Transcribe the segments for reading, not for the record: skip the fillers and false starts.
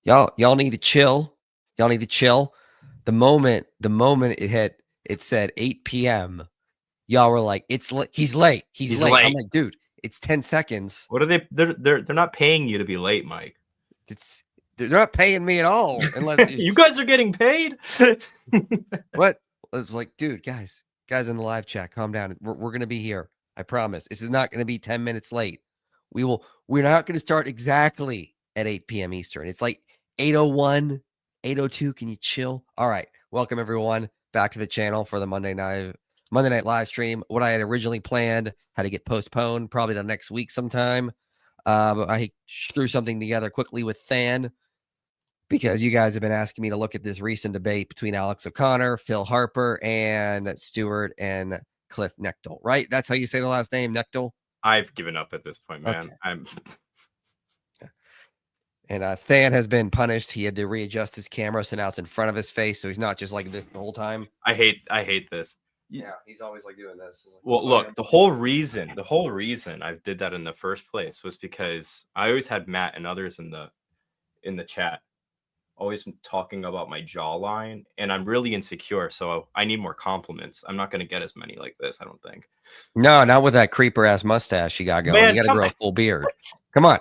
Y'all need to chill. Y'all need to chill. The moment it hit, it said 8 p.m. Y'all were like, he's late. He's late. I'm like, dude, it's 10 seconds. What are they? They're not paying you to be late, Mike. They're not paying me at all. Unless you guys are getting paid. What? It's like, dude, guys in the live chat, calm down. We're gonna be here. I promise. This is not gonna be 10 minutes late. We're not gonna start exactly at 8 p.m. Eastern. It's like 8:01, 8:02. Can you chill? All right. Welcome everyone back to the channel for the Monday night live stream. What I had originally planned had to get postponed, probably the next week sometime. But I threw something together quickly with Than, because you guys have been asking me to look at this recent debate between Alex O'Connor, Phil Harper, and Stuart and Cliffe Knechtle, right? That's how you say the last name, Knechtle? I've given up at this point, man. Okay. And Than has been punished. He had to readjust his camera, so now it's in front of his face, so he's not just like this the whole time. I hate this. Yeah, he's always like doing this. Like, well, look, the whole reason I did that in the first place was because I always had Matt and others in the chat always talking about my jawline, and I'm really insecure, so I need more compliments. I'm not going to get as many like this, I don't think. No, not with that creeper ass mustache you got going. Man, you got to grow a full beard. Come on.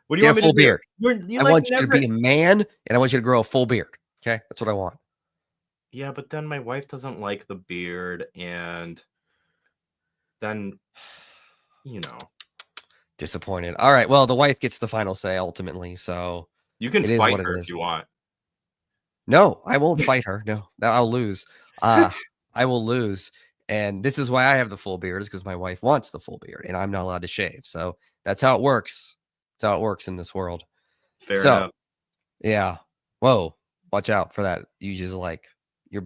What do you want me to do? Beard. I want you to be a man, and I want you to grow a full beard. Okay, that's what I want. Yeah, but then my wife doesn't like the beard, and then, disappointed. All right, well, the wife gets the final say ultimately, so you can fight her if you want. No, I won't fight her. No, I'll lose. I will lose. And this is why I have the full beard, is because my wife wants the full beard, and I'm not allowed to shave. So that's how it works. That's how it works in this world. Fair enough. Yeah. Whoa. Watch out for that. You just like your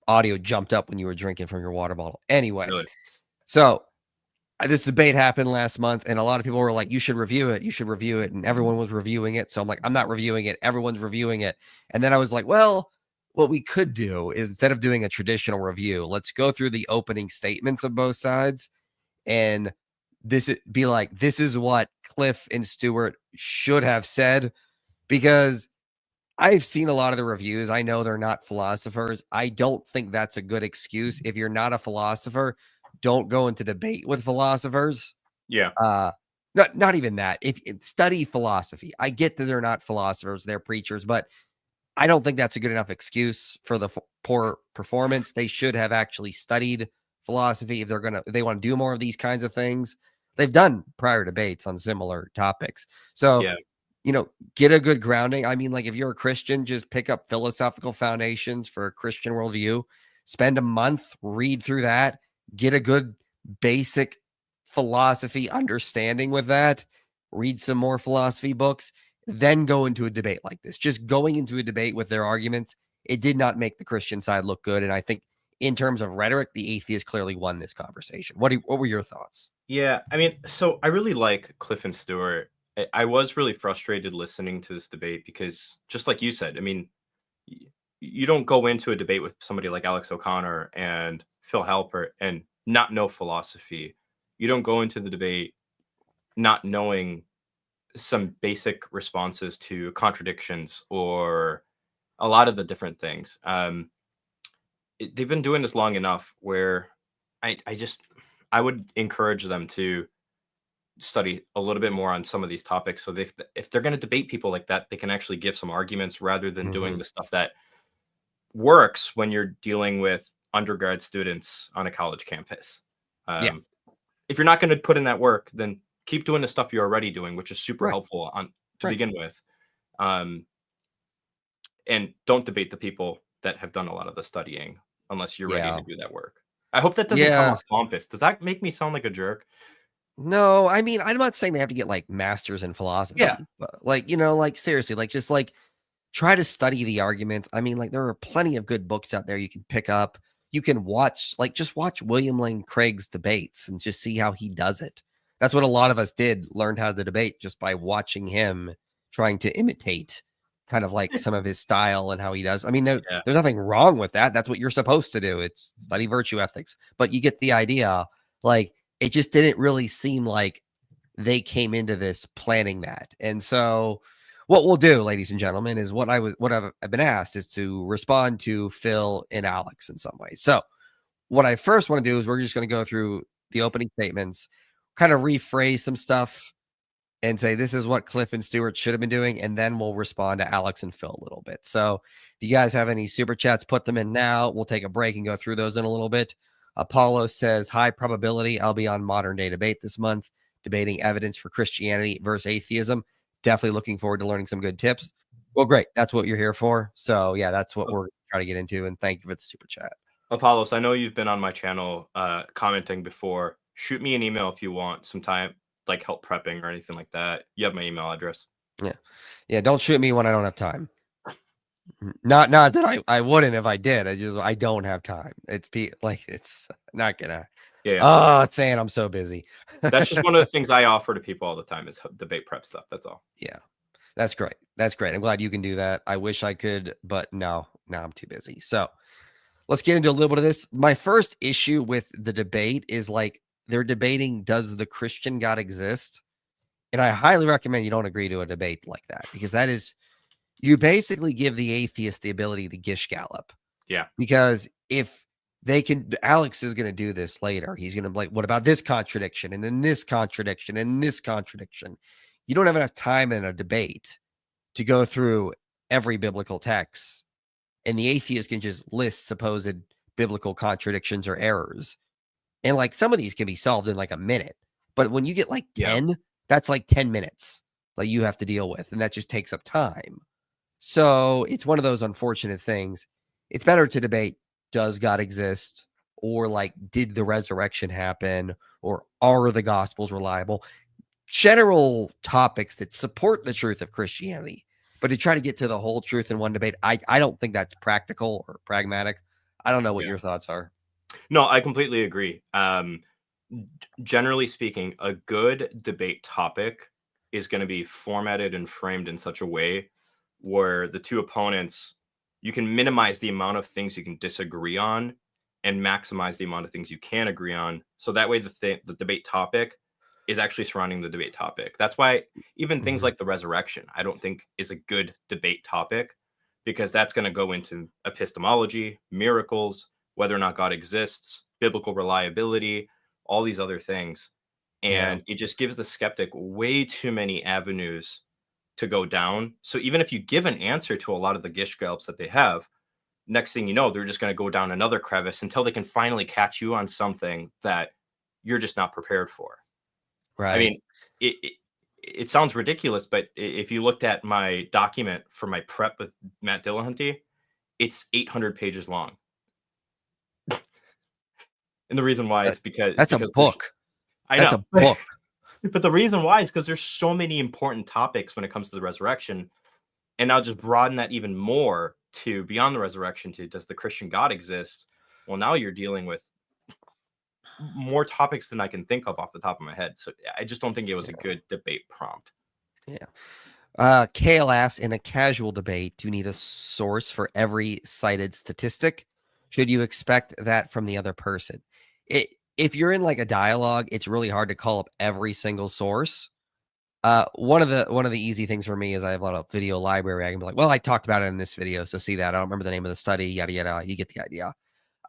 audio jumped up when you were drinking from your water bottle. Anyway. Really? So this debate happened last month, and a lot of people were like, you should review it. You should review it. And everyone was reviewing it. So I'm like, I'm not reviewing it. Everyone's reviewing it. And then I was like, well, what we could do is, instead of doing a traditional review, let's go through the opening statements of both sides and this is what Cliffe and Stuart should have said, because I've seen a lot of the reviews. I know they're not philosophers. I don't think that's a good excuse. If you're not a philosopher, don't go into debate with philosophers. Yeah. Not even that. If study philosophy, I get that they're not philosophers, they're preachers, but I don't think that's a good enough excuse for the poor performance. They should have actually studied philosophy if they want to do more of these kinds of things. They've done prior debates on similar topics. So, get a good grounding. I mean, like, if you're a Christian, just pick up Philosophical Foundations for a Christian Worldview. Spend a month, read through that, get a good basic philosophy understanding with that, read some more philosophy books, then go into a debate like this. Just going into a debate with their arguments, it did not make the Christian side look good. And I think in terms of rhetoric, the atheist clearly won this conversation. What were your thoughts? Yeah, I mean, so I really like Cliffe and Stuart. I was really frustrated listening to this debate because, just like you said, I mean, you don't go into a debate with somebody like Alex O'Connor and Phil Halper and not know philosophy. You don't go into the debate not knowing some basic responses to contradictions or a lot of the different things. They've been doing this long enough where I would encourage them to study a little bit more on some of these topics. So if they're going to debate people like that, they can actually give some arguments rather than doing the stuff that works when you're dealing with undergrad students on a college campus. If you're not going to put in that work, then keep doing the stuff you're already doing, which is super helpful to begin with. And don't debate the people that have done a lot of the studying unless you're ready to do that work. I hope that doesn't come off pompous. Does that make me sound like a jerk? No, I mean, I'm not saying they have to get like masters in philosophy. Yeah. But like seriously, just try to study the arguments. I mean, there are plenty of good books out there you can pick up. You can watch, just watch William Lane Craig's debates and just see how he does it. That's what a lot of us learned how to debate just by watching him trying to imitate kind of like some of his style and how he does. I mean, there's nothing wrong with that. That's what you're supposed to do. It's study virtue ethics, but you get the idea. It just didn't really seem like they came into this planning that. And so what we'll do, ladies and gentlemen, is what I've been asked is to respond to Phil and Alex in some way. So what I first want to do is we're just going to go through the opening statements, kind of rephrase some stuff and say this is what Cliff and Stuart should have been doing, and then we'll respond to Alex and Phil a little bit. So if you guys have any super chats, put them in now. We'll take a break and go through those in a little bit. Apollo says, high probability I'll be on Modern Day Debate this month, debating evidence for Christianity versus atheism. Definitely looking forward to learning some good tips. Well, great. That's what you're here for. So yeah, that's what we're trying to get into. And thank you for the super chat. Apollos, I know you've been on my channel commenting before. Shoot me an email if you want some time, like help prepping or anything like that. You have my email address. Yeah. Don't shoot me when I don't have time. Not that I wouldn't if I did. I don't have time. It's not gonna. Yeah. Oh, Than, I'm so busy. That's just one of the things I offer to people all the time is debate prep stuff. That's all. Yeah, that's great. That's great. I'm glad you can do that. I wish I could, but no, I'm too busy. So let's get into a little bit of this. My first issue with the debate is like they're debating, does the Christian God exist? And I highly recommend you don't agree to a debate like that, because that is, you basically give the atheist the ability to gish gallop. Yeah. Because if they can, Alex is going to do this later. He's going to be like, what about this contradiction? And then this contradiction and this contradiction. You don't have enough time in a debate to go through every biblical text. And the atheist can just list supposed biblical contradictions or errors. And like some of these can be solved in like a minute. But when you get like 10, that's like 10 minutes that you have to deal with. And that just takes up time. So it's one of those unfortunate things. It's better to debate, does God exist? Or like, did the resurrection happen? Or are the gospels reliable? General topics that support the truth of Christianity. But to try to get to the whole truth in one debate, I don't think that's practical or pragmatic. I don't know what your thoughts are. No, I completely agree. Generally speaking, a good debate topic is going to be formatted and framed in such a way where the two opponents, you can minimize the amount of things you can disagree on and maximize the amount of things you can agree on. So that way the debate topic is actually surrounding the debate topic. That's why even things like the resurrection, I don't think is a good debate topic, because that's going to go into epistemology, miracles, whether or not God exists, biblical reliability, all these other things. And it just gives the skeptic way too many avenues to go down. So even if you give an answer to a lot of the gish gallops that they have, next thing you know, they're just going to go down another crevice until they can finally catch you on something that you're just not prepared for. Right. I mean, it sounds ridiculous, but if you looked at my document for my prep with Matt Dillahunty, it's 800 pages long. And the reason why it's because that's a book. I know. That's a book. But the reason why is because there's so many important topics when it comes to the resurrection. And I'll just broaden that even more to beyond the resurrection to, does the Christian God exist? Well, now you're dealing with more topics than I can think of off the top of my head. So I just don't think it was a good debate prompt. Yeah. Kale asks, in a casual debate, do you need a source for every cited statistic? Should you expect that from the other person? If you're in like a dialogue, it's really hard to call up every single source. One of the easy things for me is I have a lot of video library. I can be like, well, I talked about it in this video, so see that. I don't remember the name of the study, yada yada. You get the idea.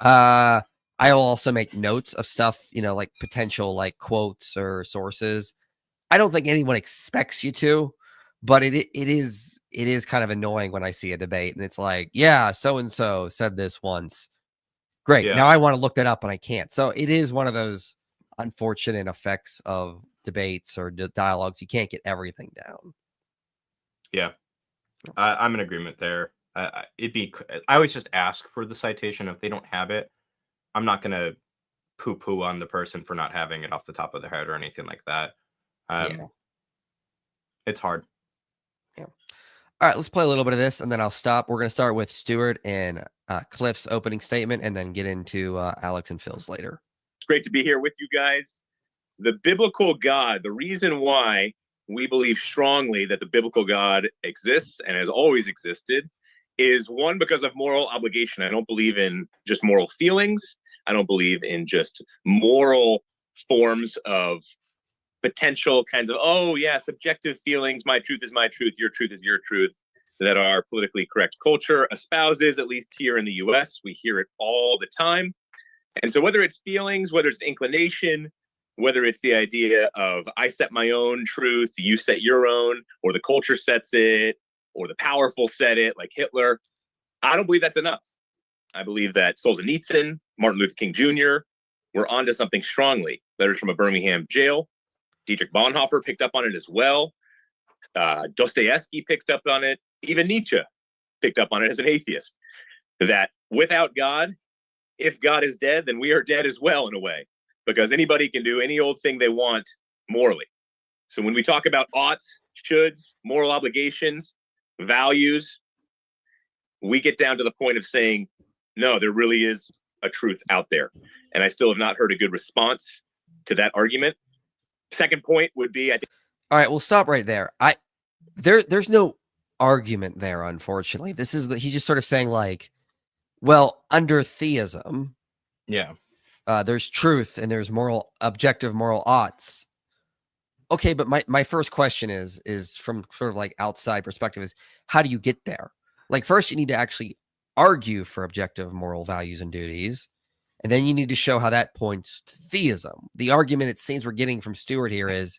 I'll also make notes of stuff, like potential like quotes or sources. I don't think anyone expects you to, but it is kind of annoying when I see a debate and it's like, yeah, so and so said this once. Great. Yeah. Now I want to look that up and I can't. So it is one of those unfortunate effects of debates or dialogues. You can't get everything down. Yeah. I'm in agreement there. I always just ask for the citation. If they don't have it, I'm not going to poo-poo on the person for not having it off the top of their head or anything like that. It's hard. Yeah. All right, let's play a little bit of this, and then I'll stop. We're going to start with Stuart and Cliff's opening statement, and then get into Alex and Phil's later. It's great to be here with you guys. The biblical God, the reason why we believe strongly that the biblical God exists and has always existed is, one, because of moral obligation. I don't believe in just moral feelings. I don't believe in just moral forms of potential kinds of, oh yeah, subjective feelings, my truth is my truth, your truth is your truth, that our politically correct culture espouses, at least here in the US. We hear it all the time. And so whether it's feelings, whether it's inclination, whether it's the idea of I set my own truth, you set your own, or the culture sets it, or the powerful set it, like Hitler, I don't believe that's enough. I believe that Solzhenitsyn, Martin Luther King Jr., were onto something strongly. Letters from a Birmingham jail. Dietrich Bonhoeffer picked up on it as well. Dostoevsky picked up on it. Even Nietzsche picked up on it as an atheist. That without God, if God is dead, then we are dead as well in a way, because anybody can do any old thing they want morally. So when we talk about oughts, shoulds, moral obligations, values, we get down to the point of saying, no, there really is a truth out there. And I still have not heard a good response to that argument. Second point would be, I think. All right, we'll stop right there. There's no argument there, unfortunately. He's just sort of saying like, well, under theism, Yeah. There's truth and there's objective moral oughts. Okay, but my first question is from sort of like outside perspective is, how do you get there? Like, first you need to actually argue for objective moral values and duties, and then you need to show how that points to theism. The argument it seems we're getting from Stuart here is,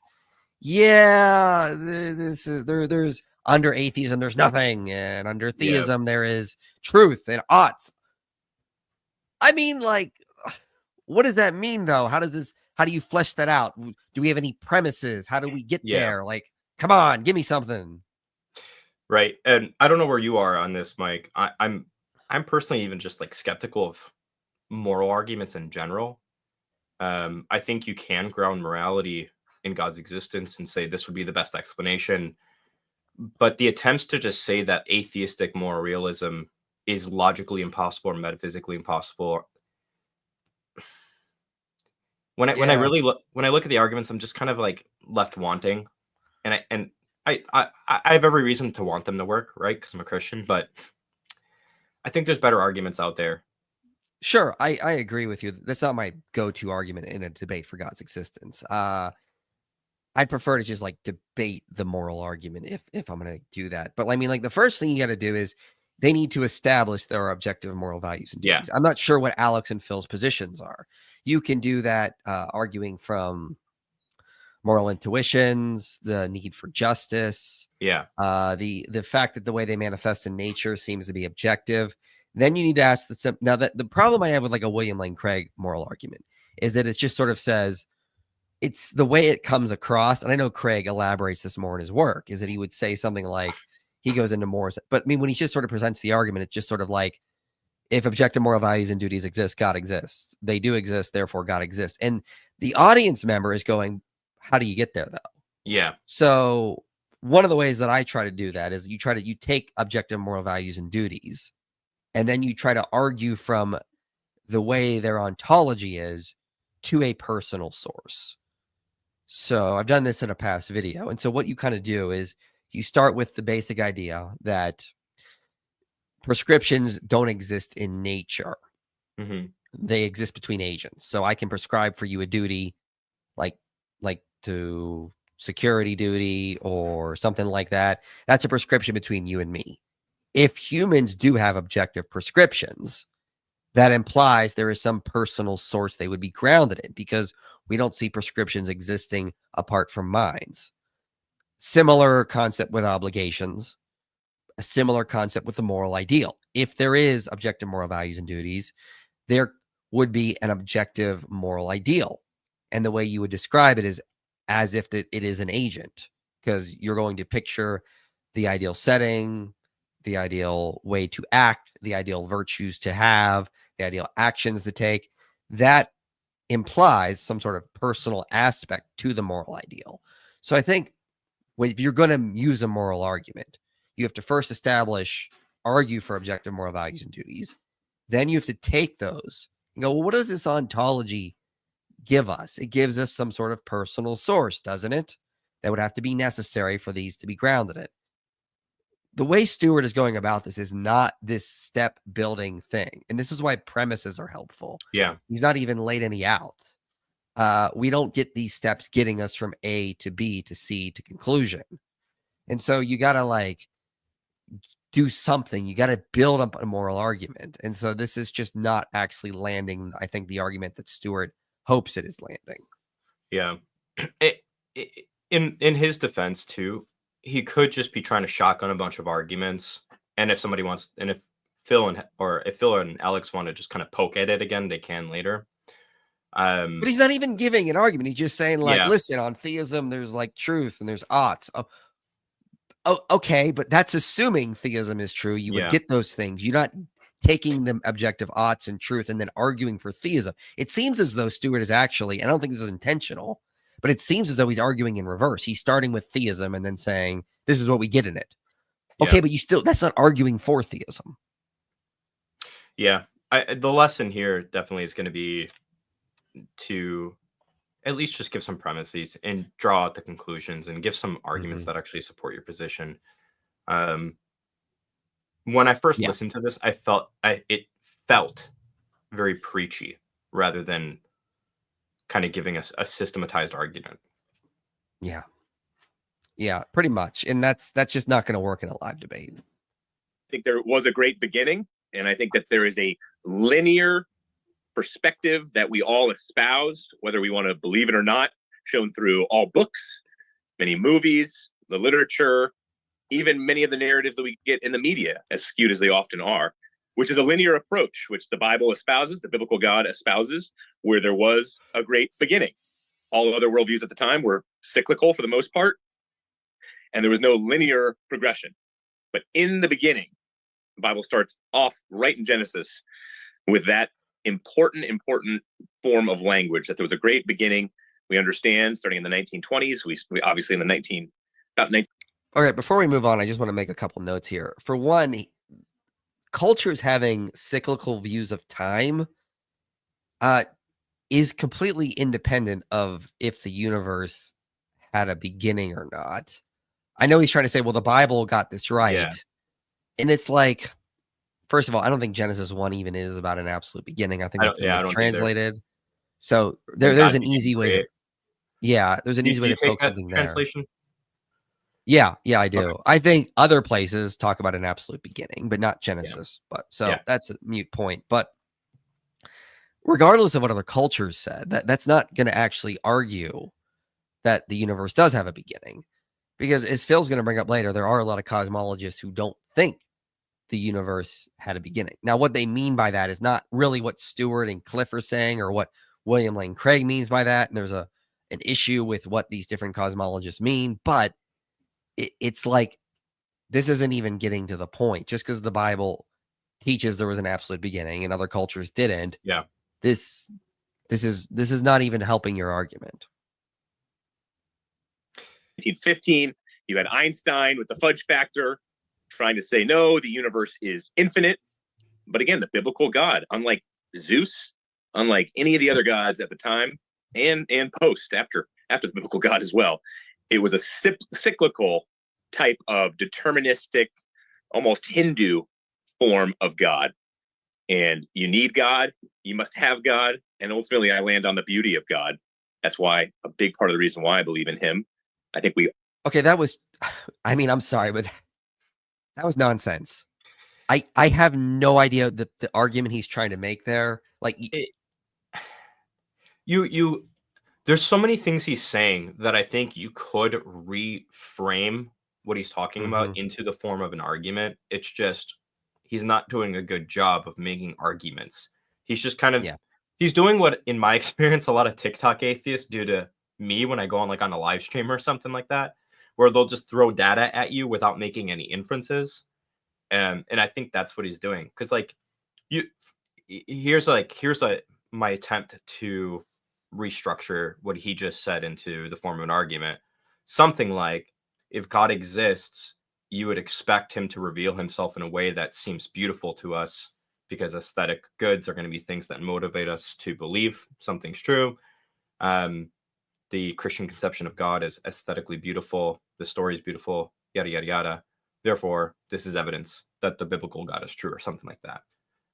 yeah, there's under atheism there's nothing, and under theism there is truth and oughts. I mean, like, what does that mean though? How do you flesh that out? Do we have any premises? How do we get there? Like, come on, give me something. Right. And I don't know where you are on this, Mike. I'm personally even just like skeptical of moral arguments in general. I think you can ground morality in God's existence and say this would be the best explanation. But the attempts to just say that atheistic moral realism is logically impossible or metaphysically impossible. When I look at the arguments, I'm just kind of like left wanting, and I have every reason to want them to work, right? Because I'm a Christian, but I think there's better arguments out there. Sure, I agree with you. That's not my go-to argument in a debate for God's existence. I'd prefer to just like debate the moral argument if I'm going to do that. But I mean, like, the first thing you got to do is they need to establish their objective moral values and duties. I'm not sure what Alex and Phil's positions are. You can do that arguing from moral intuitions, the need for justice, the fact that the way they manifest in nature seems to be objective. Then you need to ask now that the problem I have with like a William Lane Craig moral argument is that it just sort of says, it's the way it comes across. And I know Craig elaborates this more in his work, is that he would say something like, he goes into more, but I mean, when he just sort of presents the argument, it's just sort of like, if objective moral values and duties exist, God exists. They do exist, therefore God exists. And the audience member is going, how do you get there though? Yeah. So one of the ways that I try to do that is you take objective moral values and duties, and then you try to argue from the way their ontology is to a personal source. So I've done this in a past video. And so what you kind of do is you start with the basic idea that prescriptions don't exist in nature. Mm-hmm. They exist between agents. So I can prescribe for you a duty like to security duty or something like that. That's a prescription between you and me. If humans do have objective prescriptions, that implies there is some personal source they would be grounded in, because we don't see prescriptions existing apart from minds. Similar concept with obligations, a similar concept with the moral ideal. If there is objective moral values and duties, there would be an objective moral ideal. And the way you would describe it is as if it is an agent, because you're going to picture the ideal setting, the ideal way to act, the ideal virtues to have, the ideal actions to take. That implies some sort of personal aspect to the moral ideal. So I think if you're going to use a moral argument, you have to first argue for objective moral values and duties. Then you have to take those and go, well, what does this ontology give us? It gives us some sort of personal source, doesn't it? That would have to be necessary for these to be grounded in. The way Stuart is going about this is not this step building thing. And this is why premises are helpful. Yeah. He's not even laid any out. we don't get these steps getting us from A to B to C to conclusion. And so you got to like do something. You got to build up a moral argument. And so this is just not actually landing, I think, the argument that Stuart hopes it is landing. Yeah. In his defense too, he could just be trying to shotgun a bunch of arguments. And if somebody wants, and if Phil and Alex want to just kind of poke at it again, they can later. But he's not even giving an argument. He's just saying, like, Yeah. listen, on theism, there's like truth and there's oughts. Oh, okay, but that's assuming theism is true. You would Yeah. get those things. You're not taking the objective oughts and truth and then arguing for theism. It seems as though Stuart is actually, and I don't think this is intentional, but it seems as though he's arguing in reverse. He's starting with theism and then saying, this is what we get in it. Okay, Yeah. but that's not arguing for theism. Yeah. The lesson here definitely is going to be to at least just give some premises and draw out the conclusions and give some arguments that actually support your position. When I first listened to this, it felt very preachy rather than kind of giving us a systematized argument. Yeah, pretty much. And that's just not going to work in a live debate. I think there was a great beginning, and I think that there is a linear perspective that we all espouse, whether we want to believe it or not, shown through all books, many movies, the literature, even many of the narratives that we get in the media, as skewed as they often are, which is a linear approach, which the Bible espouses, the biblical God espouses, where there was a great beginning. All other worldviews at the time were cyclical for the most part, and there was no linear progression. But in the beginning, the Bible starts off right in Genesis with that important form of language, that there was a great beginning. We understand starting in the 1920s. We obviously in the Okay, before we move on, I just want to make a couple notes here. For one, cultures having cyclical views of time is completely independent of if the universe had a beginning or not. I know he's trying to say, well, the Bible got this right. Yeah. And it's like, first of all, I don't think Genesis 1 even is about an absolute beginning. I think that's been translated. So there's an easy way to, there's an easy way to poke something translation? there. Yeah, I do. Okay. I think other places talk about an absolute beginning, but not Genesis. Yeah. But so that's a mute point. But regardless of what other cultures said, that's not going to actually argue that the universe does have a beginning. Because as Phil's going to bring up later, there are a lot of cosmologists who don't think the universe had a beginning. Now, what they mean by that is not really what Stuart and Cliffe are saying or what William Lane Craig means by that. And there's an issue with what these different cosmologists mean, but it's like, this isn't even getting to the point. Just because the Bible teaches there was an absolute beginning and other cultures didn't. Yeah. This is not even helping your argument. 1915, you had Einstein with the fudge factor trying to say, no, the universe is infinite. But again, the biblical God, unlike Zeus, unlike any of the other gods at the time and post after the biblical God as well, it was a cyclical type of deterministic, almost Hindu form of God. And you need God, you must have God. And ultimately, I land on the beauty of God. That's why a big part of the reason why I believe in him. I think okay, that was, I mean, I'm sorry, but that was nonsense. I have no idea the argument he's trying to make there. Like, there's so many things he's saying that I think you could reframe what he's talking about into the form of an argument. It's just, he's not doing a good job of making arguments. He's just kind of, he's doing what, in my experience, a lot of TikTok atheists do to me when I go on a live stream or something like that, where they'll just throw data at you without making any inferences. And I think that's what he's doing. Because here's my attempt to restructure what he just said into the form of an argument. Something like, if God exists, you would expect him to reveal himself in a way that seems beautiful to us, because aesthetic goods are going to be things that motivate us to believe something's true. The Christian conception of God is aesthetically beautiful. The story is beautiful, yada, yada, yada. Therefore, this is evidence that the biblical God is true, or something like that,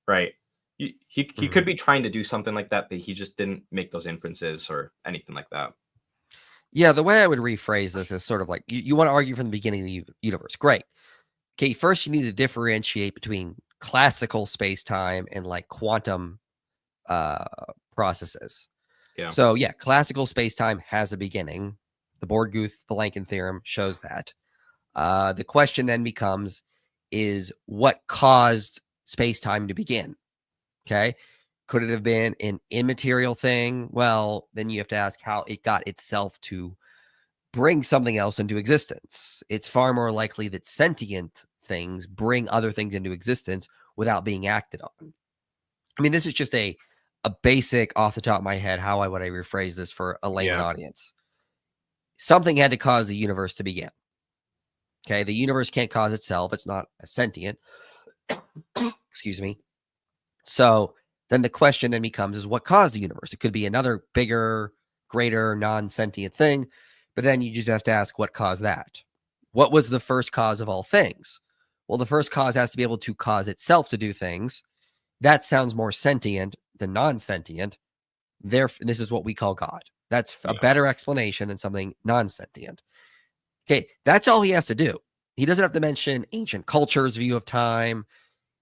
right? He could be trying to do something like that, but he just didn't make those inferences or anything like that. Yeah, the way I would rephrase this is sort of like you want to argue from the beginning of the universe. Great. Okay, first you need to differentiate between classical space-time and like quantum processes. Yeah. So yeah, classical space-time has a beginning. The Borguth-Vilenkin theorem shows that. The question then becomes is what caused space-time to begin? Okay. Could it have been an immaterial thing? Well, then you have to ask how it got itself to bring something else into existence. It's far more likely that sentient things bring other things into existence without being acted on. I mean, this is just a basic off the top of my head. How would I rephrase this for a layman audience? Something had to cause the universe to begin. Okay. The universe can't cause itself. It's not a sentient. Excuse me. So then the question then becomes is what caused the universe? It could be another bigger, greater, non-sentient thing, but then you just have to ask what caused that. What was the first cause of all things? Well, the first cause has to be able to cause itself to do things. That sounds more sentient than non-sentient. This is what we call God. That's a better explanation than something non-sentient. Okay, that's all he has to do. He doesn't have to mention ancient culture's view of time.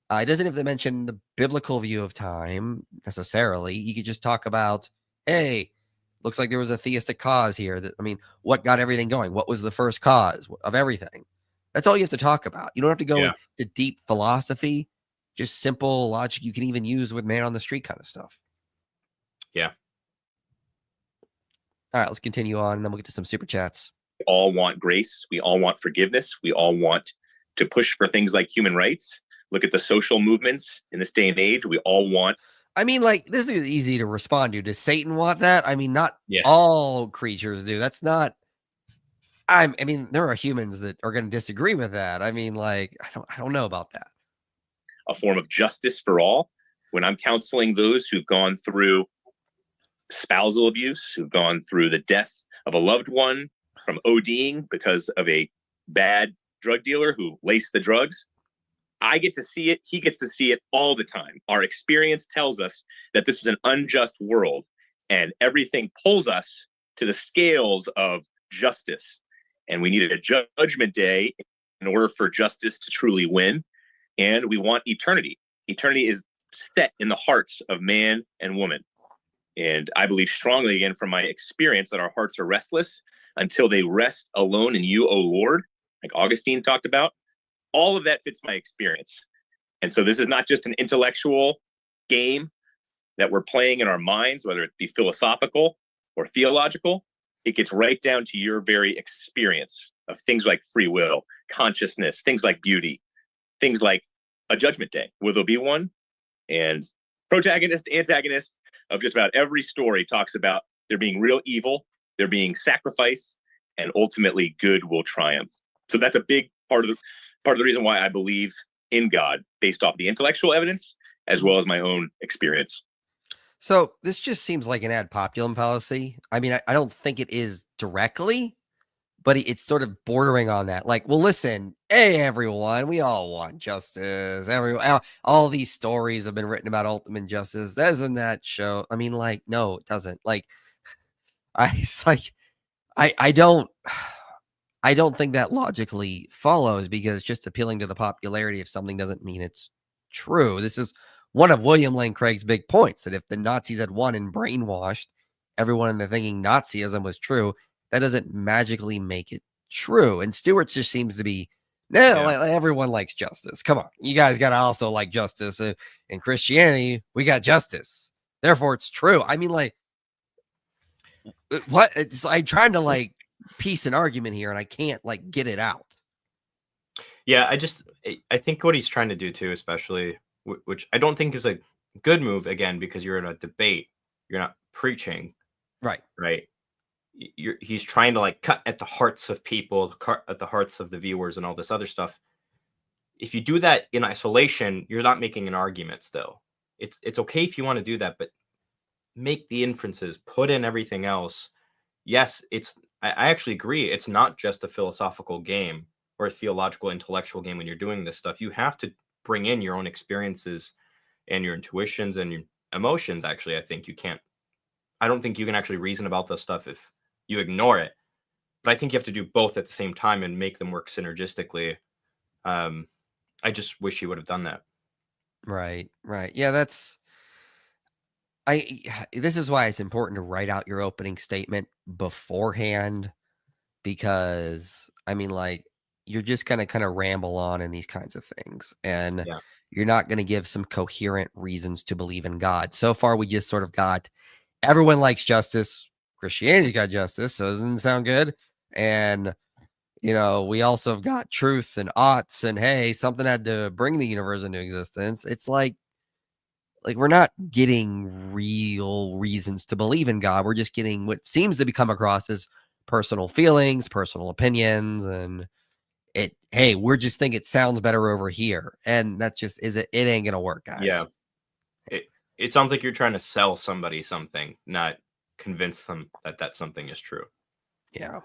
He doesn't have to mention the biblical view of time necessarily. He could just talk about, hey, looks like there was a theistic cause here. What got everything going? What was the first cause of everything? That's all you have to talk about. You don't have to go into deep philosophy, just simple logic you can even use with man on the street kind of stuff. Yeah. All right, let's continue on, and then we'll get to some super chats. We all want grace. We all want forgiveness. We all want to push for things like human rights. Look at the social movements in this day and age. We all want. I mean, like, this is easy to respond to. Does Satan want that? I mean, not all creatures do. That's not. I mean, there are humans that are going to disagree with that. I mean, like, I don't know about that. A form of justice for all. When I'm counseling those who've gone through spousal abuse, who've gone through the death of a loved one from ODing because of a bad drug dealer who laced the drugs, I get to see it. He gets to see it all the time. Our experience tells us that this is an unjust world, and everything pulls us to the scales of justice. And we needed a judgment day in order for justice to truly win. And we want eternity. Eternity is set in the hearts of man and woman. And I believe strongly, again, from my experience, that our hearts are restless until they rest alone in you, O Lord, like Augustine talked about. All of that fits my experience. And so this is not just an intellectual game that we're playing in our minds, whether it be philosophical or theological. It gets right down to your very experience of things like free will, consciousness, things like beauty, things like a judgment day. Will there be one? And protagonist, antagonist of just about every story talks about there being real evil, there being sacrifice, and ultimately good will triumph. So that's a big part of the reason why I believe in God, based off the intellectual evidence as well as my own experience. So this just seems like an ad populum fallacy. I mean, I don't think it is directly, but it's sort of bordering on that. Like, well, listen, hey, everyone, we all want justice. All these stories have been written about ultimate justice. Doesn't that show? I mean, like, no, it doesn't. Like, I don't think that logically follows, because just appealing to the popularity of something doesn't mean it's true. This is one of William Lane Craig's big points, that if the Nazis had won and brainwashed everyone into thinking Nazism was true, that doesn't magically make it true. And Stewart's just seems to be, everyone likes justice. Come on, you guys got to also like justice. In Christianity, we got justice. Therefore, it's true. I mean, like, what? I'm trying to like piece an argument here, and I can't like get it out. Yeah, I think what he's trying to do too, especially, which I don't think is a good move, again, because you're in a debate, you're not preaching, Right. He's trying to like cut at the hearts of people, at the hearts of the viewers, and all this other stuff. If you do that in isolation, you're not making an argument. Still, it's okay if you want to do that, but make the inferences, put in everything else. Yes, I actually agree. It's not just a philosophical game or a theological, intellectual game when you're doing this stuff. You have to bring in your own experiences, and your intuitions and your emotions, actually, I don't think you can actually reason about this stuff if you ignore it. But I think you have to do both at the same time and make them work synergistically. I just wish he would have done that. Right. Yeah, this is why it's important to write out your opening statement beforehand, because I mean, like, you're just going to kind of ramble on in these kinds of things, and Yeah. you're not going to give some coherent reasons to believe in God. So far, we just sort of got everyone likes justice. Christianity got justice, so it doesn't sound good. And, we also have got truth and oughts, and hey, something had to bring the universe into existence. It's like we're not getting real reasons to believe in God. We're just getting what seems to be come across as personal feelings, personal opinions, and hey, we're just think it sounds better over here. And that's just it ain't gonna work, guys. Yeah. It sounds like you're trying to sell somebody something, not convince them that something is true. Yeah.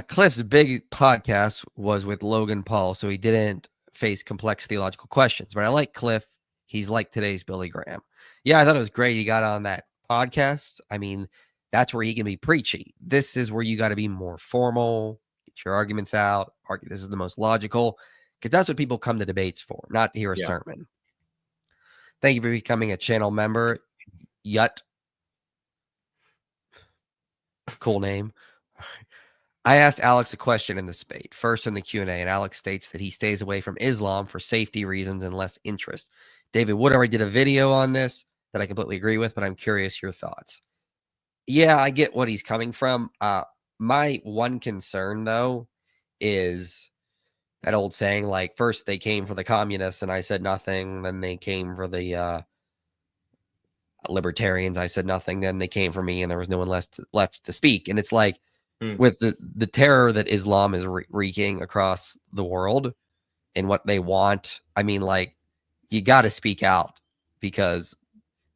Cliff's big podcast was with Logan Paul, so he didn't face complex theological questions. But I like Cliff. He's like today's Billy Graham. Yeah, I thought it was great he got on that podcast. I mean, that's where he can be preachy. This is where you got to be more formal, get your arguments out, argue this is the most logical, because that's what people come to debates for, not to hear a sermon. Thank you for becoming a channel member. Yut. Cool name. I asked Alex a question in the debate, first in the Q&A, and Alex states that he stays away from Islam for safety reasons and less interest. David Wood already did a video on this that I completely agree with, but I'm curious your thoughts. Yeah, I get what he's coming from. My one concern, though, is that old saying, like, first they came for the communists and I said nothing, then they came for the libertarians, I said nothing, then they came for me and there was no one left to speak. And it's like, with the terror that Islam is wreaking across the world and what they want, I mean, like, you got to speak out, because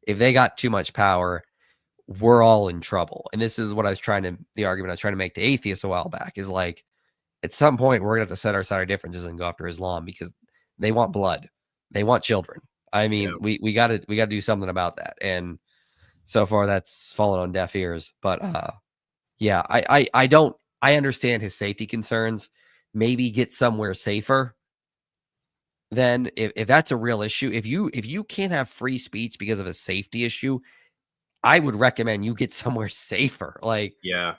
if they got too much power, we're all in trouble. And this is what the argument I was trying to make to atheists a while back is like, at some point, we're going to have to set aside our differences and go after Islam, because they want blood. They want children. I mean, we got to do something about that. And so far that's fallen on deaf ears, but, yeah, I understand his safety concerns. Maybe get somewhere safer. Then if that's a real issue, if you can't have free speech because of a safety issue, I would recommend you get somewhere safer. Like, yeah,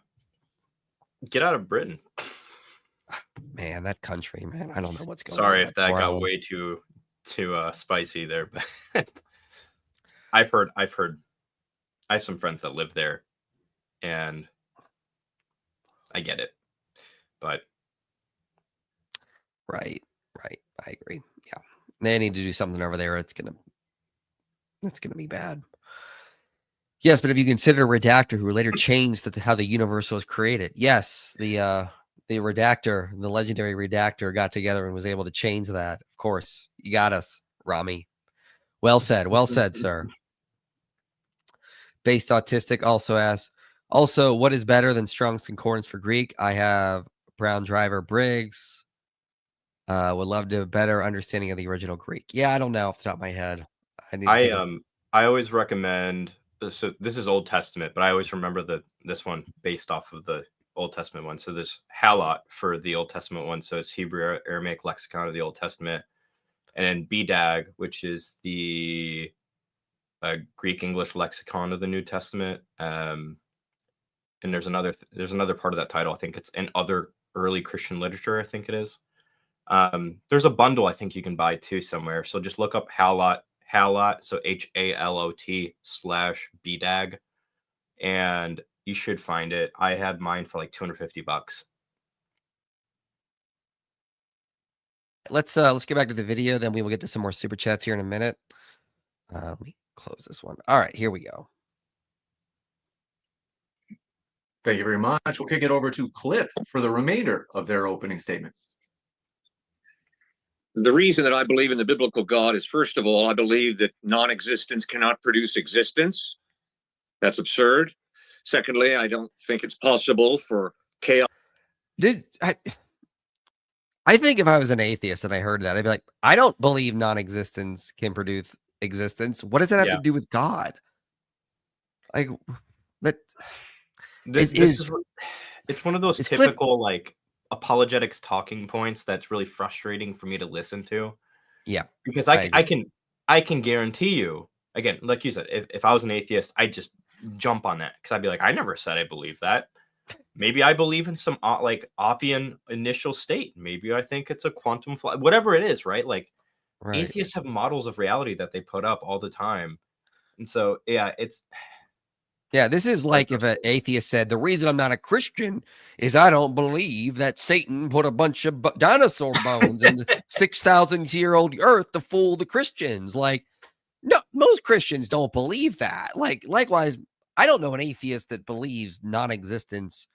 get out of Britain. Man, that country, man, I don't know what's going on. Sorry if that got way too spicy there, but I've heard I have some friends that live there, and I get it, but right, I agree. Yeah, they need to do something over there. It's gonna be bad. Yes, but if you consider a redactor who later changed how the universe was created, yes, the redactor, the legendary redactor, got together and was able to change that. Of course, you got us, Rami. Well said, sir. Based Autistic also asks, what is better than Strong's Concordance for Greek? I have Brown Driver Briggs. Would love to have better understanding of the original Greek. Yeah, I don't know off the top of my head. I always recommend. So this is Old Testament, but I always remember this one based off of the Old Testament one. So there's Halot for the Old Testament one. So it's Hebrew Aramaic lexicon of the Old Testament, and then BDAG, which is the Greek English lexicon of the New Testament. And there's another part of that title. I think it's in other early Christian literature. I think it is. There's a bundle I think you can buy too somewhere. So just look up Halot, so HALOT/BDAG, and you should find it. I had mine for like $250. Let's get back to the video, then we will get to some more super chats here in a minute. Let me close this one. All right, here we go. Thank you very much. We'll kick it over to Cliff for the remainder of their opening statement. The reason that I believe in the biblical God is, first of all, I believe that non-existence cannot produce existence. That's absurd. Secondly, I don't think it's possible for chaos. I think if I was an atheist and I heard that, I'd be like, I don't believe non-existence can produce existence. What does that have to Yeah. do with God? Like that This is it's one of those is Cliff typical, like, apologetics talking points that's really frustrating for me to listen to, Yeah, because I agree. I can guarantee you, again, like you said, if I was an atheist, I'd just jump on that because 'cause I'd be like, "I never said I believe that." Maybe I believe in some, like, Oppian initial state. Maybe I think it's a quantum fly, whatever it is, right? Like, Right. atheists have models of reality that they put up all the time, and so, yeah, it's Yeah, this is quite like if an frustrating. atheist said, "The reason I'm not a Christian is I don't believe that Satan put a bunch of dinosaur bones in the 6,000-year-old earth to fool the Christians." Like, no, most Christians don't believe that. Like, likewise, I don't know an atheist that believes non-existence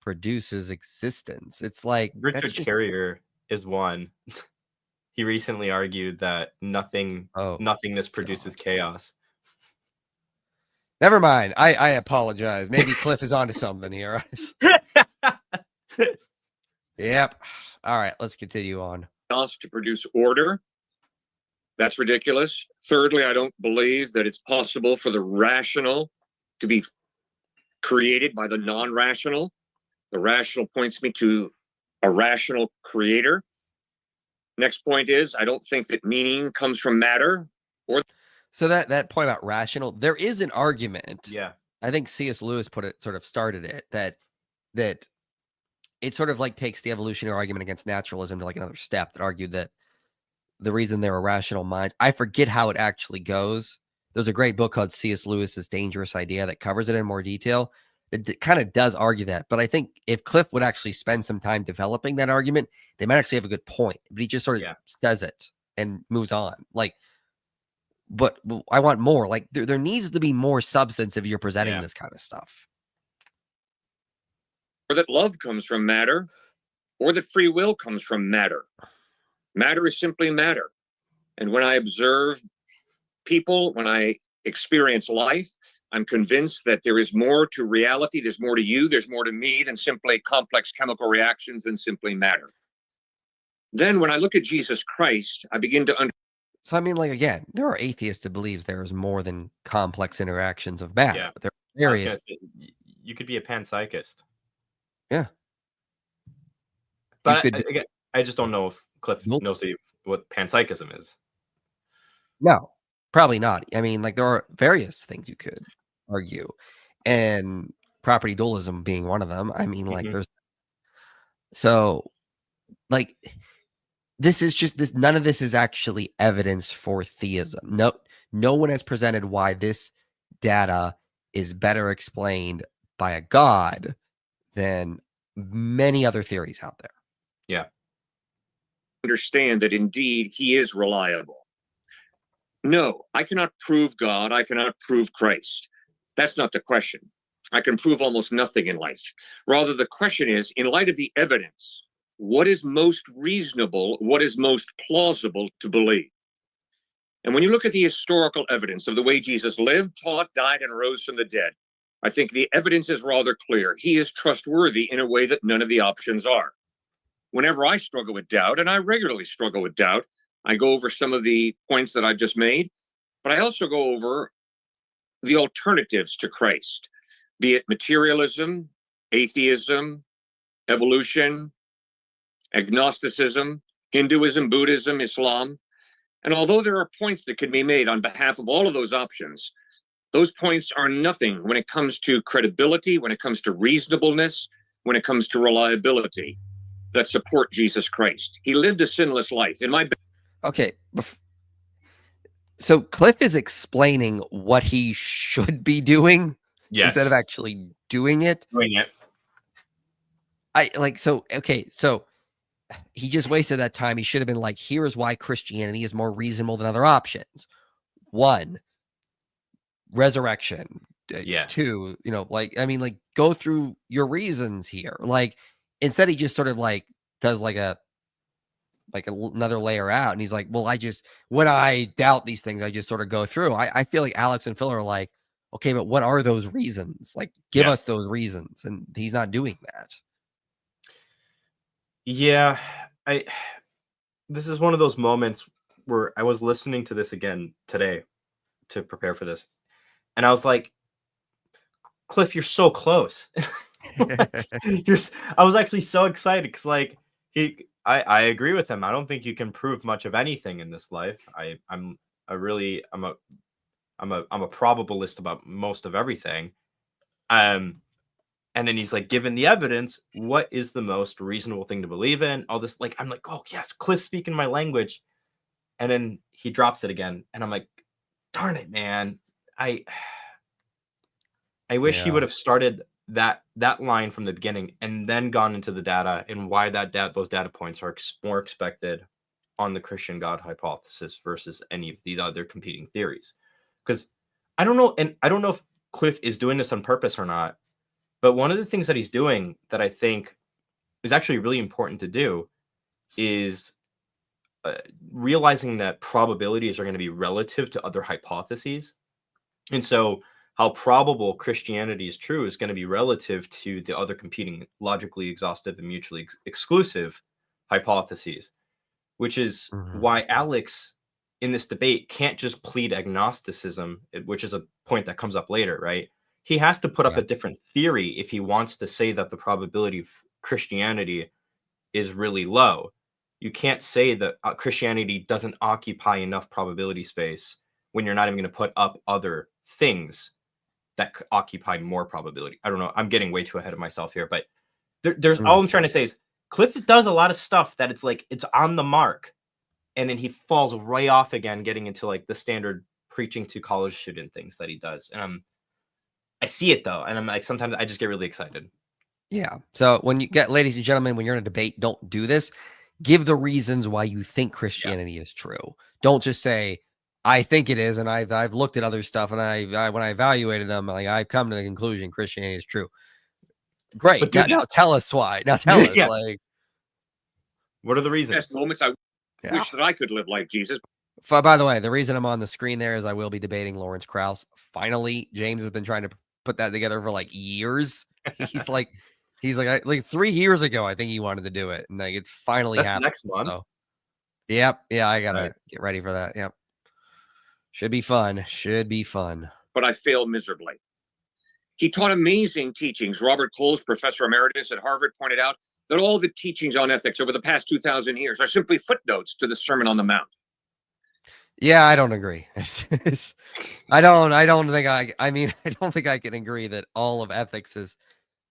produces existence. It's like that's Richard just Carrier is one. He recently argued that oh nothingness god. produces chaos. Never mind. I apologize. Maybe Cliff is onto something here. Yep. All right, let's continue on. Chaos to produce order. That's ridiculous. Thirdly, I don't believe that it's possible for the rational to be created by the non-rational. The rational points me to a rational creator. Next point is, I don't think that meaning comes from matter or So that point about rational, there is an argument. Yeah. I think C.S. Lewis started it that it sort of like takes the evolutionary argument against naturalism to like another step that argued that the reason there are rational minds. I forget how it actually goes. There's a great book called C.S. Lewis's Dangerous Idea that covers it in more detail. It kind of does argue that, but I think if Cliff would actually spend some time developing that argument, they might actually have a good point. But he just sort of Yeah. says it and moves on. Like, but I want more. Like, there needs to be more substance if you're presenting Yeah. this kind of stuff. or that love comes from matter, or that free will comes from matter. Matter is simply matter. And when I observe people, when I experience life, I'm convinced that there is more to reality, there's more to you, there's more to me than simply complex chemical reactions, than simply matter. Then when I look at Jesus Christ, I begin to understand. So I mean, like again, there are atheists who believes there is more than complex interactions of matter. Yeah. There are I was gonna various, say, you could be a panpsychist. yeah. You But could again, I just don't know if Cliff Nope. knows what panpsychism is. No, probably not. I mean, like there are various things you could argue, and property dualism being one of them. I mean, like Mhm. there's so like this is just this. None of this is actually evidence for theism. No one has presented why this data is better explained by a god than many other theories out there. Yeah. Understand that indeed he is reliable. No, I cannot prove God. I cannot prove Christ. That's not the question. I can prove almost nothing in life. Rather, the question is, in light of the evidence, what is most reasonable, what is most plausible to believe? And when you look at the historical evidence of the way Jesus lived, taught, died, and rose from the dead, I think the evidence is rather clear. He is trustworthy in a way that none of the options are. Whenever I struggle with doubt, and I regularly struggle with doubt, I go over some of the points that I've just made, but I also go over the alternatives to Christ, be it materialism, atheism, evolution, agnosticism, Hinduism, Buddhism, Islam. And although there are points that can be made on behalf of all of those options, those points are nothing when it comes to credibility, when it comes to reasonableness, when it comes to reliability that support Jesus Christ. He lived a sinless life. In my Okay. So Cliff is explaining what he should be doing instead of Yes. actually doing it. Doing it. Okay, so he just wasted that time. He should have been like, here's why Christianity is more reasonable than other options. One, resurrection. Yeah. Two, I mean, like, go through your reasons here. Like, instead, he just sort of like does another layer out, and he's like, well, when I doubt these things, I just sort of go through. I feel like Alex and Phil are like, okay, but what are those reasons? Like, give Yeah. us those reasons, and he's not doing that. Yeah. This is one of those moments where I was listening to this again today, to prepare for this, and I was like, Cliff, you're so close. I was actually so excited because like I agree with him. I don't think you can prove much of anything in this life. I'm a probabilist about most of everything. And then he's like, given the evidence, what is the most reasonable thing to believe in? All this, like, I'm like, oh yes, Cliff speaking my language. And then he drops it again, and I'm like, darn it, man. I wish he Yeah. would have started that line from the beginning and then gone into the data and why those data points are more expected on the Christian God hypothesis versus any of these other competing theories. Because I don't know, and I don't know if Cliff is doing this on purpose or not, but one of the things that he's doing that I think is actually really important to do is realizing that probabilities are going to be relative to other hypotheses. And so how probable Christianity is true is going to be relative to the other competing logically exhaustive and mutually exclusive hypotheses, which is why Alex in this debate can't just plead agnosticism, which is a point that comes up later, right? He has to put up a different theory if he wants to say that the probability of Christianity is really low. You can't say that Christianity doesn't occupy enough probability space when you're not even going to put up other things that occupy more probability. I don't know. I'm getting way too ahead of myself here, but there's all I'm trying to say is Cliff does a lot of stuff that it's like it's on the mark, and then he falls way off again, getting into like the standard preaching to college student things that he does. And I see it though, and I'm like sometimes I just get really excited. Yeah. So when you get, ladies and gentlemen, when you're in a debate, don't do this. Give the reasons why you think Christianity is true. Don't just say, I think it is, and I've looked at other stuff, and I when I evaluated them, like I've come to the conclusion Christianity is true. Great. But Now tell us why. Now tell us, like, what are the reasons? Best moments. I wish that I could live like Jesus. By the way, the reason I'm on the screen there is I will be debating Lawrence Krauss. Finally, James has been trying to put that together for like years. He's like 3 years ago, I think he wanted to do it, and like it's finally happened. Next month. So, yep, yeah, I gotta get ready for that. Yep, should be fun. Should be fun. But I failed miserably. He taught amazing teachings. Robert Coles, professor emeritus at Harvard, pointed out that all the teachings on ethics over the past 2,000 years are simply footnotes to the Sermon on the Mount. Yeah, I don't agree. I don't think I can agree that all of ethics is.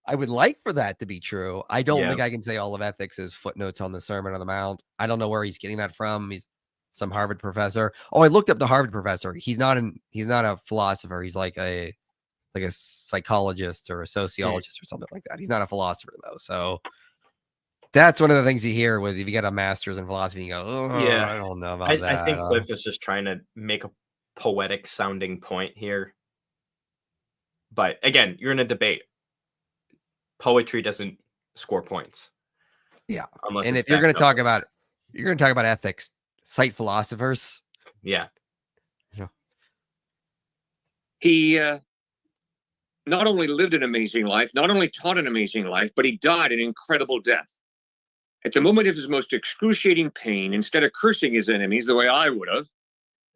I would like for that to be true. I don't think I can say all of ethics is footnotes on the Sermon on the Mount. I don't know where he's getting that from. He's some Harvard professor. Oh, I looked up the Harvard professor. He's not a philosopher. He's like a psychologist or a sociologist or something like that. He's not a philosopher though. So that's one of the things you hear with if you get a master's in philosophy, you go, oh, yeah, I don't know about that. I think Cliff is just trying to make a poetic sounding point here. But again, you're in a debate. Poetry doesn't score points. Yeah. And if you're going to talk about ethics, cite philosophers. Yeah. He not only lived an amazing life, not only taught an amazing life, but he died an incredible death. At the moment of his most excruciating pain, instead of cursing his enemies the way I would have,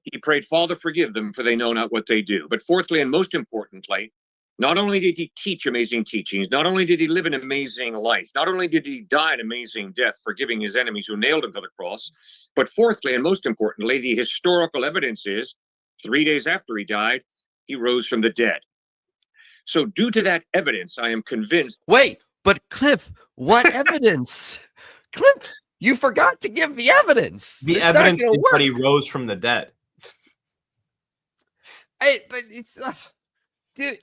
he prayed, Father, forgive them, for they know not what they do. But fourthly, and most importantly, not only did he teach amazing teachings, not only did he live an amazing life, not only did he die an amazing death, forgiving his enemies who nailed him to the cross, but fourthly, and most importantly, the historical evidence is 3 days after he died, he rose from the dead. So due to that evidence, I am convinced. Wait, but Cliff, what evidence? Cliff, you forgot to give the evidence. The evidence is that he rose from the dead. But it's, dude.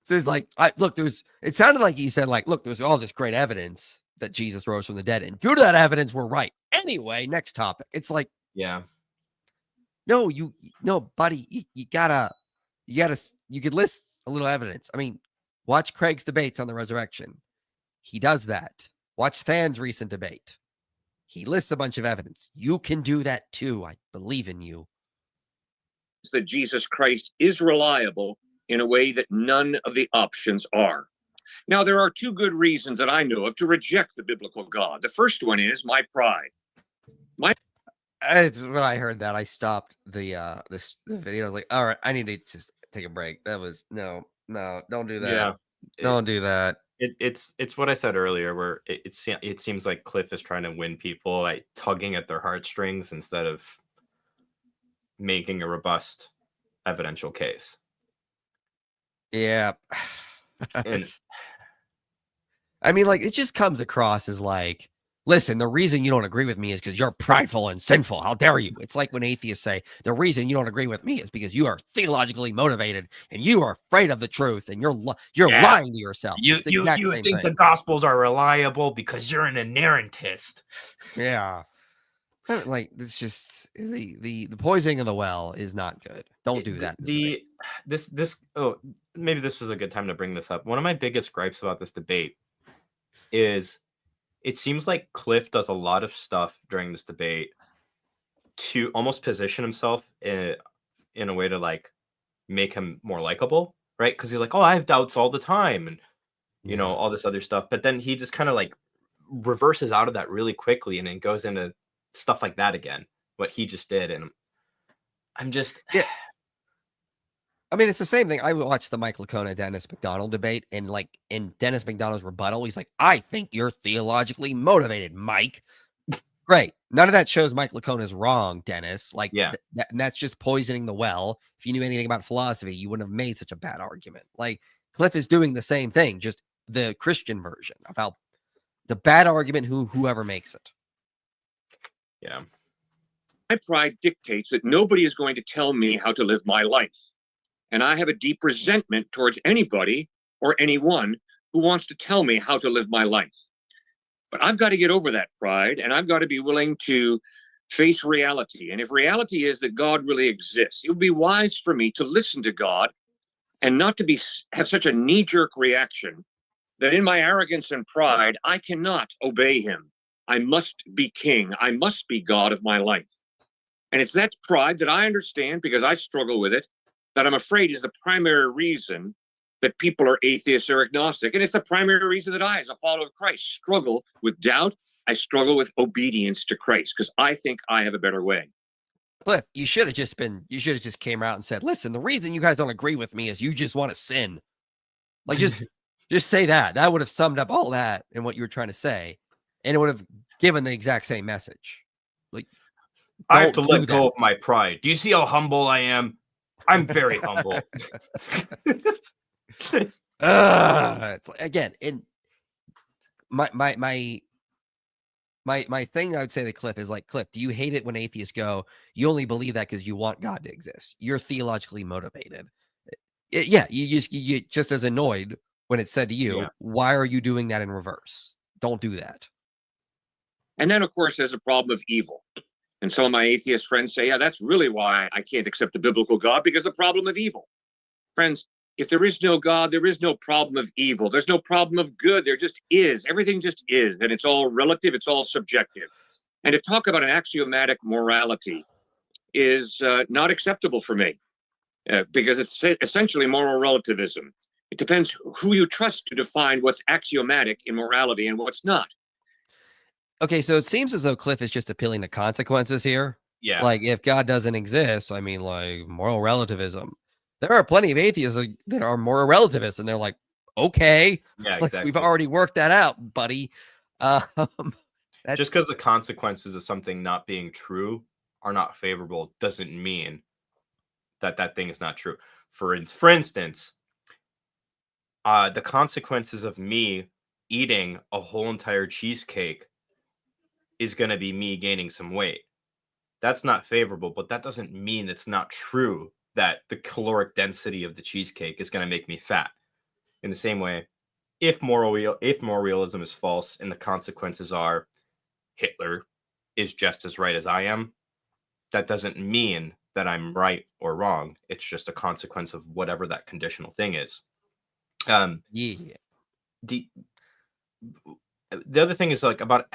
So it's like, it sounded like he said, like, look, there's all this great evidence that Jesus rose from the dead, and due to that evidence, we're right. Anyway, next topic. It's like, yeah, no, buddy, you could list a little evidence. I mean, watch Craig's debates on the resurrection. He does that. Watch Than's recent debate. He lists a bunch of evidence. You can do that too. I believe in you. That Jesus Christ is reliable in a way that none of the options are. Now, there are two good reasons that I know of to reject the biblical God. The first one is my pride. It's when I heard that I stopped the video. I was like, all right, I need to just take a break. That was no, don't do that. Yeah, Don't do that. it's what I said earlier, where it seems like Cliff is trying to win people, like tugging at their heartstrings instead of making a robust evidential case. Yeah. And I mean, like, it just comes across as like, listen, the reason you don't agree with me is because you're prideful and sinful. How dare you? It's like when atheists say, the reason you don't agree with me is because you are theologically motivated and you are afraid of the truth and you're Yeah. lying to yourself. It's the exact same think thing. the Gospels are reliable because you're an inerrantist. Yeah. Like, it's just the poisoning of the well is not good. Don't do that. Maybe this is a good time to bring this up. One of my biggest gripes about this debate is it seems like Cliff does a lot of stuff during this debate to almost position himself in a way to like make him more likable, right? Because he's like, oh, I have doubts all the time, and you know, all this other stuff. But then he just kind of like reverses out of that really quickly and then goes into stuff like that again, what he just did. And I'm just, yeah. I mean, it's the same thing. I watched the Mike Licona Dennis McDonald debate, and like in Dennis McDonald's rebuttal, he's like, I think you're theologically motivated, Mike. Great. None of that shows Mike Licona is wrong, Dennis. Like, yeah, and that's just poisoning the well. If you knew anything about philosophy, you wouldn't have made such a bad argument. Like, Cliff is doing the same thing, just the Christian version of how the bad argument, whoever makes it. Yeah. My pride dictates that nobody is going to tell me how to live my life. And I have a deep resentment towards anybody or anyone who wants to tell me how to live my life. But I've got to get over that pride, and I've got to be willing to face reality. And if reality is that God really exists, it would be wise for me to listen to God and not to have such a knee-jerk reaction that in my arrogance and pride, I cannot obey him. I must be king. I must be God of my life. And it's that pride that I understand, because I struggle with it, that I'm afraid is the primary reason that people are atheists or agnostic. And it's the primary reason that I, as a follower of Christ, struggle with doubt. I struggle with obedience to Christ because I think I have a better way. Cliff, you should have just came out and said, listen, the reason you guys don't agree with me is you just want to sin. Like, just say that. That would have summed up all that and what you were trying to say. And it would have given the exact same message. Like, I have to let go of my pride. Do you see how humble I am? I'm very humble. It's like, again, in my thing I would say to Cliff is like, Cliff, do you hate it when atheists go, you only believe that because you want God to exist? You're theologically motivated. Yeah, you just as annoyed when it's said to you, why are you doing that in reverse? Don't do that. And then, of course, there's a problem of evil. And some of my atheist friends say, yeah, that's really why I can't accept the biblical God, because the problem of evil. Friends, if there is no God, there is no problem of evil. There's no problem of good. There just is. Everything just is. And it's all relative. It's all subjective. And to talk about an axiomatic morality is not acceptable for me because it's essentially moral relativism. It depends who you trust to define what's axiomatic in morality and what's not. Okay, so it seems as though Cliff is just appealing to consequences here. Yeah. Like, if God doesn't exist, I mean, like, moral relativism. There are plenty of atheists that are moral relativists, and they're like, okay. Yeah, like, exactly. we've already worked that out, buddy. Just because the consequences of something not being true are not favorable doesn't mean that that thing is not true. For instance, the consequences of me eating a whole entire cheesecake is going to be me gaining some weight. That's not favorable, but that doesn't mean it's not true that the caloric density of the cheesecake is going to make me fat. In the same way, if moral realism is false and the consequences are Hitler is just as right as I am, that doesn't mean that I'm right or wrong. It's just a consequence of whatever that conditional thing is. The other thing is like about,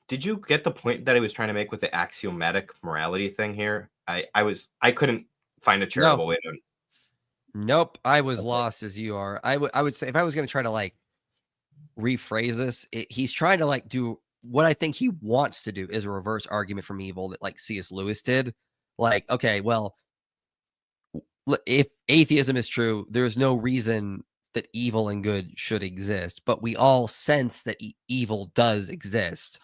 did you get the point that I was trying to make with the axiomatic morality thing here? I couldn't find a charitable way to. Nope, I was lost as you are. I would say if I was going to try to like rephrase this, he's trying to like do what I think he wants to do is a reverse argument from evil that like C.S. Lewis did. Like, okay, well, if atheism is true, there's no reason that evil and good should exist, but we all sense that evil does exist.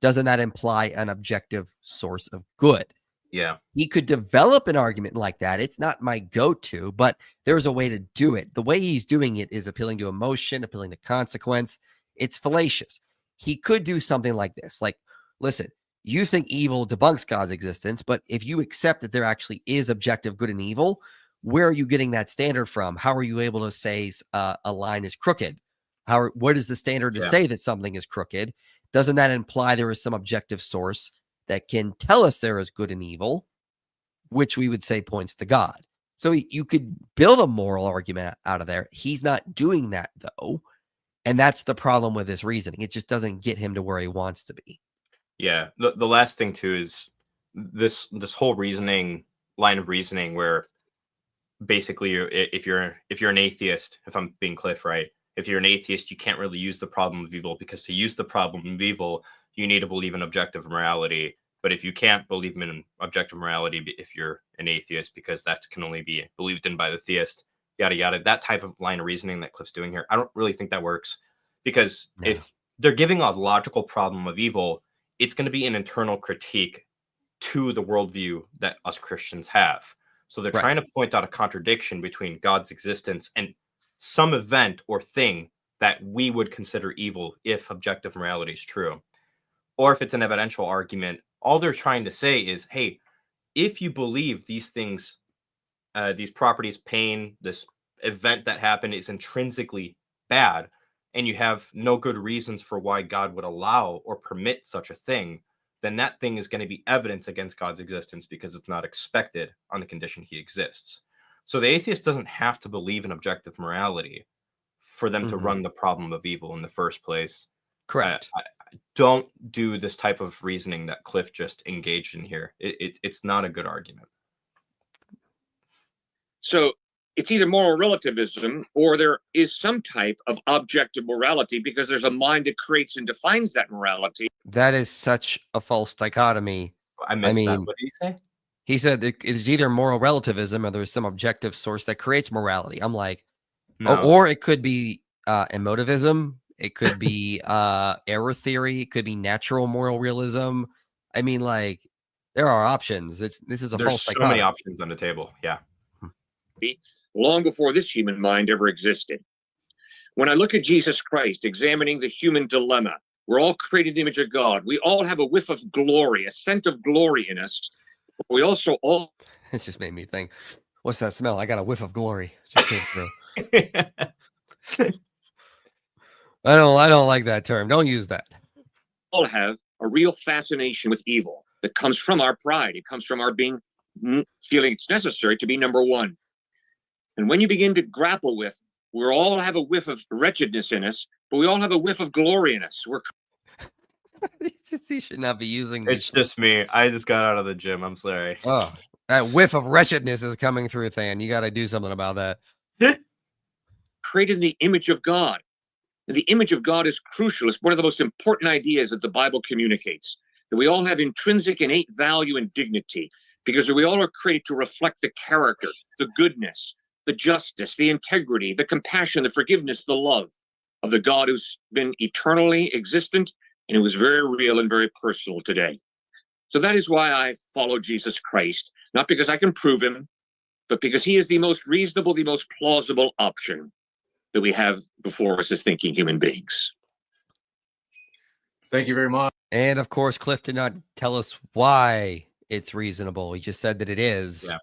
Doesn't that imply an objective source of good? Yeah. He could develop an argument like that. It's not my go-to, but there's a way to do it. The way he's doing it is appealing to emotion, appealing to consequence. It's fallacious. He could do something like this. Like, listen, you think evil debunks God's existence, but if you accept that there actually is objective good and evil, where are you getting that standard from? How are you able to say a line is crooked? What is the standard to say that something is crooked? Doesn't that imply there is some objective source that can tell us there is good and evil, which we would say points to God? So you could build a moral argument out of there. He's not doing that, though. And that's the problem with his reasoning. It just doesn't get him to where he wants to be. Yeah. The last thing, too, is this whole line of reasoning where basically if you're an atheist, if I'm being Cliff, right? If you're an atheist, you can't really use the problem of evil, because to use the problem of evil, you need to believe in objective morality. But if you can't believe in objective morality, if you're an atheist, because that can only be believed in by the theist, yada, yada, that type of line of reasoning that Cliff's doing here, I don't really think that works. Because if they're giving a logical problem of evil, it's going to be an internal critique to the worldview that us Christians have. So they're trying to point out a contradiction between God's existence and some event or thing that we would consider evil if objective morality is true. Or if it's an evidential argument, all they're trying to say is, hey, if you believe these things, these properties, pain, this event that happened is intrinsically bad, and you have no good reasons for why God would allow or permit such a thing, then that thing is going to be evidence against God's existence because it's not expected on the condition he exists. So the atheist doesn't have to believe in objective morality for them to run the problem of evil in the first place. Correct. I don't do this type of reasoning that Cliff just engaged in here. It's not a good argument. So it's either moral relativism or there is some type of objective morality, because there's a mind that creates and defines that morality. That is such a false dichotomy. I missed that. What did he say? He said it is either moral relativism or there's some objective source that creates morality. I'm like, No. or it could be emotivism. It could be error theory. It could be natural moral realism. I mean, like, there are options. This is a There's false so dichotomy. many options on the table. Yeah. Long before this human mind ever existed. When I look at Jesus Christ examining the human dilemma, we're all created in the image of God. We all have a whiff of glory, a scent of glory in us. We also all... It just made me think, what's that smell? I got a whiff of glory. It just came through. I don't like that term. Don't use that. all have a real fascination with evil that comes from our pride. It comes from our feeling it's necessary to be number one. And when you begin to grapple with, we all have a whiff of wretchedness in us, but we all have a whiff of glory in us. He should not be using It's just me. I just got out of the gym. I'm sorry. Oh, that whiff of wretchedness is coming through, Than. You got to do something about that. Created in the image of God. And the image of God is crucial. It's one of the most important ideas that the Bible communicates, that we all have intrinsic innate value and dignity, because we all are created to reflect the character, the goodness, the justice, the integrity, the compassion, the forgiveness, the love of the God who's been eternally existent and who is very real and very personal today. So that is why I follow Jesus Christ, not because I can prove him, but because he is the most reasonable, the most plausible option that we have before us as thinking human beings. Thank you very much. And of course, Cliff did not tell us why it's reasonable. He just said that it is. Yeah.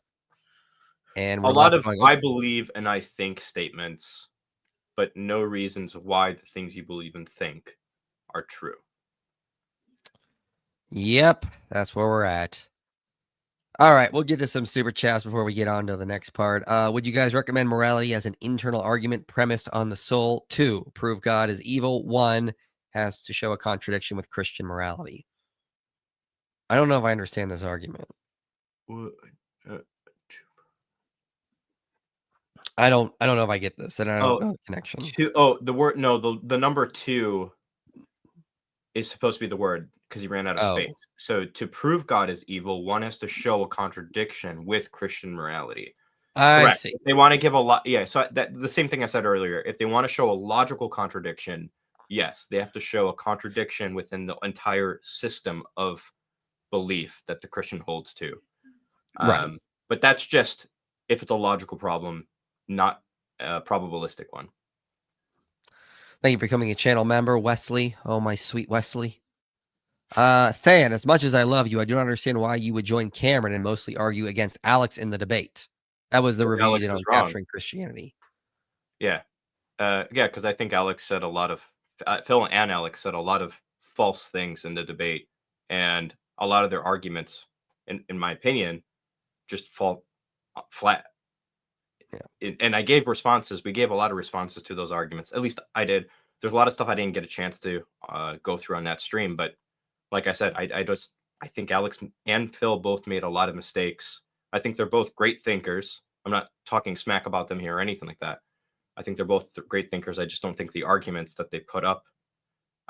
And a lot of I believe and I think statements, but no reasons why the things you believe and think are true. Yep, that's where we're at. All right, we'll get to some super chats before we get on to the next part. Would you guys recommend morality as an internal argument premised on the soul? 2, prove God is evil. 1, has to show a contradiction with Christian morality. I don't know if I understand this argument. I don't know if I get this, and I don't know the connection. The number 2 is supposed to be the word because he ran out of Oh. space. So to prove God is evil, one has to show a contradiction with Christian morality. I Correct. see. If they want to give a lot, yeah. So that the same thing I said earlier. If they want to show a logical contradiction, yes, they have to show a contradiction within the entire system of belief that the Christian holds to. Right. But that's just if it's a logical problem, not a probabilistic one. Thank you for becoming a channel member, Wesley. Oh, my sweet Wesley. Than, as much as I love you, I do not understand why you would join Cameron and mostly argue against Alex in the debate. That was the review you Alex did on was wrong. Capturing Christianity. Yeah. Yeah, because I think Alex said a lot of Phil and Alex said a lot of false things in the debate, and a lot of their arguments, in my opinion, just fall flat. Yeah. And I gave responses. We gave a lot of responses to those arguments. At least I did. There's a lot of stuff I didn't get a chance to go through on that stream, but like I said, I think Alex and Phil both made a lot of mistakes. I think they're both great thinkers. I'm not talking smack about them here or anything like that. I think they're both great thinkers. I just don't think the arguments that they put up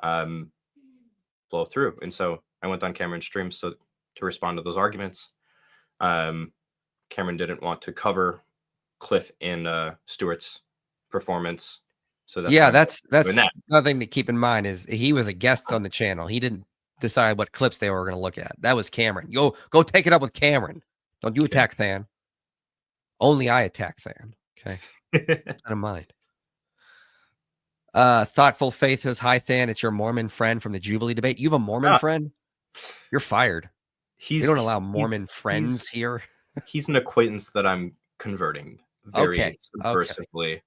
blow through. And so I went on Cameron's stream to respond to those arguments. Cameron didn't want to cover Cliff and Stuart's performance. So that's nothing to keep in mind is he was a guest on the channel. He didn't decide what clips they were going to look at. That was Cameron. Go take it up with Cameron. Don't you attack Than. Only I attack Than. Okay. Keep that in mind. Thoughtful Faith says, hi Than, it's your Mormon friend from the Jubilee debate. You have a Mormon friend? You're fired. We don't allow Mormon friends here. He's an acquaintance that I'm converting very subversively.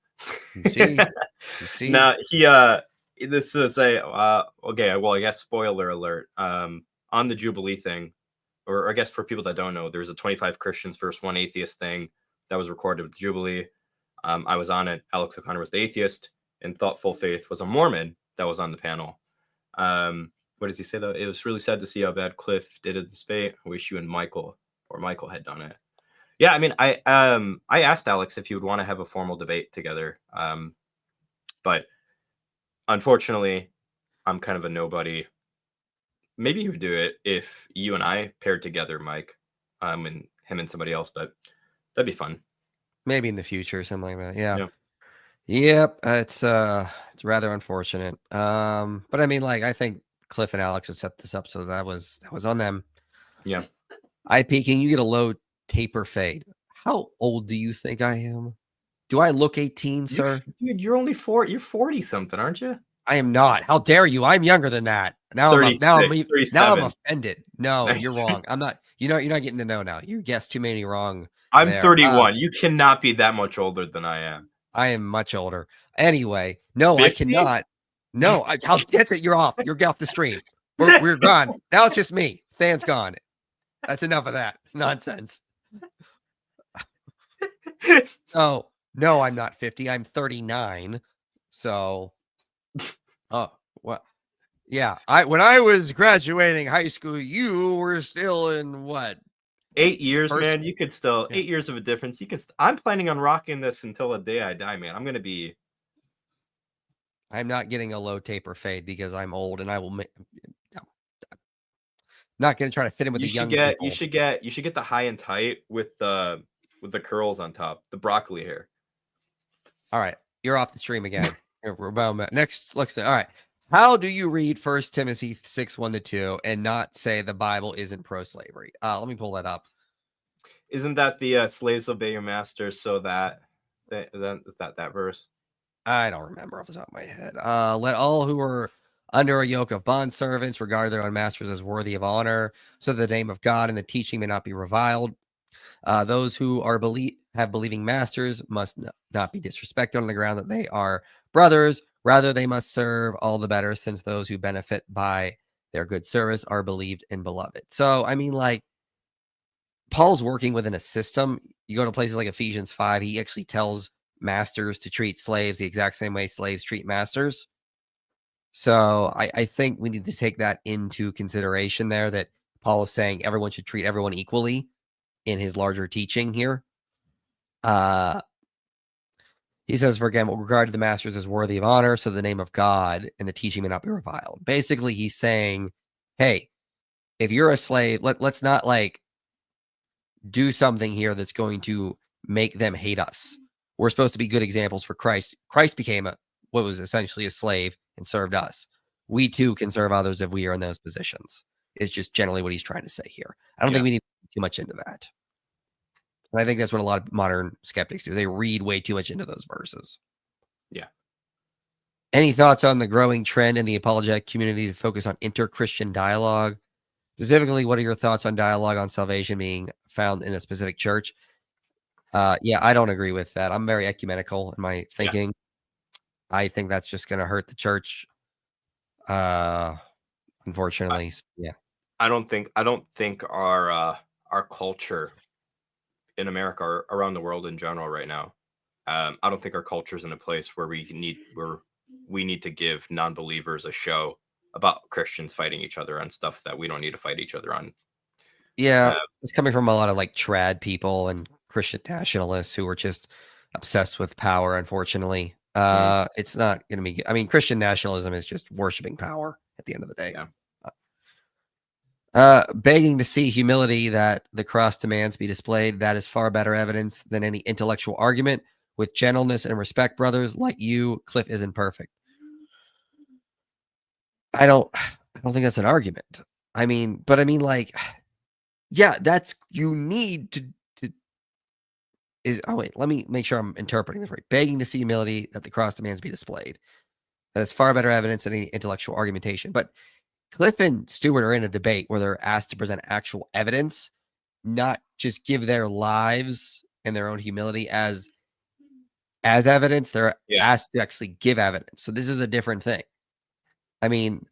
You see? Now this is okay, well, I guess spoiler alert. On the Jubilee thing, or I guess for people that don't know, there's a 25 Christians versus 1 atheist thing that was recorded with Jubilee. I was on it. Alex O'Connor was the atheist, and Thoughtful Faith was a Mormon that was on the panel. What does he say though? It was really sad to see how bad Cliff did at the debate. I wish you and Michael had done it. Yeah, I mean, I asked Alex if he would want to have a formal debate together, but unfortunately, I'm kind of a nobody. Maybe he would do it if you and I paired together, Mike, and him and somebody else, but that'd be fun. Maybe in the future or something like that. Yeah. Yep. It's rather unfortunate. But I mean, like, I think Cliff and Alex had set this up, so that was on them. Yeah. IP, can you get a low taper fade? How old do you think I am? Do I look 18, sir? Dude, you're only 4. You're 40 something, aren't you? I am not. How dare you? I'm younger than that. Now I'm offended. No, Nice. You're wrong. I'm not. You're not getting to know now. You guessed too many wrong. I'm 31. You cannot be that much older than I am. I am much older. Anyway, no, 50? I cannot. No, that's it. You're off. You're off the stream. We're gone. Now it's just me. Than's gone. That's enough of that nonsense. Oh, no, I'm not 50. I'm 39. So, what? Yeah, when I was graduating high school, you were still in what? 8 years, man. You could still 8 years of a difference. You can. I'm planning on rocking this until the day I die, man. I'm not getting a low taper fade because I'm old, and I will. Not going to try to fit in with the young people. You should get the high and tight with the curls on top, the broccoli hair. All right, you're off the stream again. Next, let's say. All right, how do you read 1 Timothy 6:1-2 and not say the Bible isn't pro-slavery? Let me pull that up. Isn't that the slaves obey your masters so that is that verse? I don't remember off the top of my head. Let all who are under a yoke of bondservants regard their own masters as worthy of honor, so that the name of God and the teaching may not be reviled. Those who have believing masters must not be disrespected on the ground that they are brothers. Rather, they must serve all the better, since those who benefit by their good service are believed and beloved. So, I mean, like, Paul's working within a system. You go to places like Ephesians 5, he actually tells masters to treat slaves the exact same way slaves treat masters. So I think we need to take that into consideration there, that Paul is saying everyone should treat everyone equally in his larger teaching here. He says, for example, regard to the masters as worthy of honor, so the name of God and the teaching may not be reviled. Basically, he's saying, hey, if you're a slave, let's not like do something here that's going to make them hate us. We're supposed to be good examples for Christ. Christ became what was essentially a slave and served us. We too can serve others if we are in those positions, is just generally what he's trying to say here. I don't think we need to get too much into that. And I think that's what a lot of modern skeptics do. They read way too much into those verses. Yeah. Any thoughts on the growing trend in the apologetic community to focus on inter-Christian dialogue? Specifically, what are your thoughts on dialogue on salvation being found in a specific church? Yeah, I don't agree with that. I'm very ecumenical in my thinking. Yeah. I think that's just going to hurt the church. Unfortunately, yeah. I don't think our culture in America or around the world in general right now, I don't think our culture is in a place where we need to give non-believers a show about Christians fighting each other on stuff that we don't need to fight each other on. Yeah, it's coming from a lot of like trad people and Christian nationalists who are just obsessed with power, unfortunately. It's not going to be, I mean, Christian nationalism is just worshiping power at the end of the day. Yeah. Begging to see humility that the cross demands be displayed. That is far better evidence than any intellectual argument. With gentleness and respect, brothers, like you, Cliff isn't perfect. I don't think that's an argument. I mean, like, yeah, that's, you need to wait, let me make sure I'm interpreting this right. Begging to see humility that the cross demands be displayed. That is far better evidence than any intellectual argumentation. But Cliff and Stuart are in a debate where they're asked to present actual evidence, not just give their lives and their own humility as evidence. They're asked to actually give evidence. So this is a different thing. I mean,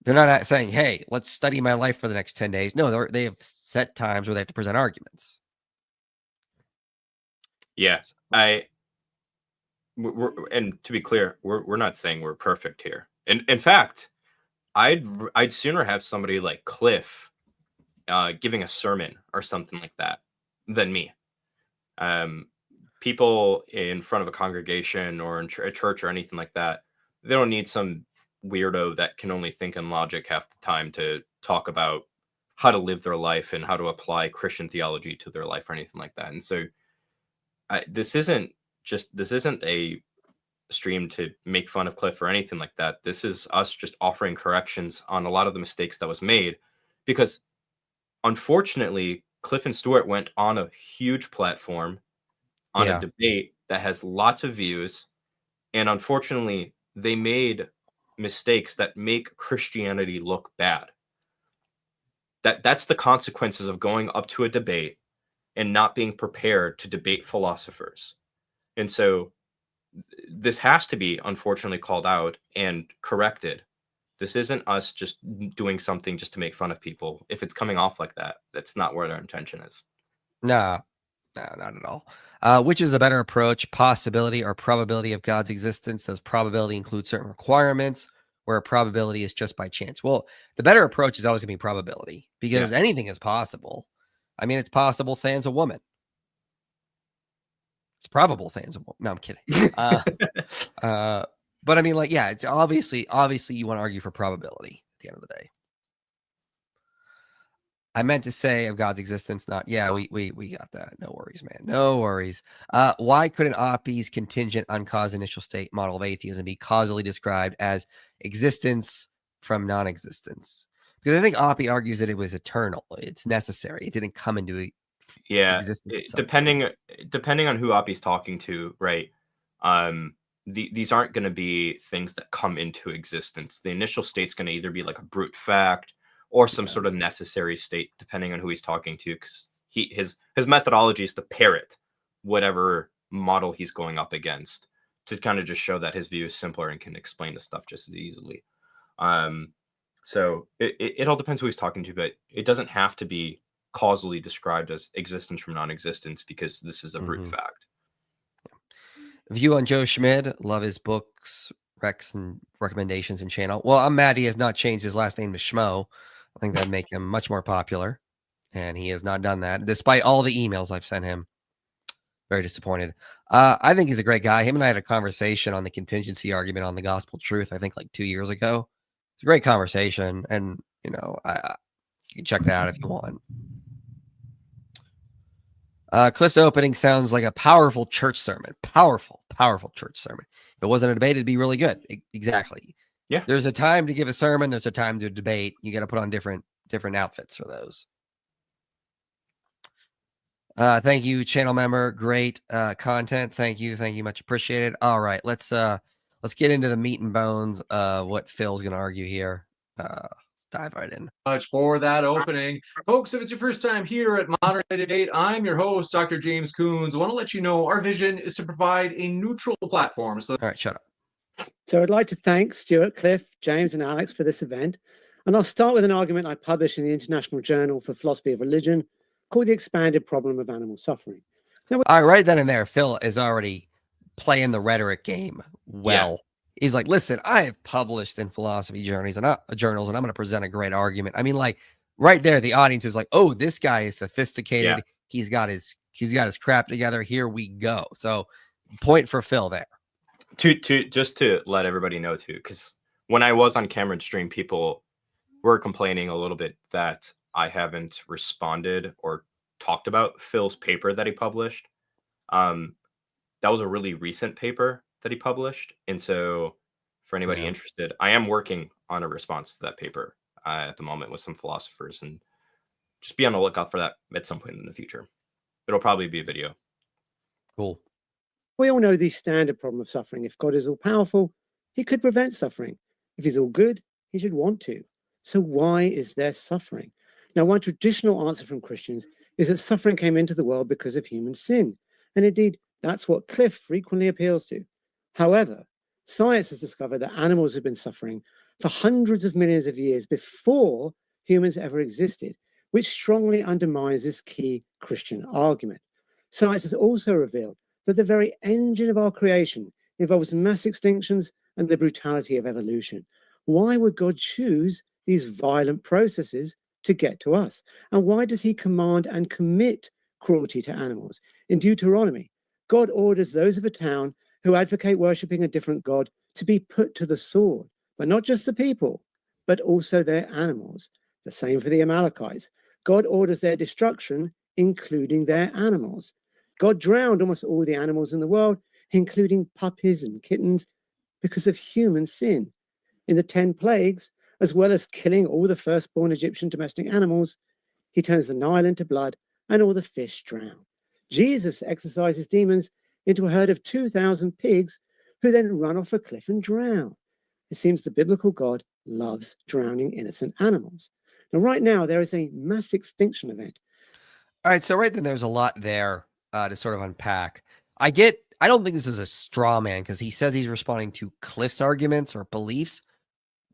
they're not saying, hey, let's study my life for the next 10 days. No, they have set times where they have to present arguments. Yeah, we're, and to be clear, we're not saying we're perfect here. In fact, I'd sooner have somebody like Cliff giving a sermon or something like that than me. People in front of a congregation or in a church or anything like that, they don't need some weirdo that can only think in logic half the time to talk about how to live their life and how to apply Christian theology to their life or anything like that. And so this isn't a stream to make fun of Cliff or anything like that. This is us just offering corrections on a lot of the mistakes that was made, because unfortunately Cliff and Stuart went on a huge platform on a debate that has lots of views, and unfortunately they made mistakes that make Christianity look bad. That's the consequences of going up to a debate and not being prepared to debate philosophers. And so this has to be unfortunately called out and corrected. This isn't us just doing something just to make fun of people. If it's coming off like that, that's not where their intention is. No, not at all. Which is a better approach, possibility or probability of God's existence? Does probability include certain requirements where a probability is just by chance? Well, the better approach is always going to be probability, because anything is possible. I mean, it's possible Than's a woman. It's probable Than's a woman. No, I'm kidding. But I mean, like, yeah, it's obviously you want to argue for probability at the end of the day. I meant to say of God's existence, not, we got that. No worries, man. No worries. Why couldn't Oppie's contingent uncaused initial state model of atheism be causally described as existence from non-existence? Because I think Oppie argues that it was eternal. It's necessary. It didn't come into existence. Depending on who Oppie's talking to, right? These aren't going to be things that come into existence. The initial state's going to either be like a brute fact or some sort of necessary state, depending on who he's talking to, because his methodology is to parrot whatever model he's going up against, to kind of just show that his view is simpler and can explain the stuff just as easily. So it all depends who he's talking to, but it doesn't have to be causally described as existence from non-existence, because this is a brute fact. View on Joe Schmid. Love his books, recs, and recommendations and channel. Well, I'm mad he has not changed his last name to Schmo. I think that'd make him much more popular, and he has not done that, despite all the emails I've sent him. Very disappointed. I think he's a great guy. Him and I had a conversation on the contingency argument on the gospel truth, I think like 2 years ago. It's a great conversation. And, you know, you can check that out if you want. Cliff's opening sounds like a powerful church sermon. Powerful church sermon. If it wasn't a debate, it'd be really good. Exactly. Yeah. There's a time to give a sermon. There's a time to debate. You got to put on different outfits for those. Thank you, channel member. Great content. Thank you. Much appreciated. All right, let's get into the meat and bones of what Phil's going to argue here. Let's dive right in. Much for that opening. Folks, if it's your first time here at Modern Day Debate, I'm your host, Dr. James Coons. I want to let you know our vision is to provide a neutral platform. All right, shut up. So I'd like to thank Stuart, Cliff, James, and Alex for this event. And I'll start with an argument I published in the International Journal for Philosophy of Religion called The Expanded Problem of Animal Suffering. All right, right then and there, Phil is already playing the rhetoric game well. Yeah. He's like, listen, I have published in philosophy journals, and I'm going to present a great argument. I mean, like right there, the audience is like, oh, this guy is sophisticated. Yeah. He's got his crap together. Here we go. So point for Phil there. Just to let everybody know too, because when I was on Cameron's stream, people were complaining a little bit that I haven't responded or talked about Phil's paper that he published. That was a really recent paper that he published. And so for anybody interested, I am working on a response to that paper at the moment with some philosophers, and just be on the lookout for that at some point in the future. It'll probably be a video. Cool. We all know the standard problem of suffering. If God is all powerful, he could prevent suffering. If he's all good, he should want to. So why is there suffering? Now, one traditional answer from Christians is that suffering came into the world because of human sin. And indeed, that's what Cliff frequently appeals to. However, science has discovered that animals have been suffering for hundreds of millions of years before humans ever existed, which strongly undermines this key Christian argument. Science has also revealed that the very engine of our creation involves mass extinctions and the brutality of evolution. Why would God choose these violent processes to get to us? And why does he command and commit cruelty to animals? In Deuteronomy, God orders those of a town who advocate worshipping a different God to be put to the sword, but not just the people, but also their animals. The same for the Amalekites. God orders their destruction, including their animals. God drowned almost all the animals in the world, including puppies and kittens, because of human sin. In the 10 plagues, as well as killing all the firstborn Egyptian domestic animals, he turns the Nile into blood and all the fish drown. Jesus exorcises demons into a herd of 2,000 pigs who then run off a cliff and drown. It seems the biblical God loves drowning innocent animals. Now, right now, there is a mass extinction event. All right, so right then there's a lot there to sort of unpack. I don't think this is a straw man because he says he's responding to Cliff's arguments or beliefs.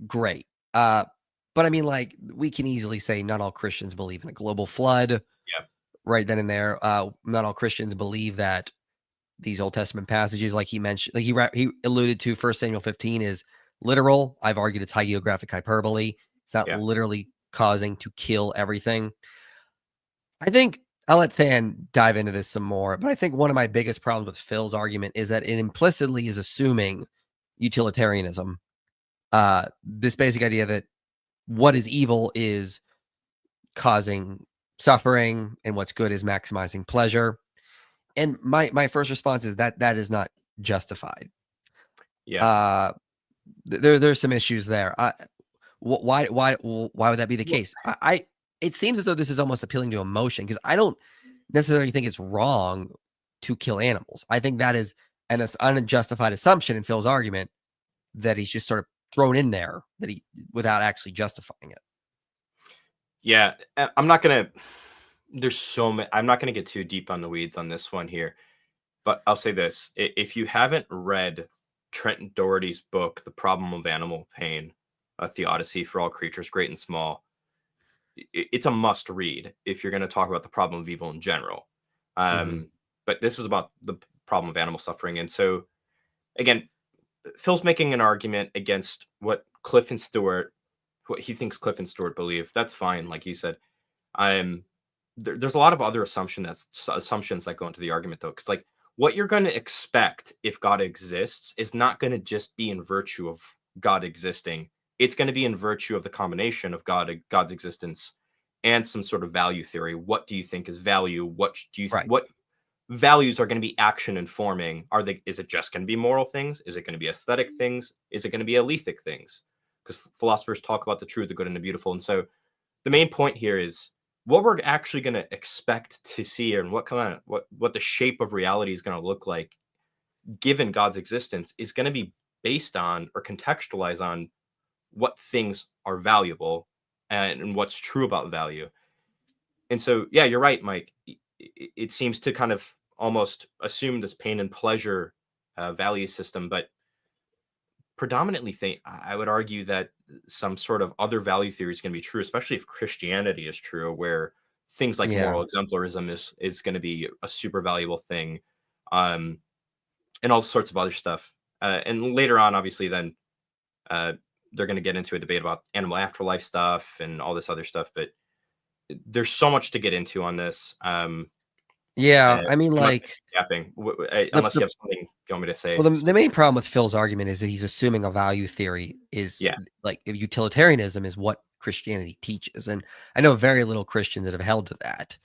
Great. But I mean, like, we can easily say not all Christians believe in a global flood. Yeah. Right then and there. Not all Christians believe that these Old Testament passages, like he mentioned, like he alluded to, 1 Samuel 15 is literal. I've argued it's hagiographic hyperbole. It's not literally causing to kill everything. I think I'll let Than dive into this some more, but I think one of my biggest problems with Phil's argument is that it implicitly is assuming utilitarianism. This basic idea that what is evil is causing suffering and what's good is maximizing pleasure. And my first response is that is not justified. Yeah. There's some issues there. Why would that be the case? It seems as though this is almost appealing to emotion because I don't necessarily think it's wrong to kill animals. I think that is an unjustified assumption in Phil's argument that he's just sort of thrown in there without actually justifying it. Yeah, I'm not going to. There's so many. I'm not going to get too deep on the weeds on this one here, but I'll say this: if you haven't read Trent Doherty's book, The Problem of Animal Pain, a theodicy for all creatures, great and small, it's a must read if you're going to talk about the problem of evil in general. But this is about the problem of animal suffering. And so, again, Phil's making an argument against what Cliff and Stuart, what he thinks Cliff and Stuart believe. That's fine, like you said. there's a lot of other assumptions that go into the argument, though, because like what you're going to expect if God exists is not going to just be in virtue of God existing. It's going to be in virtue of the combination of God's existence and some sort of value theory. What do you think is value? Right. What values are going to be action informing? Is it just going to be moral things? Is it going to be aesthetic things? Is it going to be alethic things? Because philosophers talk about the true, the good, and the beautiful. And so the main point here is what we're actually going to expect to see, and what the shape of reality is going to look like given God's existence is going to be based on or contextualized on what things are valuable and what's true about value. And so, yeah, you're right, Mike. It seems to kind of almost assume this pain and pleasure value system, but predominantly I would argue that some sort of other value theory is going to be true, especially if Christianity is true, where things like Yeah. moral exemplarism is going to be a super valuable thing, and all sorts of other stuff. And later on, obviously, then they're going to get into a debate about animal afterlife stuff and all this other stuff. But there's so much to get into on this. Yeah. I mean, we might like, be yapping, unless you have something you want me to say. well, the main problem with Phil's argument is that he's assuming a value theory is like utilitarianism is what Christianity teaches. And I know very little Christians that have held to that.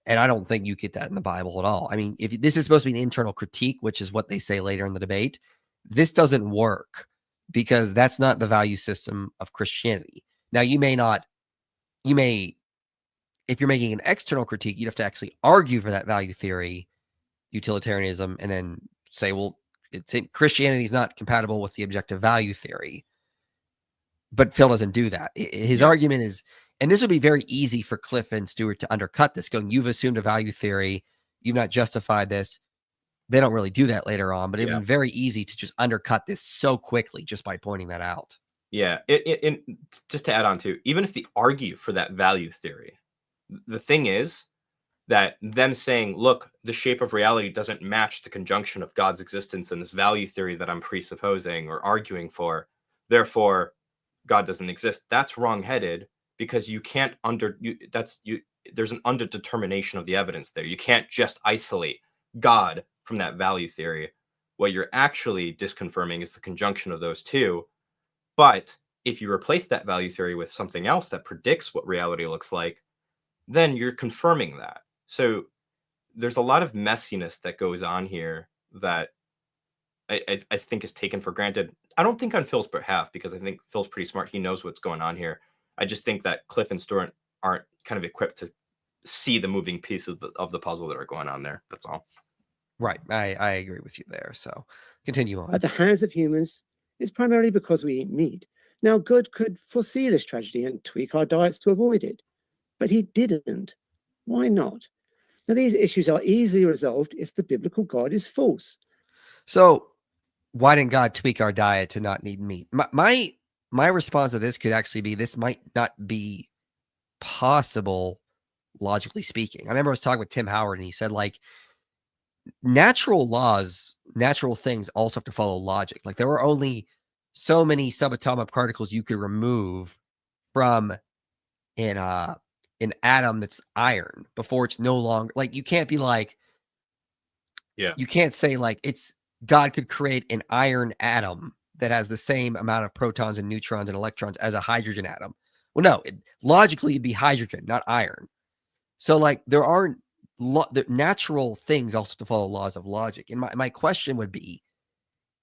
And I don't think you get that in the Bible at all. I mean, if this is supposed to be an internal critique, which is what they say later in the debate, this doesn't work because that's not the value system of Christianity. Now, you may, if you're making an external critique, you'd have to actually argue for that value theory, utilitarianism, and then say, well, Christianity is not compatible with the objective value theory. But Phil doesn't do that. His argument is, and this would be very easy for Cliffe and Stuart to undercut this, going, you've assumed a value theory, you've not justified this. They don't really do that later on, but it'd be very easy to just undercut this so quickly just by pointing that out. Yeah, just to add on to, even if they argue for that value theory, the thing is that them saying, look, the shape of reality doesn't match the conjunction of God's existence and this value theory that I'm presupposing or arguing for, therefore God doesn't exist. That's wrongheaded because you can't there's an underdetermination of the evidence there. You can't just isolate God from that value theory. What you're actually disconfirming is the conjunction of those two. But if you replace that value theory with something else that predicts what reality looks like, then you're confirming that. So there's a lot of messiness that goes on here that I think is taken for granted. I don't think on Phil's behalf, because I think Phil's pretty smart. He knows what's going on here. I just think that Cliffe and Stuart aren't kind of equipped to see the moving pieces of the puzzle that are going on there. That's all. Right. I agree with you there. So continue on. At the hands of humans is primarily because we eat meat. Now, God could foresee this tragedy and tweak our diets to avoid it, but he didn't. Why not? Now, these issues are easily resolved if the biblical God is false. So why didn't God tweak our diet to not need meat? My response to this could actually be, this might not be possible, logically speaking. I remember I was talking with Tim Howard and he said, like, natural laws, natural things also have to follow logic. Like, there were only so many subatomic particles you could remove from an atom that's iron before it's no longer, like, you can't be like, you can't say like God could create an iron atom that has the same amount of protons and neutrons and electrons as a hydrogen atom. Well, no, logically it'd be hydrogen, not iron. So like there aren't the natural things also to follow laws of logic. And my question would be,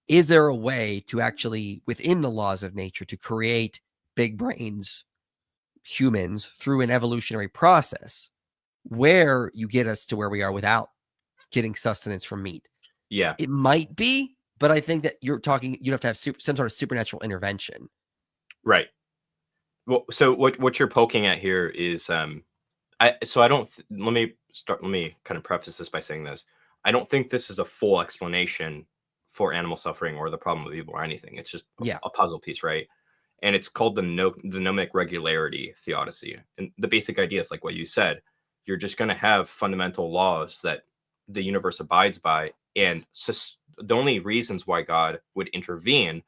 is there a way to actually, within the laws of nature, to create big brains, humans, through an evolutionary process where you get us to where we are without getting sustenance from meat? Yeah, it might be, but I think that you'd have to have some sort of supernatural intervention. Right. Well, so what you're poking at here is, let me kind of preface this by saying this. I don't think this is a full explanation for animal suffering or the problem of evil or anything. It's just a puzzle piece, right? And it's called the nomic regularity theodicy. And the basic idea is like what you said. You're just going to have fundamental laws that the universe abides by, and the only reasons why God would intervene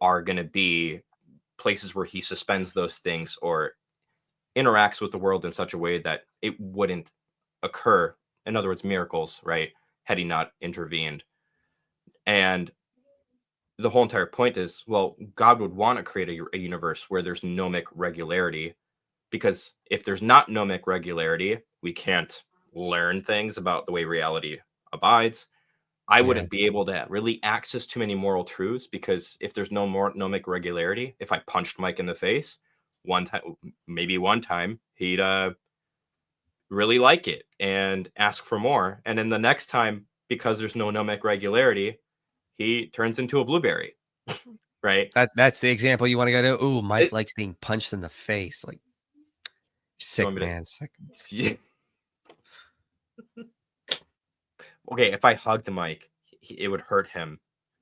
are going to be places where he suspends those things or interacts with the world in such a way that it wouldn't occur. In other words, miracles, right? Had he not intervened. And the whole entire point is, well, God would want to create a universe where there's gnomic regularity, because if there's not gnomic regularity, we can't learn things about the way reality abides. I Yeah. wouldn't be able to really access too many moral truths, because if there's no more gnomic regularity, if I punched Mike in the face maybe one time, he'd really like it and ask for more. And then the next time, because there's no gnomic regularity, he turns into a blueberry, right? That's the example you want to go to. Ooh, Mike It- likes being punched in the face. Like, sick want me to- man, sick. Yeah. Okay, if I hugged Mike, it would hurt him.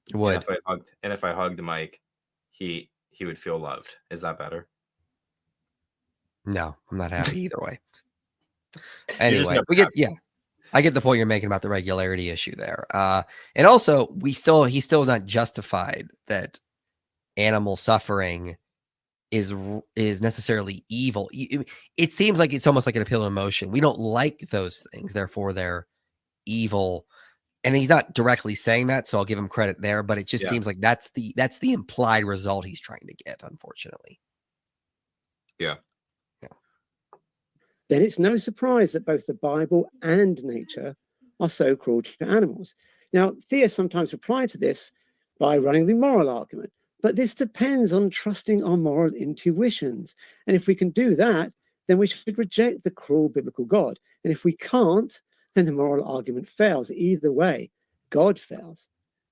It would. And if I hugged Mike, he would feel loved. Is that better? No, I'm not happy either way. just Anyway, never I get the point you're making about the regularity issue there. And also he still is not justified that animal suffering is necessarily evil. It seems like it's almost like an appeal to emotion. We don't like those things, therefore they're evil. And he's not directly saying that, so I'll give him credit there, but it just seems like that's the implied result he's trying to get, unfortunately. Yeah. Then it's no surprise that both the Bible and nature are so cruel to animals. Now, theists sometimes reply to this by running the moral argument, but this depends on trusting our moral intuitions. And if we can do that, then we should reject the cruel biblical God. And if we can't, then the moral argument fails. Either way, God fails.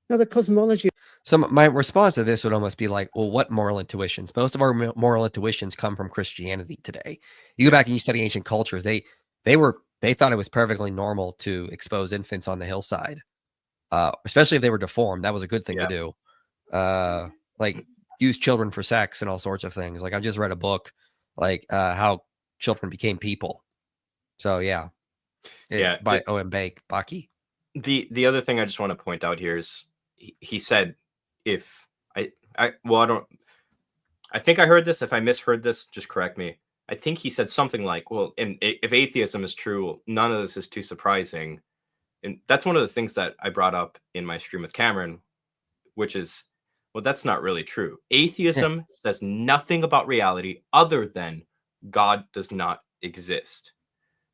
Now, the cosmology. So my response to this would almost be like, well, what moral intuitions? Most of our moral intuitions come from Christianity today. You go back and you study ancient cultures. They thought it was perfectly normal to expose infants on the hillside, especially if they were deformed. That was a good thing to do. Like use children for sex and all sorts of things. Like I just read a book, like how children became people. So by O.M. Baki. The other thing I just want to point out here is he said, if I think I heard this. If I misheard this, just correct me. I think he said something like, well, and if atheism is true, none of this is too surprising. And that's one of the things that I brought up in my stream with Cameron, which is, well, that's not really true. Atheism says nothing about reality other than God does not exist.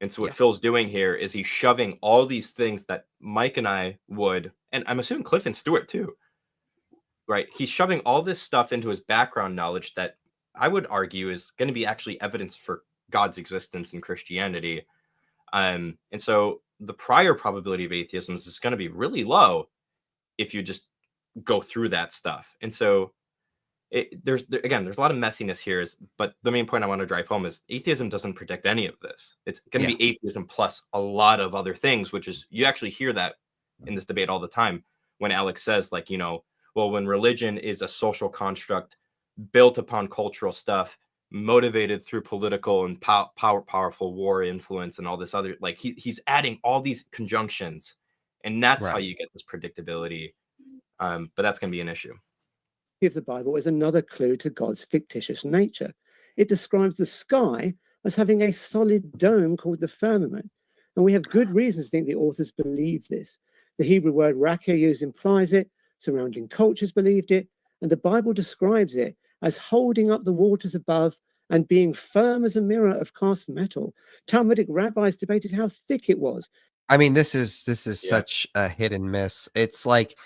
And so what Phil's doing here is he's shoving all these things that Mike and I would, and I'm assuming Cliff and Stuart too, right? He's shoving all this stuff into his background knowledge that I would argue is going to be actually evidence for God's existence in Christianity. And so the prior probability of atheism is going to be really low if you just go through that stuff. And so there's a lot of messiness here, but the main point I want to drive home is atheism doesn't predict any of this. It's going to be atheism plus a lot of other things, which is, you actually hear that in this debate all the time when Alex says, like, well, when religion is a social construct built upon cultural stuff, motivated through political and powerful war influence and all this other, like he's adding all these conjunctions, and that's how you get this predictability. But that's going to be an issue. Of the Bible is another clue to God's fictitious nature. It describes the sky as having a solid dome called the firmament. And we have good reasons to think the authors believe this. The Hebrew word rakeh used implies it, surrounding cultures believed it, and the Bible describes it as holding up the waters above and being firm as a mirror of cast metal. Talmudic rabbis debated how thick it was. I mean, this is such a hit and miss. It's like,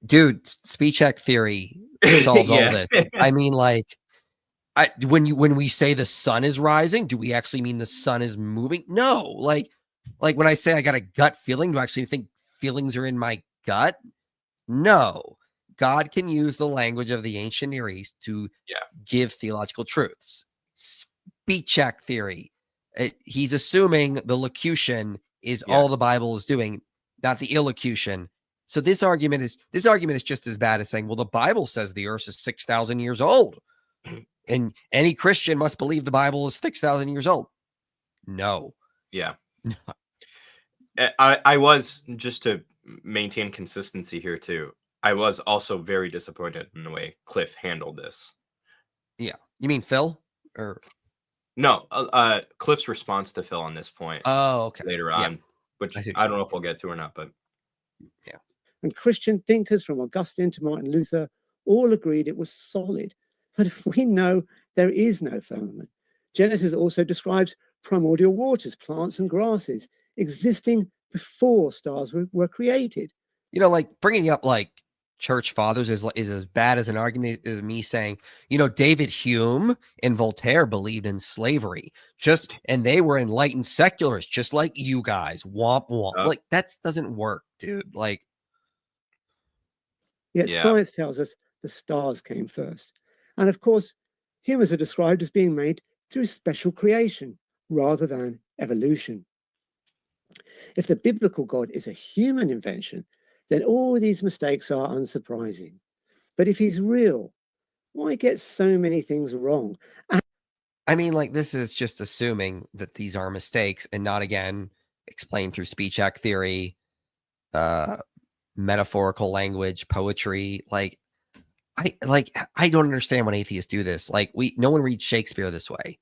dude, Spacek theory solves all this. I mean, like, when we say the sun is rising, do we actually mean the sun is moving? No. Like when I say I got a gut feeling, do I actually think feelings are in my gut? No. God can use the language of the ancient Near East to give theological truths. Spacek theory. He's assuming the locution is all the Bible is doing, not the illocution. So this argument is just as bad as saying, well, the Bible says the earth is 6,000 years old, and any Christian must believe the Bible is 6,000 years old. No. Yeah. I was, just to maintain consistency here too, I was also very disappointed in the way Cliff handled this. Yeah. You mean Phil? Or No, Cliff's response to Phil on this point Oh, okay. later Yeah. on, which I see what I you're don't know saying. if we'll get to or not, but And Christian thinkers from Augustine to Martin Luther all agreed it was solid. But if we know there is no firmament, Genesis also describes primordial waters, plants, and grasses existing before stars were created. You know, like bringing up like church fathers is as bad as an argument as me saying, you know, David Hume and Voltaire believed in slavery, and they were enlightened secularists, just like you guys. Womp womp. Like that doesn't work, dude. Like, Yet Yeah. science tells us the stars came first. And of course, humans are described as being made through special creation rather than evolution. If the biblical God is a human invention, then all these mistakes are unsurprising. But if he's real, why get so many things wrong? I mean, like this is just assuming that these are mistakes and not again explained through speech act theory, metaphorical language, poetry. I don't understand when atheists do this. Like no one reads Shakespeare this way.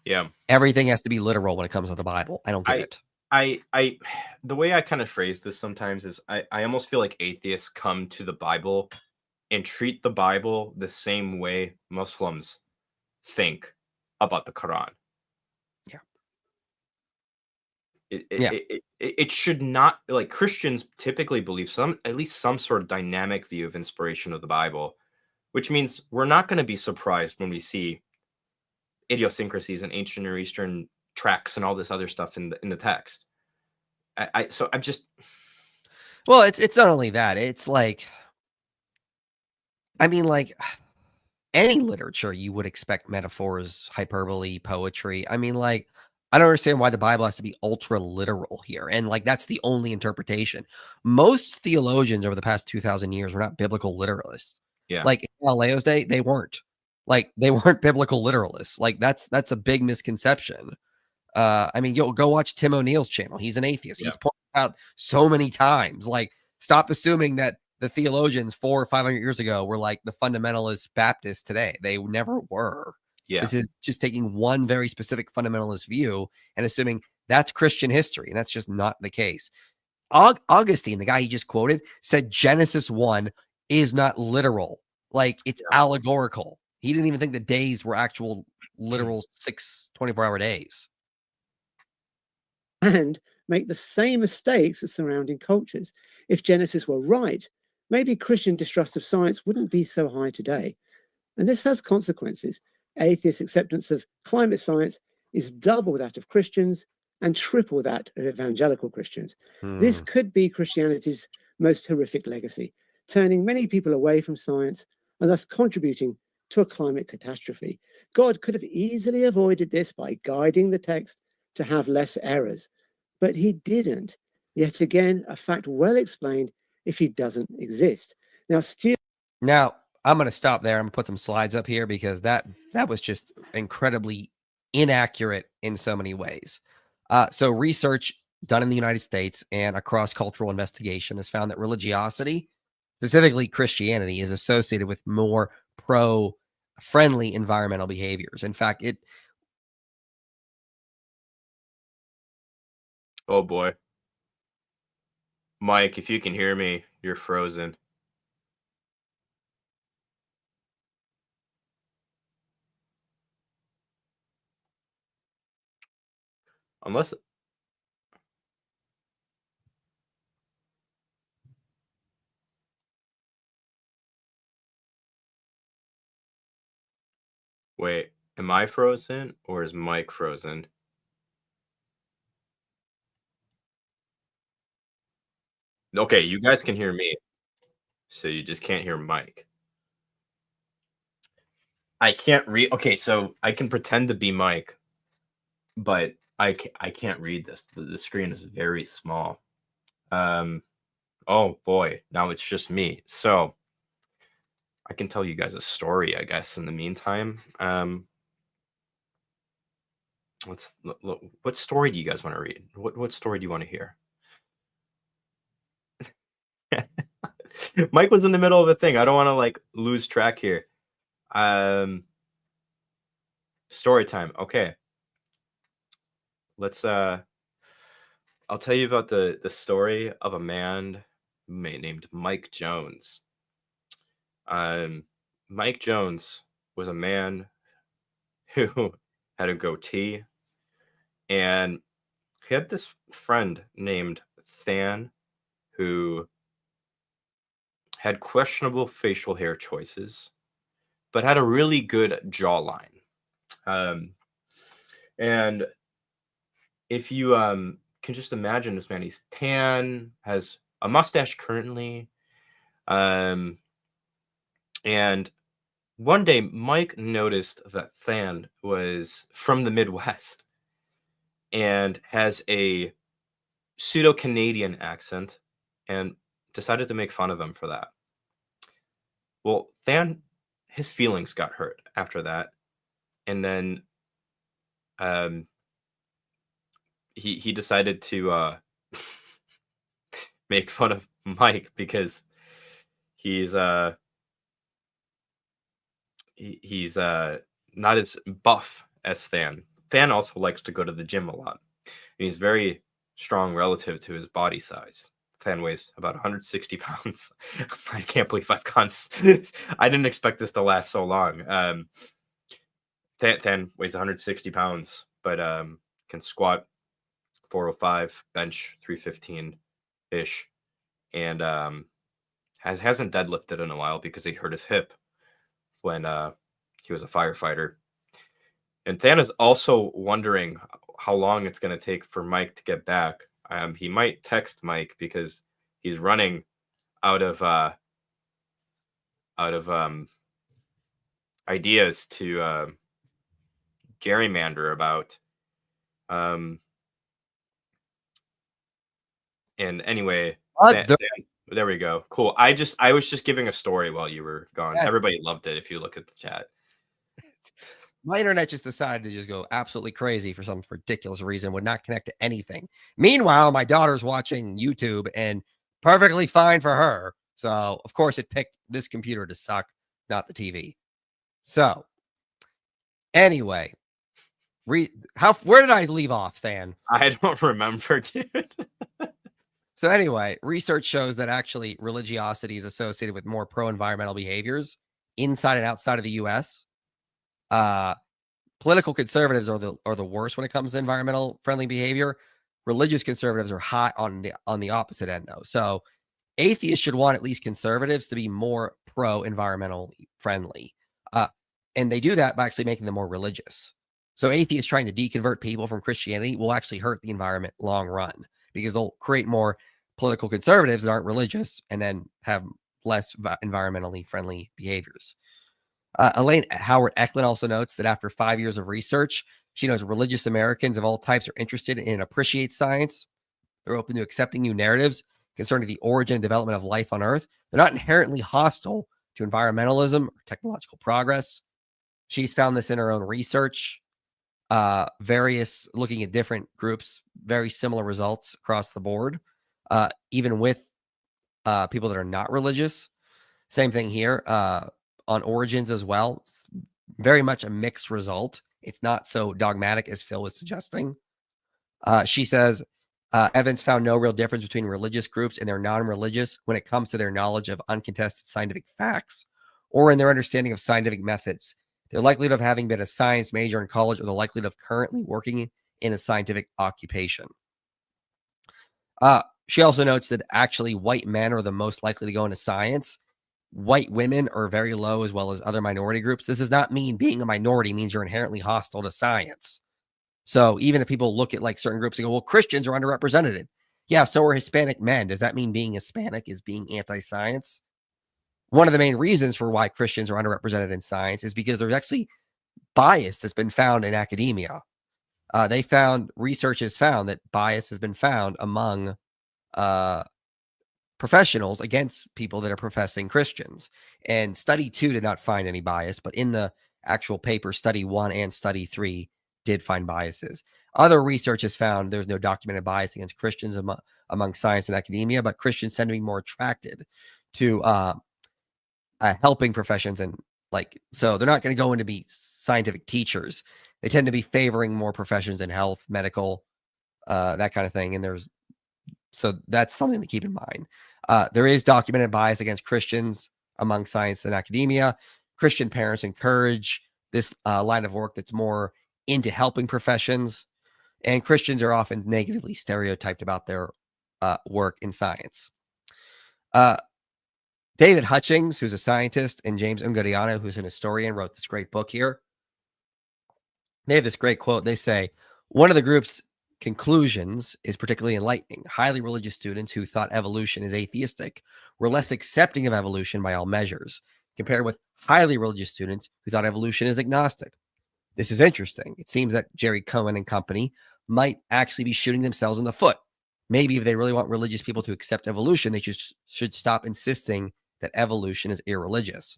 Yeah. Everything has to be literal when it comes to the Bible. I don't get it. I the way I kind of phrase this sometimes is I almost feel like atheists come to the Bible and treat the Bible the same way Muslims think about the Quran. Yeah. It should not, like, Christians typically believe at least some sort of dynamic view of inspiration of the Bible, which means we're not going to be surprised when we see idiosyncrasies in ancient Near Eastern tracks and all this other stuff in the text. So I'm just, well, it's not only that. It's like, I mean, like any literature, you would expect metaphors, hyperbole, poetry. I mean, like, I don't understand why the Bible has to be ultra literal here. And like, that's the only interpretation. Most theologians over the past 2,000 years were not biblical literalists. yeah. Like in Galileo's day, they weren't. Like, they weren't biblical literalists. Like, that's a big misconception. I mean, you'll go watch Tim O'Neill's channel. He's an atheist. Yeah. He's pointed out so many times. Like, stop assuming that the theologians 400 or 500 years ago were like the fundamentalist Baptists today. They never were. Yeah. This is just taking one very specific fundamentalist view and assuming that's Christian history. And that's just not the case. Augustine, the guy he just quoted, said Genesis 1 is not literal. Like, it's allegorical. He didn't even think the days were actual literal 6 24-hour days. And make the same mistakes as surrounding cultures. If Genesis were right, maybe Christian distrust of science wouldn't be so high today. And this has consequences. Atheist acceptance of climate science is double that of Christians and triple that of evangelical Christians. This could be Christianity's most horrific legacy, turning many people away from science and thus contributing to a climate catastrophe. God could have easily avoided this by guiding the text to have less errors, but he didn't. Yet again, a fact well explained if he doesn't exist. Now, I'm going to stop there. I'm going to put some slides up here because that was just incredibly inaccurate in so many ways. So research done in the United States and a cross-cultural investigation has found that religiosity, specifically Christianity, is associated with more pro-friendly environmental behaviors. In fact, Oh boy. Mike, if you can hear me, you're frozen. Unless wait, am I frozen or is Mike frozen? Okay, you guys can hear me. So you just can't hear Mike. I can't read. Okay, so I can pretend to be Mike, but I can't read this. The screen is very small. Oh boy, now it's just me. So I can tell you guys a story, I guess, in the meantime. What story do you guys want to read? What story do you want to hear? Mike was in the middle of a thing. I don't want to like lose track here. Story time. Okay. Let's I'll tell you about the story of a man named Mike Jones. Mike Jones was a man who had a goatee, and he had this friend named Than who had questionable facial hair choices, but had a really good jawline. And if you can just imagine this man, he's tan, has a mustache currently. And one day, Mike noticed that Than was from the Midwest and has a pseudo-Canadian accent, and decided to make fun of him for that. Well, Than, his feelings got hurt after that, and then he decided to make fun of Mike because he's not as buff as Than. Than also likes to go to the gym a lot, and he's very strong relative to his body size. Than weighs about 160 pounds. I can't believe I've gone. I didn't expect this to last so long. Than weighs 160 pounds, but can squat 405, bench 315 ish, and hasn't deadlifted in a while because he hurt his hip when he was a firefighter. And Than is also wondering how long it's going to take for Mike to get back. He might text Mike because he's running out of ideas to gerrymander about. And anyway, there we go. Cool. I was just giving a story while you were gone. Yeah. Everybody loved it if you look at the chat. My internet just decided to just go absolutely crazy for some ridiculous reason, would not connect to anything. Meanwhile, my daughter's watching YouTube and perfectly fine for her. So, of course, it picked this computer to suck, not the TV. So, anyway, where did I leave off, Than? I don't remember, dude. So anyway, research shows that actually religiosity is associated with more pro-environmental behaviors inside and outside of the U.S. Political conservatives are the worst when it comes to environmental friendly behavior. Religious conservatives are high on the opposite end, though. So atheists should want at least conservatives to be more pro-environmental friendly, and they do that by actually making them more religious. So atheists trying to deconvert people from Christianity will actually hurt the environment long run, because they'll create more political conservatives that aren't religious and then have less environmentally friendly behaviors. Elaine Howard Eklund also notes that after 5 years of research, she knows religious Americans of all types are interested in and appreciate science. They're open to accepting new narratives concerning the origin and development of life on Earth. They're not inherently hostile to environmentalism or technological progress. She's found this in her own research. Looking at different groups, very similar results across the board, even with people that are not religious. Same thing here on origins as well. It's very much a mixed result. It's not so dogmatic as Phil was suggesting. She says, Evans found no real difference between religious groups and their non-religious when it comes to their knowledge of uncontested scientific facts or in their understanding of scientific methods. The likelihood of having been a science major in college or the likelihood of currently working in a scientific occupation. She also notes that actually white men are the most likely to go into science. White women are very low, as well as other minority groups. This does not mean being a minority means you're inherently hostile to science. So even if people look at like certain groups and go, well, Christians are underrepresented. Yeah, so are Hispanic men. Does that mean being Hispanic is being anti-science? One of the main reasons for why Christians are underrepresented in science is because there's actually bias that's been found in academia. Research has found that bias has been found among professionals against people that are professing Christians. And study 2 did not find any bias, but in the actual paper, study 1 and study 3 did find biases. Other research has found there's no documented bias against Christians among science and academia, but Christians tend to be more attracted to helping professions, and so they're not going to go into be scientific teachers. They tend to be favoring more professions in health, medical, that kind of thing. And so that's something to keep in mind. There is documented bias against Christians among science and academia. Christian parents encourage this line of work that's more into helping professions, and Christians are often negatively stereotyped about their work in science. David Hutchings, who's a scientist, and James Ungariano, who's an historian, wrote this great book here. They have this great quote. They say, one of the group's conclusions is particularly enlightening. Highly religious students who thought evolution is atheistic were less accepting of evolution by all measures, compared with highly religious students who thought evolution is agnostic. This is interesting. It seems that Jerry Cohen and company might actually be shooting themselves in the foot. Maybe if they really want religious people to accept evolution, they should stop insisting that evolution is irreligious.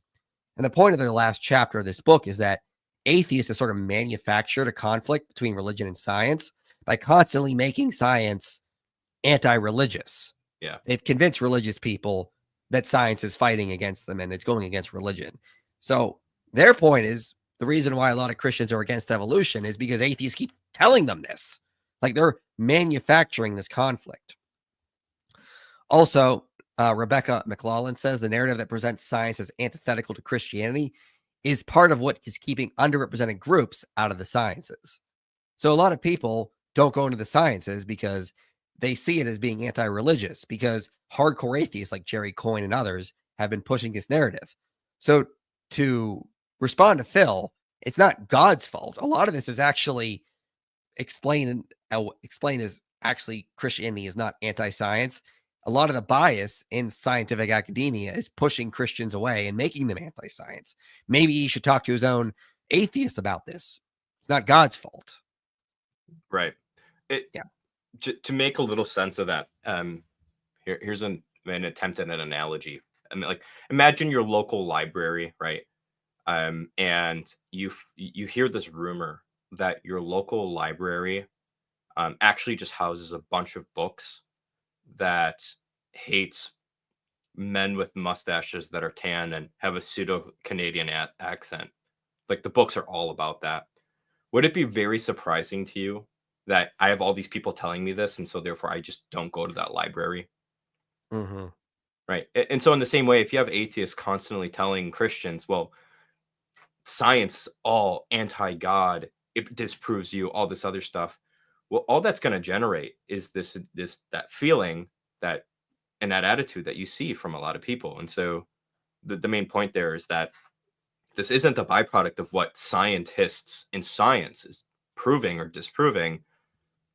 And the point of the last chapter of this book is that atheists have sort of manufactured a conflict between religion and science by constantly making science anti-religious. Yeah. They've convinced religious people that science is fighting against them and it's going against religion. So their point is the reason why a lot of Christians are against evolution is because atheists keep telling them this. Like they're manufacturing this conflict. Also, Rebecca McLaughlin says the narrative that presents science as antithetical to Christianity is part of what is keeping underrepresented groups out of the sciences. So a lot of people don't go into the sciences because they see it as being anti-religious, because hardcore atheists like Jerry Coyne and others have been pushing this narrative. So to respond to Phil, it's not God's fault. A lot of this is actually explained as actually Christianity is not anti-science. A lot of the bias in scientific academia is pushing Christians away and making them anti-science. Maybe he should talk to his own atheists about this. It's not God's fault. Right. Yeah. To make a little sense of that, here's an attempt at an analogy. I mean, like, imagine your local library, right? And you hear this rumor that your local library actually just houses a bunch of books that hates men with mustaches that are tan and have a pseudo Canadian accent. Like, the books are all about that. Would it be very surprising to you that I have all these people telling me this, and so therefore I just don't go to that library? Mm-hmm. Right. And so in the same way, if you have atheists constantly telling Christians, well, science all anti-God, it disproves you, all this other stuff, well, all that's going to generate is that feeling, that and that attitude that you see from a lot of people. And so the main point there is that this isn't a byproduct of what scientists in science is proving or disproving.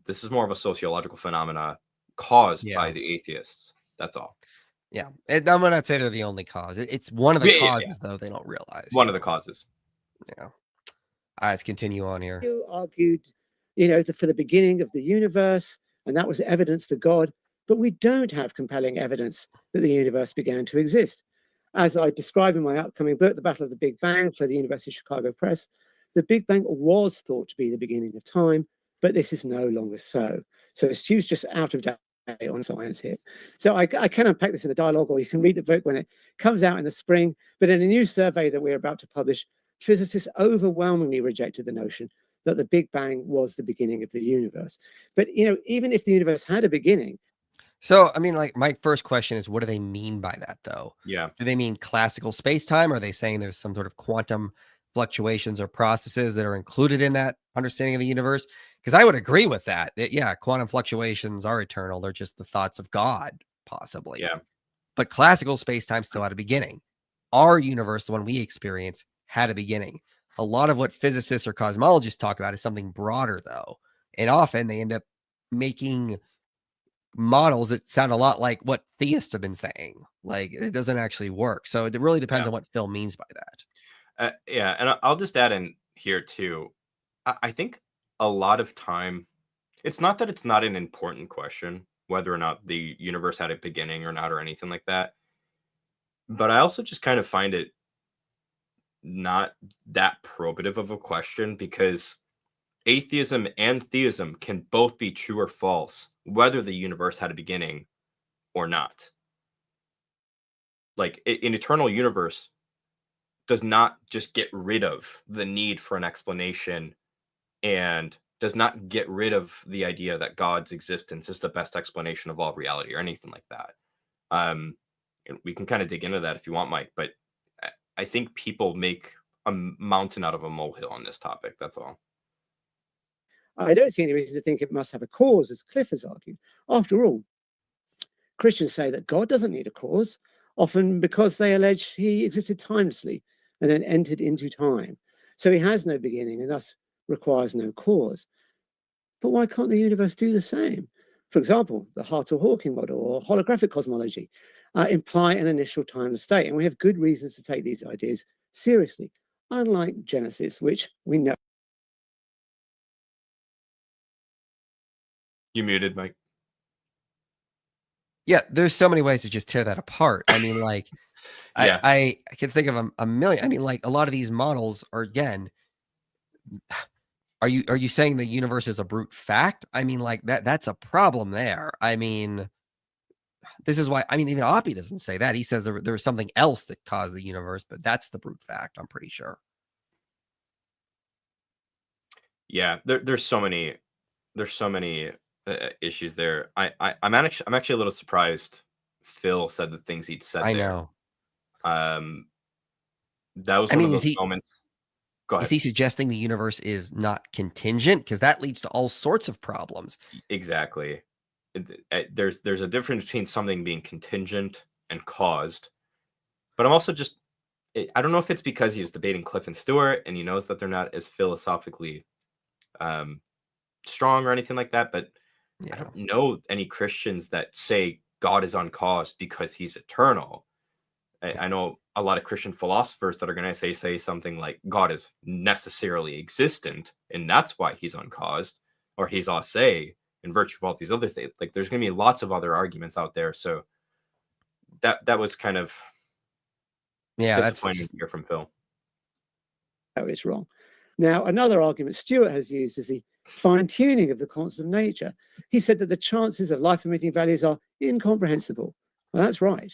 This is more of a sociological phenomena caused by the atheists. That's all. Yeah. I'm going to not say they're the only cause. It's one of the causes, though, they don't realize. One of the causes. Yeah. All right, let's continue on here. You argued, for the beginning of the universe, and that was evidence for God, but we don't have compelling evidence that the universe began to exist. As I describe in my upcoming book, The Battle of the Big Bang, for the University of Chicago Press, the Big Bang was thought to be the beginning of time, but this is no longer so. So Stu's just out of date on science here. So I can unpack this in the dialogue, or you can read the book when it comes out in the spring. But in a new survey that we're about to publish, physicists overwhelmingly rejected the notion that the Big Bang was the beginning of the universe. But, even if the universe had a beginning. So, I mean, like, my first question is, what do they mean by that, though? Yeah. Do they mean classical space-time? Are they saying there's some sort of quantum fluctuations or processes that are included in that understanding of the universe? Because I would agree with that. Yeah, quantum fluctuations are eternal. They're just the thoughts of God, possibly. Yeah. But classical space-time still had a beginning. Our universe, the one we experience, had a beginning. A lot of what physicists or cosmologists talk about is something broader, though. And often they end up making models that sound a lot like what theists have been saying. Like, it doesn't actually work. So it really depends on what Phil means by that. Yeah. And I'll just add in here, too. I think a lot of time, it's not that it's not an important question, whether or not the universe had a beginning or not, or anything like that. But I also just kind of find it not that probative of a question, because atheism and theism can both be true or false, whether the universe had a beginning or not. Like, an eternal universe does not just get rid of the need for an explanation, and does not get rid of the idea that God's existence is the best explanation of all reality or anything like that. And we can kind of dig into that if you want, Mike, but I think people make a mountain out of a molehill on this topic. That's all. I don't see any reason to think it must have a cause, as Cliffe has argued. After all, Christians say that God doesn't need a cause, often because they allege he existed timelessly and then entered into time. So he has no beginning and thus requires no cause. But why can't the universe do the same? For example, the Hartle-Hawking model or holographic cosmology imply an initial timeless state, and we have good reasons to take these ideas seriously, unlike Genesis, which we know. You muted, Mike. Yeah, there's so many ways to just tear that apart. I mean, like, Yeah. I can think of a million. I mean, like, a lot of these models are, again, are you saying the universe is a brute fact? I mean, like, that's a problem there. I mean, this is why, I mean, even Oppie doesn't say that. He says there was something else that caused the universe, but that's the brute fact, I'm pretty sure. Yeah, there's so many issues there. I'm actually a little surprised Phil said the things he'd said I there. know. That was I one mean, of those moments. Go is ahead. he suggesting the universe is not contingent? Because that leads to all sorts of problems. Exactly. There's a difference between something being contingent and caused. But I'm also just, I don't know if it's because he was debating Cliffe and Stuart and he knows that they're not as philosophically strong or anything like that, but I Yeah. don't know any Christians that say God is uncaused because he's eternal. I know a lot of Christian philosophers that are going to say something like God is necessarily existent and that's why he's uncaused, or he's a se in virtue of all these other things. Like, there's going to be lots of other arguments out there. So that was kind of disappointing to hear from Phil. That is wrong. Now, another argument Stuart has used is the fine-tuning of the constant of nature. He said that the chances of life-emitting values are incomprehensible. Well, that's right.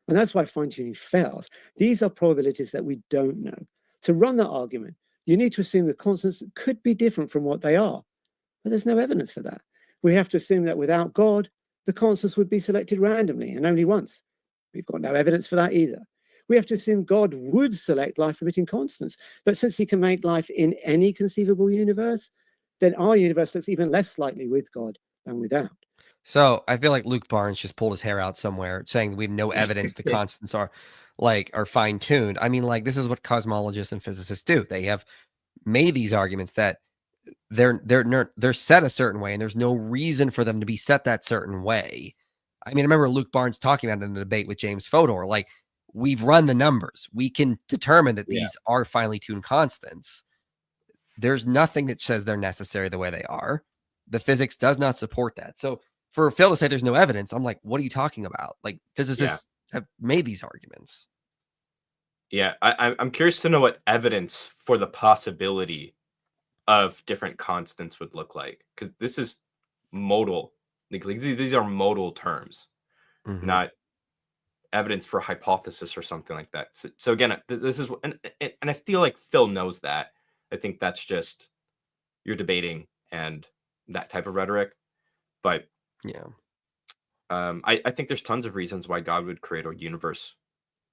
And that's why fine-tuning fails. These are probabilities that we don't know. To run that argument, you need to assume the constants could be different from what they are. But there's no evidence for that. We have to assume that without God, the constants would be selected randomly and only once. We've got no evidence for that either. We have to assume God would select life-emitting constants. But since he can make life in any conceivable universe, then our universe looks even less likely with God than without. So I feel like Luke Barnes just pulled his hair out somewhere saying we have no evidence the constants are fine-tuned. I mean, like, this is what cosmologists and physicists do. They have made these arguments that they're set a certain way and there's no reason for them to be set that certain way. I mean, I remember Luke Barnes talking about it in a debate with James Fodor. Like, we've run the numbers. We can determine that these are finely tuned constants. There's nothing that says they're necessary the way they are. The physics does not support that. So for Phil to say there's no evidence, I'm like, what are you talking about? Like, physicists have made these arguments. Yeah, I'm curious to know what evidence for the possibility of different constants would look like, because this is modal. Like, these are modal terms, not evidence for hypothesis or something like that. So again, this is, and I feel like Phil knows that. I think that's just, you're debating and that type of rhetoric. But yeah, I think there's tons of reasons why God would create a universe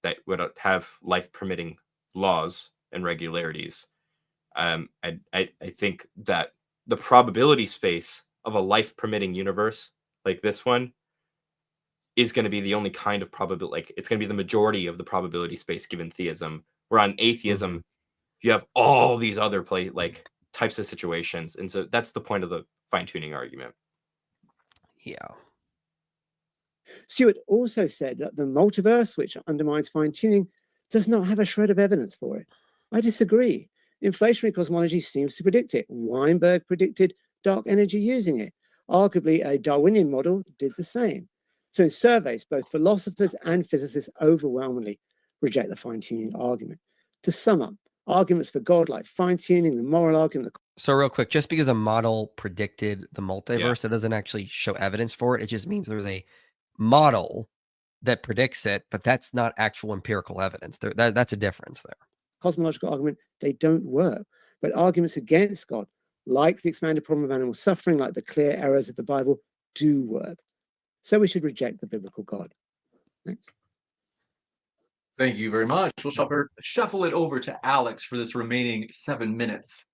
that would have life permitting laws and regularities. I think that the probability space of a life permitting universe like this one is going to be the only kind of probability. Like, it's going to be the majority of the probability space given theism. Where on atheism, you have all these other types of situations, and so that's the point of the fine tuning argument. Yeah. Stuart also said that the multiverse, which undermines fine-tuning, does not have a shred of evidence for it. I disagree. Inflationary cosmology seems to predict it. Weinberg predicted dark energy using it. Arguably, a Darwinian model did the same. So in surveys, both philosophers and physicists overwhelmingly reject the fine-tuning argument. To sum up, arguments for God, like fine-tuning, the moral argument. So real quick, just because a model predicted the multiverse, it doesn't actually show evidence for it. It just means there's a model that predicts it, but that's not actual empirical evidence. That's a difference there. Cosmological argument, they don't work. But arguments against God, like the expanded problem of animal suffering, like the clear errors of the Bible, do work. So we should reject the biblical God. Thanks. Thank you very much. We'll shuffle it over to Alex for this remaining 7 minutes.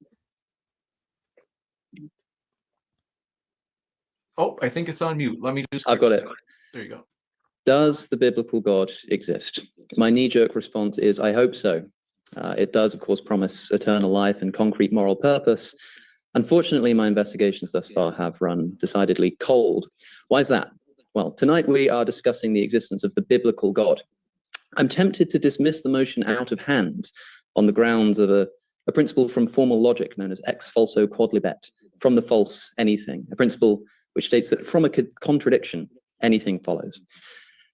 Oh, I think it's on mute. Let me just. I've got it. There you go. Does the biblical God exist? My knee-jerk response is, I hope so. It does, of course, promise eternal life and concrete moral purpose. Unfortunately, my investigations thus far have run decidedly cold. Why is that? Well, tonight we are discussing the existence of the biblical God. I'm tempted to dismiss the motion out of hand on the grounds of a principle from formal logic known as ex falso quodlibet, from the false anything, a principle which states that from a contradiction, anything follows.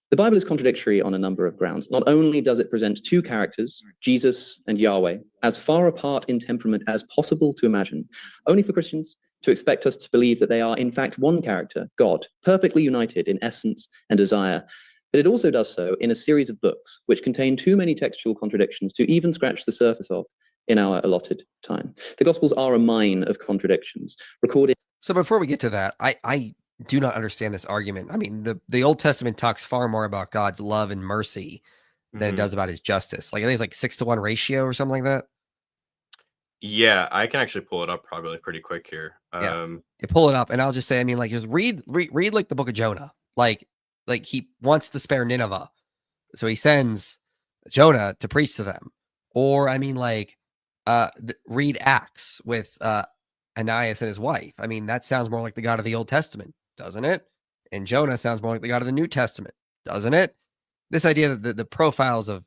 The Bible is contradictory on a number of grounds. Not only does it present two characters, Jesus and Yahweh, as far apart in temperament as possible to imagine, only for Christians to expect us to believe that they are in fact one character, God, perfectly united in essence and desire. But it also does so in a series of books which contain too many textual contradictions to even scratch the surface of in our allotted time. The Gospels are a mine of contradictions, recorded. So before we get to that, I do not understand this argument. I mean, the Old Testament talks far more about God's love and mercy than it does about his justice. Like I think it's like 6-to-1 ratio or something like that. Yeah, I can actually pull it up probably pretty quick here. You pull it up, and I'll just say, I mean, like just read like the book of Jonah. Like he wants to spare Nineveh, so he sends Jonah to preach to them. Or I mean, like read Acts with Ananias and his wife. I mean, that sounds more like the God of the Old Testament, doesn't it? And Jonah sounds more like the God of the New Testament, doesn't it? This idea that the profiles of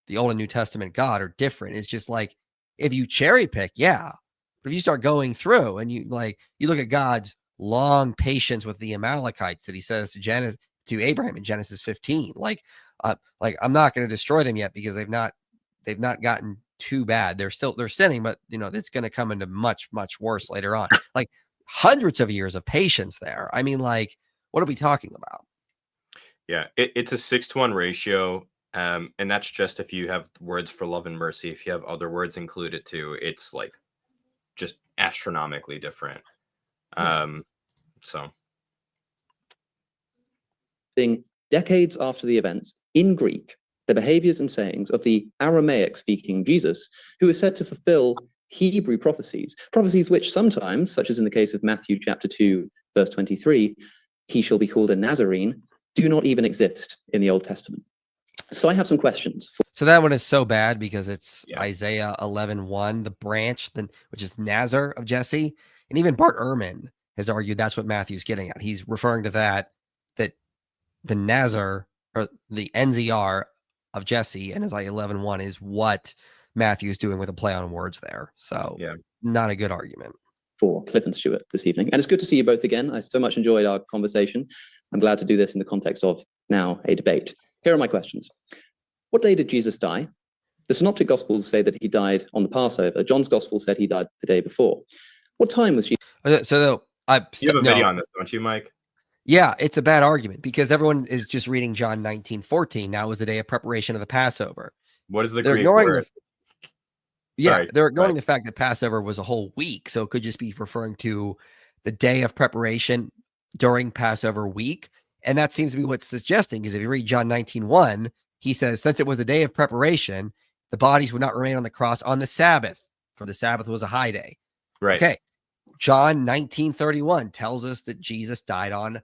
the Old and New Testament God are different is just like, if you cherry pick, yeah. But if you start going through and you look at God's long patience with the Amalekites that he says to Abraham in Genesis 15, like I'm not going to destroy them yet because they've not gotten too bad. They're sinning, but it's going to come into much, much worse later on. Like hundreds of years of patience there. I mean, like, what are we talking about? Yeah, it's a 6-to-1 ratio. And that's just if you have words for love and mercy. If you have other words included too, it's like just astronomically different. So decades after the events in Greek, the behaviors and sayings of the Aramaic speaking Jesus, who is said to fulfill Hebrew prophecies which sometimes, such as in the case of Matthew chapter 2, verse 23, he shall be called a Nazarene, do not even exist in the Old Testament. So I have some questions. So that one is so bad because it's Isaiah 11:1, the branch, which is Nazar of Jesse. And even Bart Ehrman has argued that's what Matthew's getting at. He's referring to that the Nazar or the NZR of Jesse and Isaiah 11:1 is what Matthew's doing with a play on words there. So not a good argument. For Cliffe and Stuart this evening. And it's good to see you both again. I so much enjoyed our conversation. I'm glad to do this in the context of now a debate. Here are my questions. What day did Jesus die? The Synoptic Gospels say that he died on the Passover. John's Gospel said he died the day before. What time was Jesus? So you have a video on this, don't you, Mike? Yeah, it's a bad argument because everyone is just reading John 19:14. Now was the day of preparation of the Passover. What is the They're Greek ignoring word? They're ignoring the fact that Passover was a whole week. So it could just be referring to the day of preparation during Passover week. And that seems to be what's suggesting, because if you read John 19:1, he says, since it was a day of preparation, the bodies would not remain on the cross on the Sabbath, for the Sabbath was a high day. Right. Okay. John 19:31 tells us that Jesus died on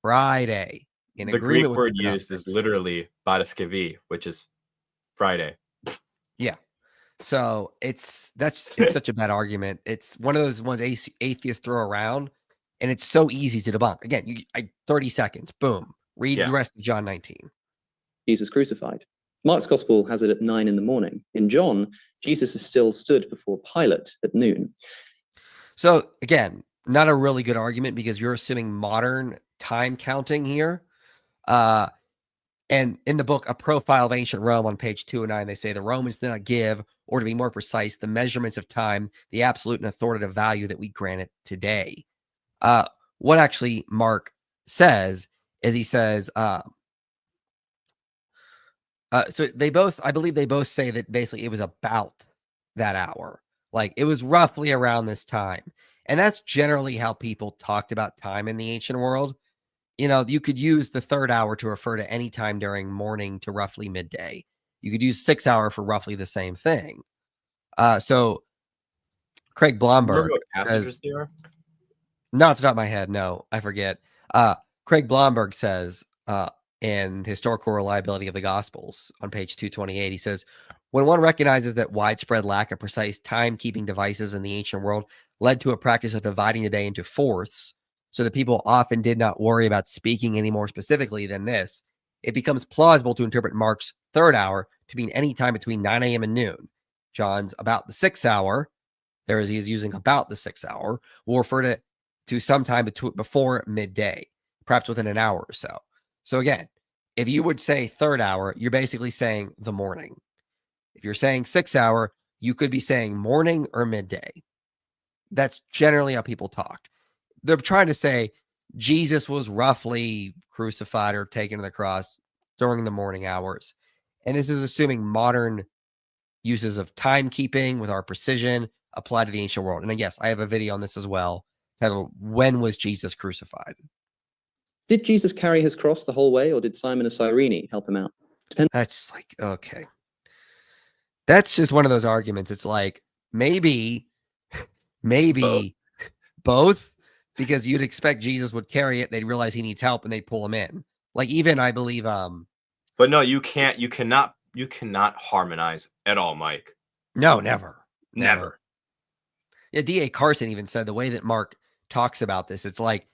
Friday. The Greek word used is literally Badaskivi, which is Friday. Yeah. So it's such a bad argument. It's one of those ones atheists throw around, and it's so easy to debunk. Again, 30 seconds, boom. Read the rest of John 19. Jesus crucified. Mark's Gospel has it at 9 in the morning. In John, Jesus is still stood before Pilate at noon. So again, not a really good argument because you're assuming modern time counting here. And in the book, A Profile of Ancient Rome on page 209, they say the Romans did not give, or to be more precise, the measurements of time, the absolute and authoritative value that we grant it today. What actually Mark says is he says, So I believe they both say that basically it was about that hour. Like it was roughly around this time. And that's generally how people talked about time in the ancient world. You could use the third hour to refer to any time during morning to roughly midday. You could use 6 hour for roughly the same thing. So Craig Remember Blomberg what says, passages they are? not off the top of my head, no, I forget. Craig Blomberg says, in Historical Reliability of the Gospels on page 228, he says, when one recognizes that widespread lack of precise timekeeping devices in the ancient world led to a practice of dividing the day into fourths, so that people often did not worry about speaking any more specifically than this, it becomes plausible to interpret Mark's third hour to mean any time between 9 a.m. and noon. John's about the 6 hour, he is using about the 6 hour, will refer to sometime before midday, perhaps within an hour or so. So again, if you would say third hour, you're basically saying the morning. If you're saying 6 hour, you could be saying morning or midday. That's generally how people talked. They're trying to say Jesus was roughly crucified or taken to the cross during the morning hours. And this is assuming modern uses of timekeeping with our precision apply to the ancient world. And yes, I have a video on this as well titled, When Was Jesus Crucified? Did Jesus carry his cross the whole way, or did Simon of Cyrene help him out? That's like, okay. That's just one of those arguments. It's like, maybe both, because you'd expect Jesus would carry it. They'd realize he needs help and they'd pull him in. Like even, I believe, But no, you cannot harmonize at all, Mike. no, never. Yeah, D.A. Carson even said the way that Mark talks about this, it's like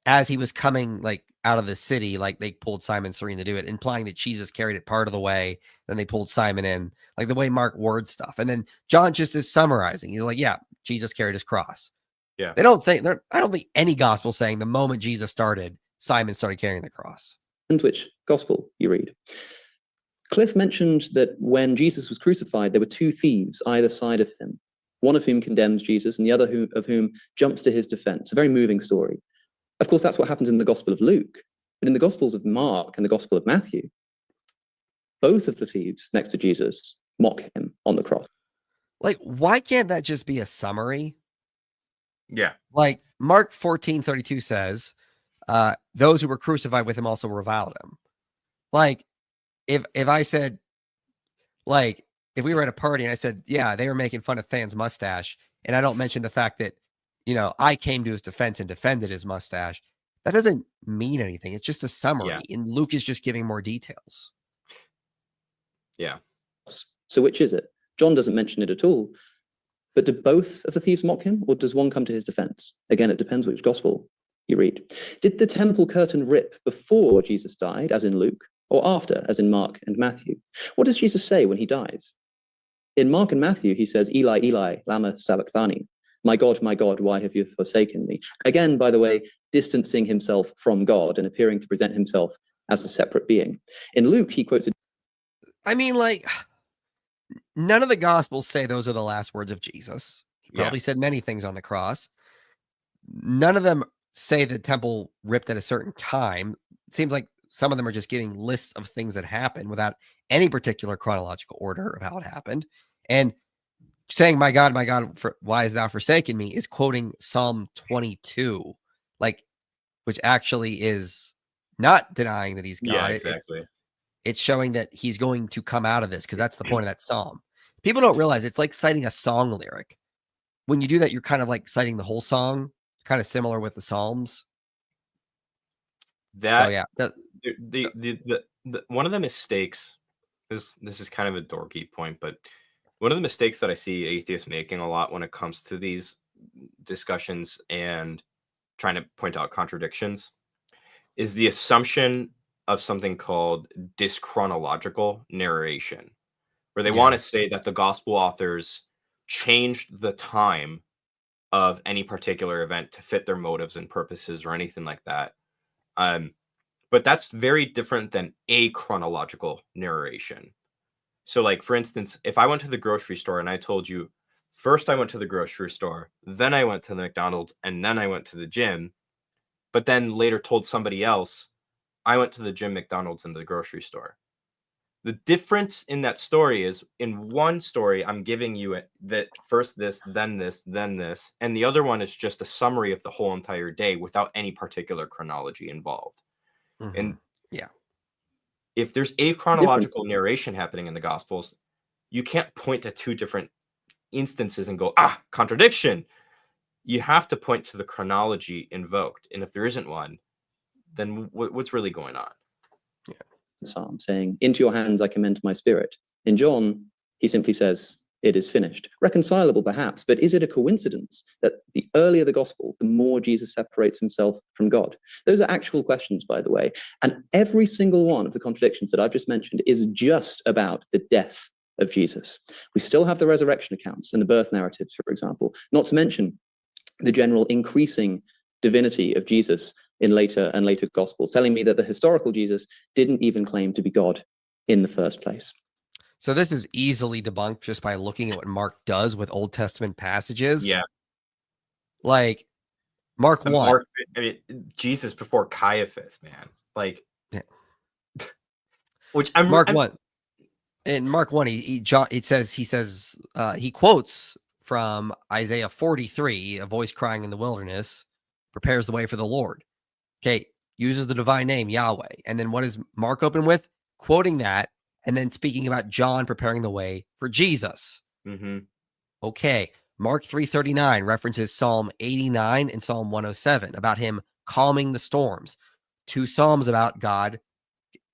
as he was coming like out of the city, like they pulled Simon Serene to do it, implying that Jesus carried it part of the way. Then they pulled Simon in, like the way Mark words stuff. And then John just is summarizing. He's like, yeah, Jesus carried his cross. Yeah. I don't think any gospel saying the moment Jesus started, Simon started carrying the cross. And which gospel you read? Cliffe mentioned that when Jesus was crucified, there were two thieves either side of him, one of whom condemns Jesus and the other of whom jumps to his defense. A very moving story. Of course, that's what happens in the Gospel of Luke. But in the Gospels of Mark and the Gospel of Matthew, both of the thieves next to Jesus mock him on the cross. Like, why can't that just be a summary? Yeah. Like Mark 14:32 says, those who were crucified with him also reviled him. Like, if I said, like, if we were at a party and I said, yeah, they were making fun of Than's mustache, and I don't mention the fact that, I came to his defense and defended his mustache, that doesn't mean anything. It's just a summary. Yeah. And Luke is just giving more details. Yeah. So which is it? John doesn't mention it at all. But do both of the thieves mock him, or does one come to his defense? Again, it depends which gospel you read. Did the temple curtain rip before Jesus died, as in Luke, or after, as in Mark and Matthew? What does Jesus say when he dies? In Mark and Matthew, he says, Eli, Eli, lama sabachthani. My God, why have you forsaken me? Again, by the way, distancing himself from God and appearing to present himself as a separate being. In Luke, he quotes... I mean, like, none of the gospels say those are the last words of Jesus. He probably said many things on the cross. None of them say the temple ripped at a certain time. It seems like some of them are just giving lists of things that happened without any particular chronological order of how it happened. And saying, my God, why has thou forsaken me, is quoting Psalm 22, like, which actually is not denying that he's God. Yeah, exactly. It's showing that he's going to come out of this, because that's the point of that psalm. People don't realize it's like citing a song lyric. When you do that, you're kind of like citing the whole song, kind of similar with the Psalms. That, so, yeah. The one of the mistakes, this is kind of a dorky point, but one of the mistakes that I see atheists making a lot when it comes to these discussions and trying to point out contradictions is the assumption of something called dyschronological narration, where they want to say that the gospel authors changed the time of any particular event to fit their motives and purposes or anything like that. But that's very different than a chronological narration. So, like, for instance, if I went to the grocery store and I told you, first I went to the grocery store, then I went to the McDonald's, and then I went to the gym, but then later told somebody else, I went to the gym, McDonald's, and the grocery store. The difference in that story is, in one story, I'm giving you that first this, then this, then this, and the other one is just a summary of the whole entire day without any particular chronology involved. And yeah, if there's a chronological narration happening in the Gospels, you can't point to two different instances and go, contradiction. You have to point to the chronology invoked. And if there isn't one, then what's really going on? Psalm saying, into your hands I commend my spirit. In John, he simply says, it is finished. Reconcilable, perhaps, but is it a coincidence that the earlier the gospel, the more Jesus separates himself from God? Those are actual questions, by the way. And every single one of the contradictions that I've just mentioned is just about the death of Jesus. We still have the resurrection accounts and the birth narratives, for example, not to mention the general increasing divinity of Jesus in later and later gospels, telling me that the historical Jesus didn't even claim to be God in the first place. So this is easily debunked just by looking at what Mark does with Old Testament passages. Yeah. Like Mark 1. Jesus before Caiaphas, man. Like, yeah. Which Mark 1. In Mark 1, he quotes from Isaiah 43, a voice crying in the wilderness, prepares the way for the Lord. Okay, uses the divine name, Yahweh. And then what does Mark open with? Quoting that, and then speaking about John preparing the way for Jesus. Okay, Mark 3:39 references Psalm 89 and Psalm 107 about him calming the storms. 2 Psalms about God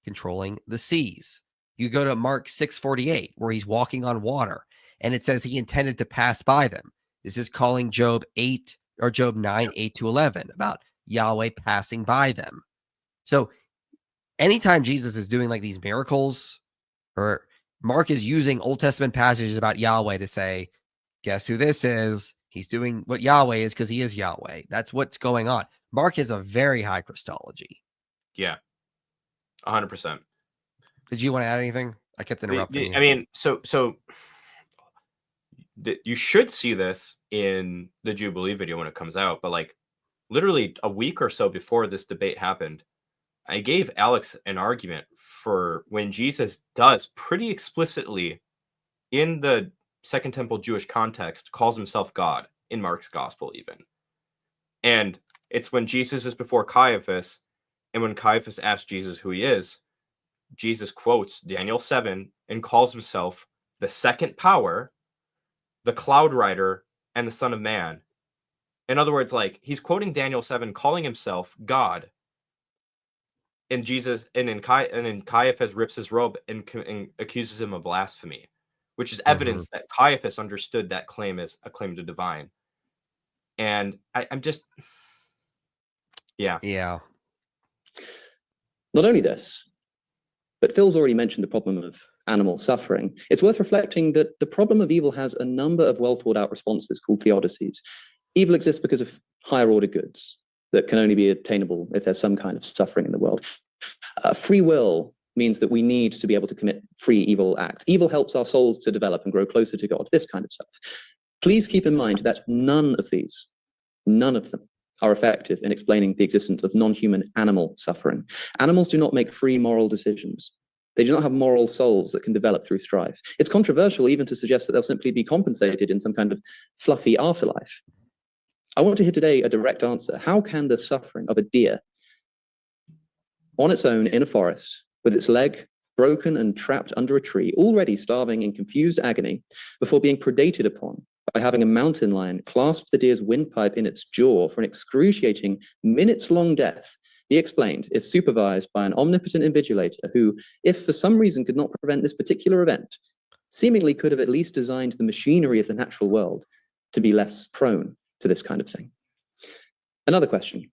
controlling the seas. You go to Mark 6:48, where he's walking on water, and it says he intended to pass by them. This is calling Job 8 or Job 9, 8-11 about Yahweh passing by them. So anytime Jesus is doing like these miracles, or Mark is using Old Testament passages about Yahweh to say, guess who this is? He's doing what Yahweh is because he is Yahweh. That's what's going on. Mark has a very high Christology. Yeah, 100%. Did you want to add anything? I kept interrupting you. I mean, so you should see this in the Jubilee video when it comes out, but like literally a week or so before this debate happened, I gave Alex an argument for when Jesus does pretty explicitly in the Second Temple Jewish context calls himself God in Mark's gospel even. And it's when Jesus is before Caiaphas, and when Caiaphas asks Jesus who he is, Jesus quotes Daniel 7 and calls himself the second power, the cloud rider, and the Son of Man. In other words, like he's quoting Daniel 7, calling himself God. And Jesus, and then Caiaphas rips his robe and accuses him of blasphemy, which is evidence that Caiaphas understood that claim as a claim to divine. And I'm just, yeah. Not only this, but Phil's already mentioned the problem of animal suffering. It's worth reflecting that the problem of evil has a number of well thought out responses called theodicies. Evil exists because of higher order goods that can only be attainable if there's some kind of suffering in the world. Free will means that we need to be able to commit free evil acts. Evil helps our souls to develop and grow closer to God, this kind of stuff. Please keep in mind that none of them are effective in explaining the existence of non-human animal suffering. Animals do not make free moral decisions. They do not have moral souls that can develop through strife. It's controversial even to suggest that they'll simply be compensated in some kind of fluffy afterlife. I want to hear today a direct answer. How can the suffering of a deer on its own in a forest, with its leg broken and trapped under a tree, already starving in confused agony, before being predated upon by having a mountain lion clasp the deer's windpipe in its jaw for an excruciating minutes-long death, be explained if supervised by an omnipotent invigilator who, if for some reason could not prevent this particular event, seemingly could have at least designed the machinery of the natural world to be less prone to this kind of thing? Another question.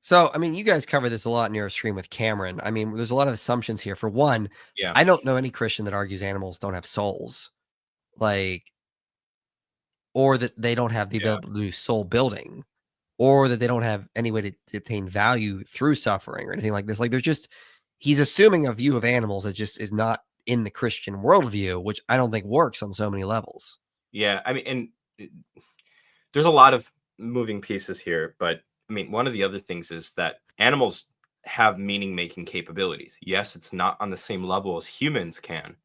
So, I mean, you guys cover this a lot in your stream with Cameron. I mean, there's a lot of assumptions here. For one, I don't know any Christian that argues animals don't have souls, like, or that they don't have the ability to do soul building, or that they don't have any way to obtain value through suffering or anything like this. Like, he's assuming a view of animals that just is not in the Christian worldview, which I don't think works on so many levels. Yeah, I mean, and there's a lot of moving pieces here, but I mean, one of the other things is that animals have meaning-making capabilities. Yes, it's not on the same level as humans can,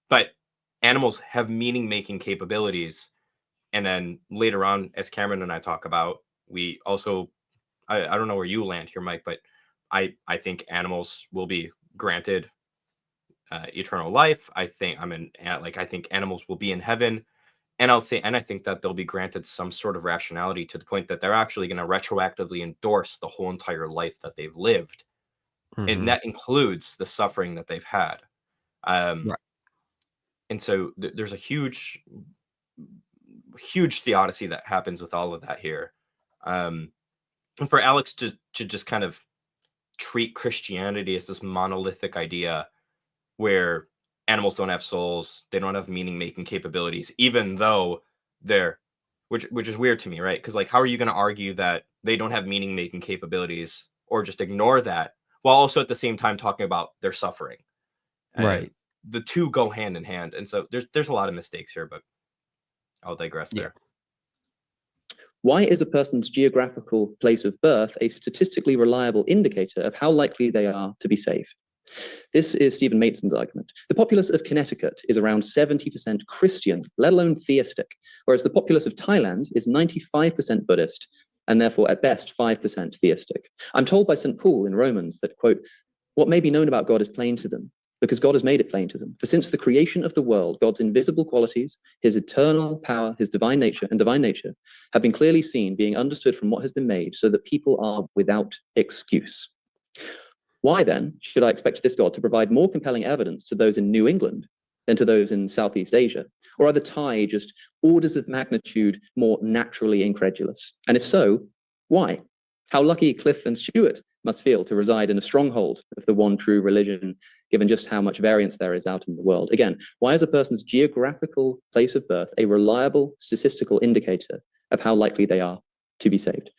but animals have meaning-making capabilities. And then later on, as Cameron and I talk about, we also, I don't know where you land here, Mike, but I think animals will be granted eternal life. I think I think animals will be in heaven, and I think that they'll be granted some sort of rationality to the point that they're actually going to retroactively endorse the whole entire life that they've lived, and that includes the suffering that they've had. Right. And so there's a huge theodicy that happens with all of that here. And for Alex to just kind of treat Christianity as this monolithic idea where animals don't have souls, they don't have meaning-making capabilities, even though they're, which is weird to me, right? Because like, how are you going to argue that they don't have meaning-making capabilities, or just ignore that, while also at the same time talking about their suffering? Right. The two go hand in hand, and so there's a lot of mistakes here, but I'll digress Yeah. there. Why is a person's geographical place of birth a statistically reliable indicator of how likely they are to be saved? This is Stephen Mateson's argument. The populace of Connecticut is around 70% Christian, let alone theistic, whereas the populace of Thailand is 95% Buddhist, and therefore at best 5% theistic. I'm told by St. Paul in Romans that, quote, what may be known about God is plain to them, because God has made it plain to them. For since the creation of the world, God's invisible qualities, his eternal power, his divine nature, have been clearly seen, being understood from what has been made, so that people are without excuse. Why then should I expect this God to provide more compelling evidence to those in New England than to those in Southeast Asia? Or are the Thai just orders of magnitude more naturally incredulous? And if so, why? How lucky Cliffe and Stuart must feel to reside in a stronghold of the one true religion, given just how much variance there is out in the world. Again, why is a person's geographical place of birth a reliable statistical indicator of how likely they are to be saved?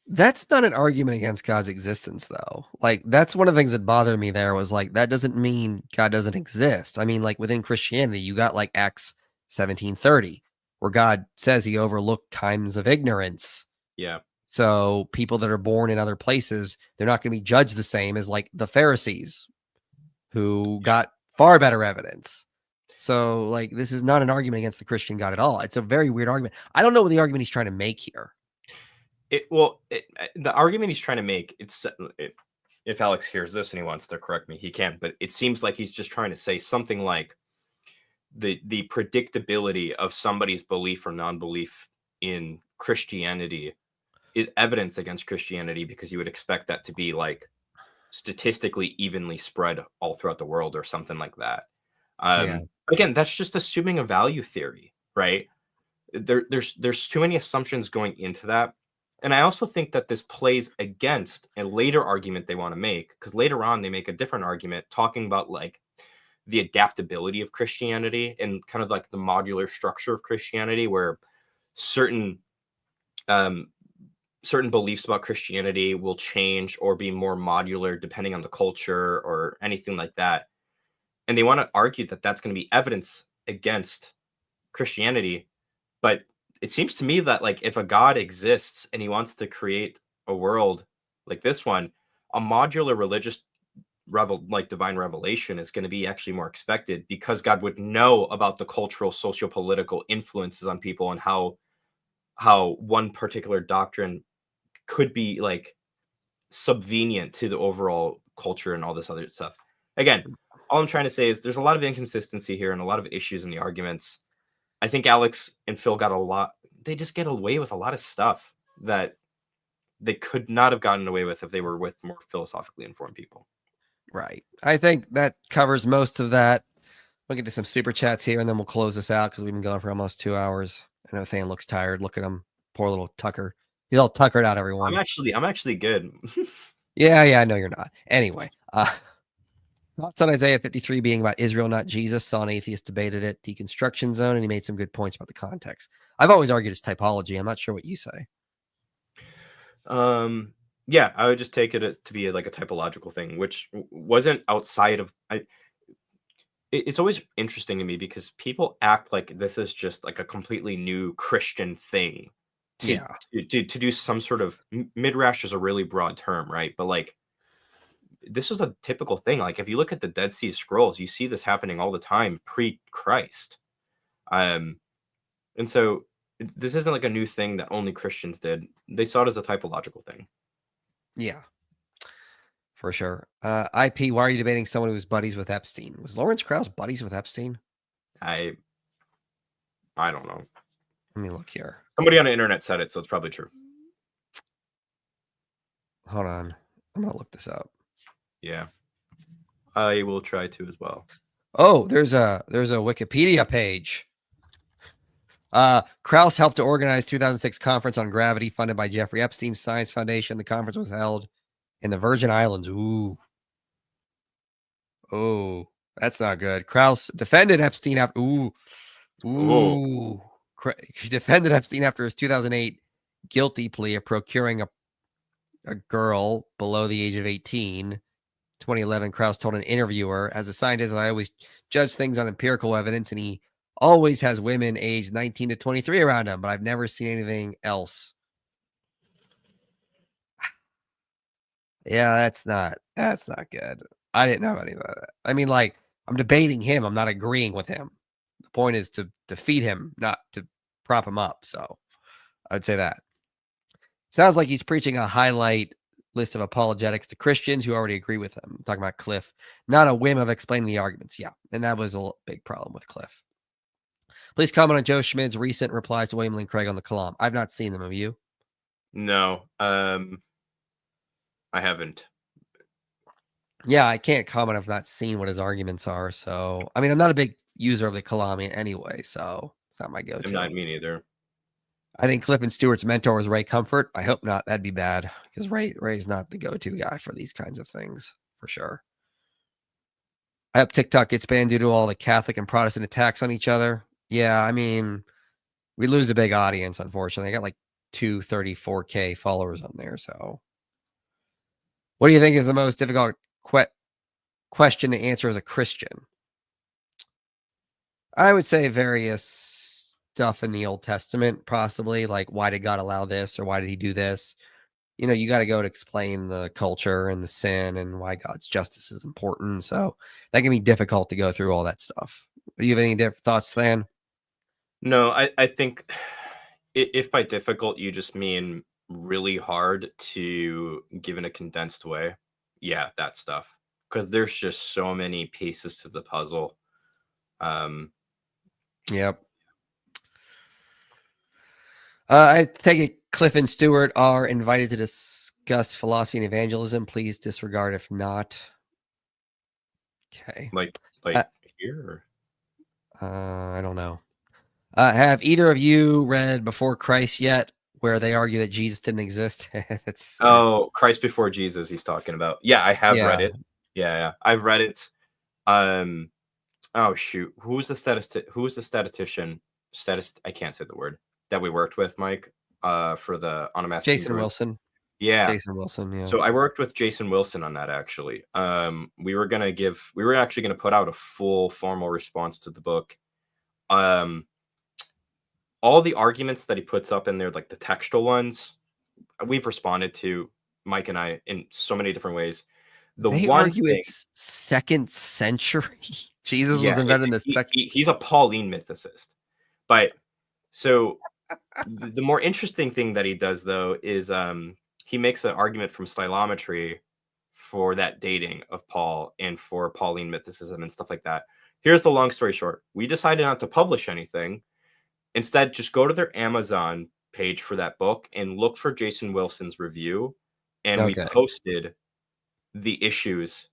That's not an argument against God's existence, though. Like, that's one of the things that bothered me there was like, that doesn't mean God doesn't exist. I mean, like within Christianity, you got like Acts 17:30, where God says he overlooked times of ignorance. Yeah. So people that are born in other places, they're not going to be judged the same as like the Pharisees, who got far better evidence. So like, this is not an argument against the Christian God at all. It's a very weird argument. I don't know what the argument he's trying to make here. The argument he's trying to make, if Alex hears this and he wants to correct me, he can, but it seems like he's just trying to say something like the predictability of somebody's belief or non-belief in Christianity is evidence against Christianity, because you would expect that to be like statistically evenly spread all throughout the world or something like that. Again, that's just assuming a value theory, right? There's too many assumptions going into that. And I also think that this plays against a later argument they want to make, because later on they make a different argument talking about like the adaptability of Christianity and kind of like the modular structure of Christianity, where certain beliefs about Christianity will change or be more modular depending on the culture or anything like that. And they want to argue that that's going to be evidence against Christianity. But it seems to me that like if a God exists and he wants to create a world like this one, a modular religious divine revelation is going to be actually more expected, because God would know about the cultural, socio-political influences on people and how one particular doctrine could be like subvenient to the overall culture and all this other stuff. Again, all I'm trying to say is there's a lot of inconsistency here and a lot of issues in the arguments. I think Alex and Phil they just get away with a lot of stuff that they could not have gotten away with if they were with more philosophically informed people. Right. I think that covers most of that. We'll get to some super chats here and then we'll close this out, because we've been going for almost 2 hours. I know Thane looks tired. Look at him. Poor little Tucker. He's all tuckered out, everyone. I'm actually good. Yeah, I know you're not. Anyway, thoughts on Isaiah 53 being about Israel, not Jesus. Saw an atheist debated it, Deconstruction Zone, and he made some good points about the context. I've always argued it's typology. I'm not sure what you say. Yeah, I would just take it to be like a typological thing, which wasn't outside of. It's always interesting to me because people act like this is just like a completely new Christian thing. To do some sort of midrash is a really broad term, right? But like this was a typical thing. Like if you look at the Dead Sea Scrolls, you see this happening all the time pre-Christ. And so this isn't like a new thing that only Christians did. They saw it as a typological thing. Yeah, for sure. IP, why are you debating someone who was buddies with Epstein? Was Lawrence Krauss buddies with Epstein? I don't know. Let me look here. Somebody on the internet said it, so it's probably true. Hold on. I'm gonna look this up. Yeah. I will try to as well. Oh, there's a Wikipedia page. Krauss helped to organize 2006 conference on gravity funded by Jeffrey Epstein's Science Foundation. The conference was held in the Virgin Islands. Ooh. Oh, that's not good. Krauss defended Epstein after he defended Epstein after his 2008 guilty plea of procuring a girl below the age of 18. 2011, Krauss told an interviewer, as a scientist, I always judge things on empirical evidence, and he always has women aged 19 to 23 around him, but I've never seen anything else. Yeah, that's not good. I didn't know any of that. I mean, like, I'm debating him. I'm not agreeing with him. The point is to defeat him, not to prop him up. So I would say that. Sounds like he's preaching a highlight list of apologetics to Christians who already agree with him. I'm talking about Cliffe, not a whim of explaining the arguments. Yeah, and that was a big problem with Cliffe. Please comment on Joe Schmid's recent replies to William Lane Craig on the Kalam. I've not seen them. Have you? No, I haven't. Yeah, I can't comment. I've not seen what his arguments are. So, I mean, I'm not a big user of the Kalam anyway, so it's not my go-to. Not me neither. I think Cliffe and Stewart's mentor was Ray Comfort. I hope not. That'd be bad because Ray's not the go-to guy for these kinds of things, for sure. I hope TikTok gets banned due to all the Catholic and Protestant attacks on each other. Yeah, I mean, we lose a big audience, unfortunately. I got like 234K followers on there. So what do you think is the most difficult question to answer as a Christian? I would say various stuff in the Old Testament, possibly, like why did God allow this or why did he do this? You know, you got to go to explain the culture and the sin and why God's justice is important. So that can be difficult to go through all that stuff. Do you have any different thoughts, Stan? No, I think if by difficult you just mean really hard to give in a condensed way, yeah, that stuff. Because there's just so many pieces to the puzzle. Yep. I take it Cliffe and Stuart are invited to discuss philosophy and evangelism. Please disregard if not. Okay. Like here? I don't know. Have either of you read Before Christ yet, where they argue that Jesus didn't exist? That's Christ Before Jesus he's talking about. Yeah, I have read it. Yeah. I've read it. Oh shoot. Who's the statistician? I can't say the word that we worked with, Mike, for the Onomastic Jason Wilson. Yeah. Jason Wilson, yeah. So I worked with Jason Wilson on that actually. We were actually gonna put out a full formal response to the book. All the arguments that he puts up in there, like the textual ones, we've responded to, Mike and I, in so many different ways. They argue it's 2nd century. Jesus was invented in the second. He's a Pauline mythicist. But so the more interesting thing that he does, though, is he makes an argument from stylometry for that dating of Paul and for Pauline mythicism and stuff like that. Here's the long story short. We decided not to publish anything. Instead, just go to their Amazon page for that book and look for Jason Wilson's review. And we posted the issues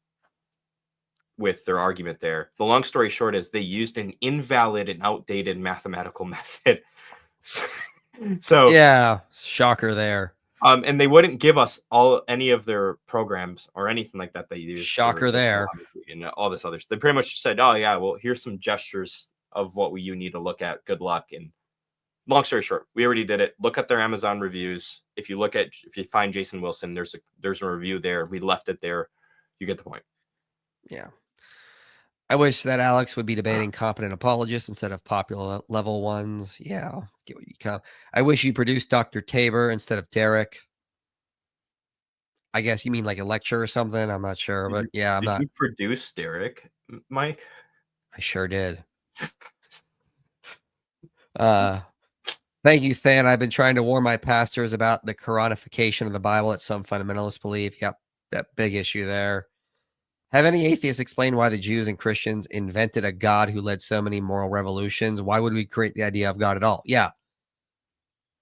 with their argument there. The long story short is they used an invalid and outdated mathematical method. So yeah, shocker there. And they wouldn't give us any of their programs or anything like that they use. Shocker there. And all this other stuff. They pretty much said, oh yeah, well, here's some gestures of what you need to look at. Good luck. And long story short, we already did it. Look at their Amazon reviews. If you find Jason Wilson, there's a review there. We left it there. You get the point. Yeah. I wish that Alex would be debating competent apologists instead of popular level ones. Yeah, I'll get what you come. I wish you produced Dr. Tabor instead of Derek. I guess you mean like a lecture or something. I'm not sure, but yeah, I'm Did not. you produce Derek, Mike? I sure did. Thank you, Than. I've been trying to warn my pastors about the Quranification of the Bible that some fundamentalists believe. Yep, that big issue there. Have any atheists explained why the Jews and Christians invented a God who led so many moral revolutions? Why would we create the idea of God at all? Yeah,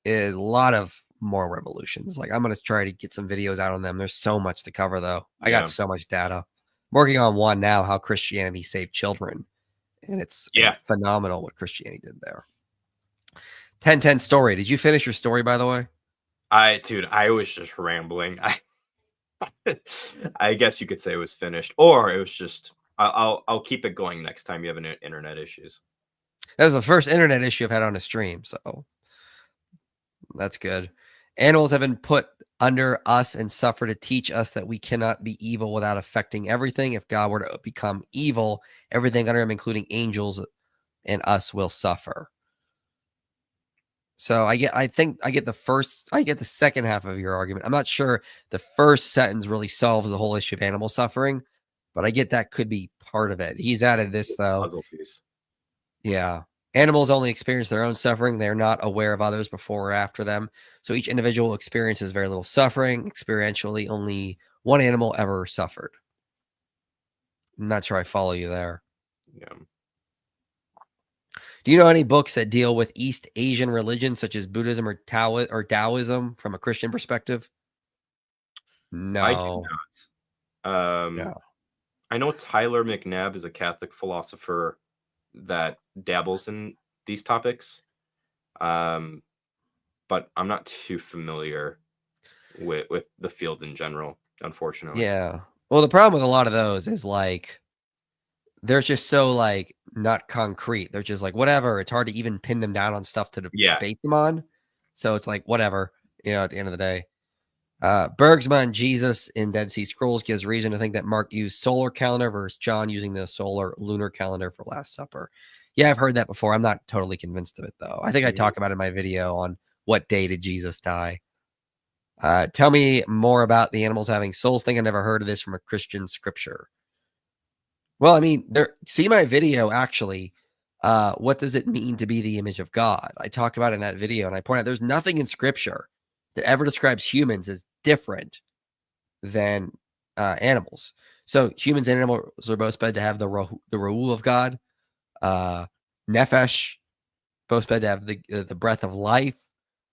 a lot of moral revolutions. Like, I'm going to try to get some videos out on them. There's so much to cover, though. I got so much data. I'm working on one now, how Christianity saved children. And it's phenomenal what Christianity did there. 1010 story. Did you finish your story, by the way? I was just rambling. I guess you could say it was finished, or it was just. I'll keep it going next time you have internet issues. That was the first internet issue I've had on a stream, so that's good. Animals have been put under us and suffer to teach us that we cannot be evil without affecting everything. If God were to become evil, everything under him, including angels and us, will suffer. So I think I get the second half of your argument. I'm not sure the first sentence really solves the whole issue of animal suffering, but I get that could be part of it. He's added this though. Puzzle piece. Yeah. Animals only experience their own suffering. They're not aware of others before or after them. So each individual experiences very little suffering. Experientially, only one animal ever suffered. I'm not sure I follow you there. Yeah. Do you know any books that deal with East Asian religions such as Buddhism or Taoism from a Christian perspective? No. I do not. No. I know Tyler McNabb is a Catholic philosopher that dabbles in these topics. But I'm not too familiar with the field in general, unfortunately. Yeah. Well, the problem with a lot of those is like they're just so like not concrete. They're just like whatever. It's hard to even pin them down on stuff to debate them on. So it's like whatever, at the end of the day. Bergsma Jesus in Dead Sea Scrolls gives reason to think that Mark used solar calendar versus John using the solar lunar calendar for Last Supper. Yeah, I've heard that before. I'm not totally convinced of it though. I think I talk about it in my video on what day did Jesus die. Tell me more about the animals having souls thing. I never heard of this from a Christian scripture. Well, I mean, see my video actually. What does it mean to be the image of God? I talk about it in that video, and I point out there's nothing in scripture that ever describes humans as different than animals. So humans and animals are both said to have the Ru'ul of God, Nefesh, both said to have the breath of life.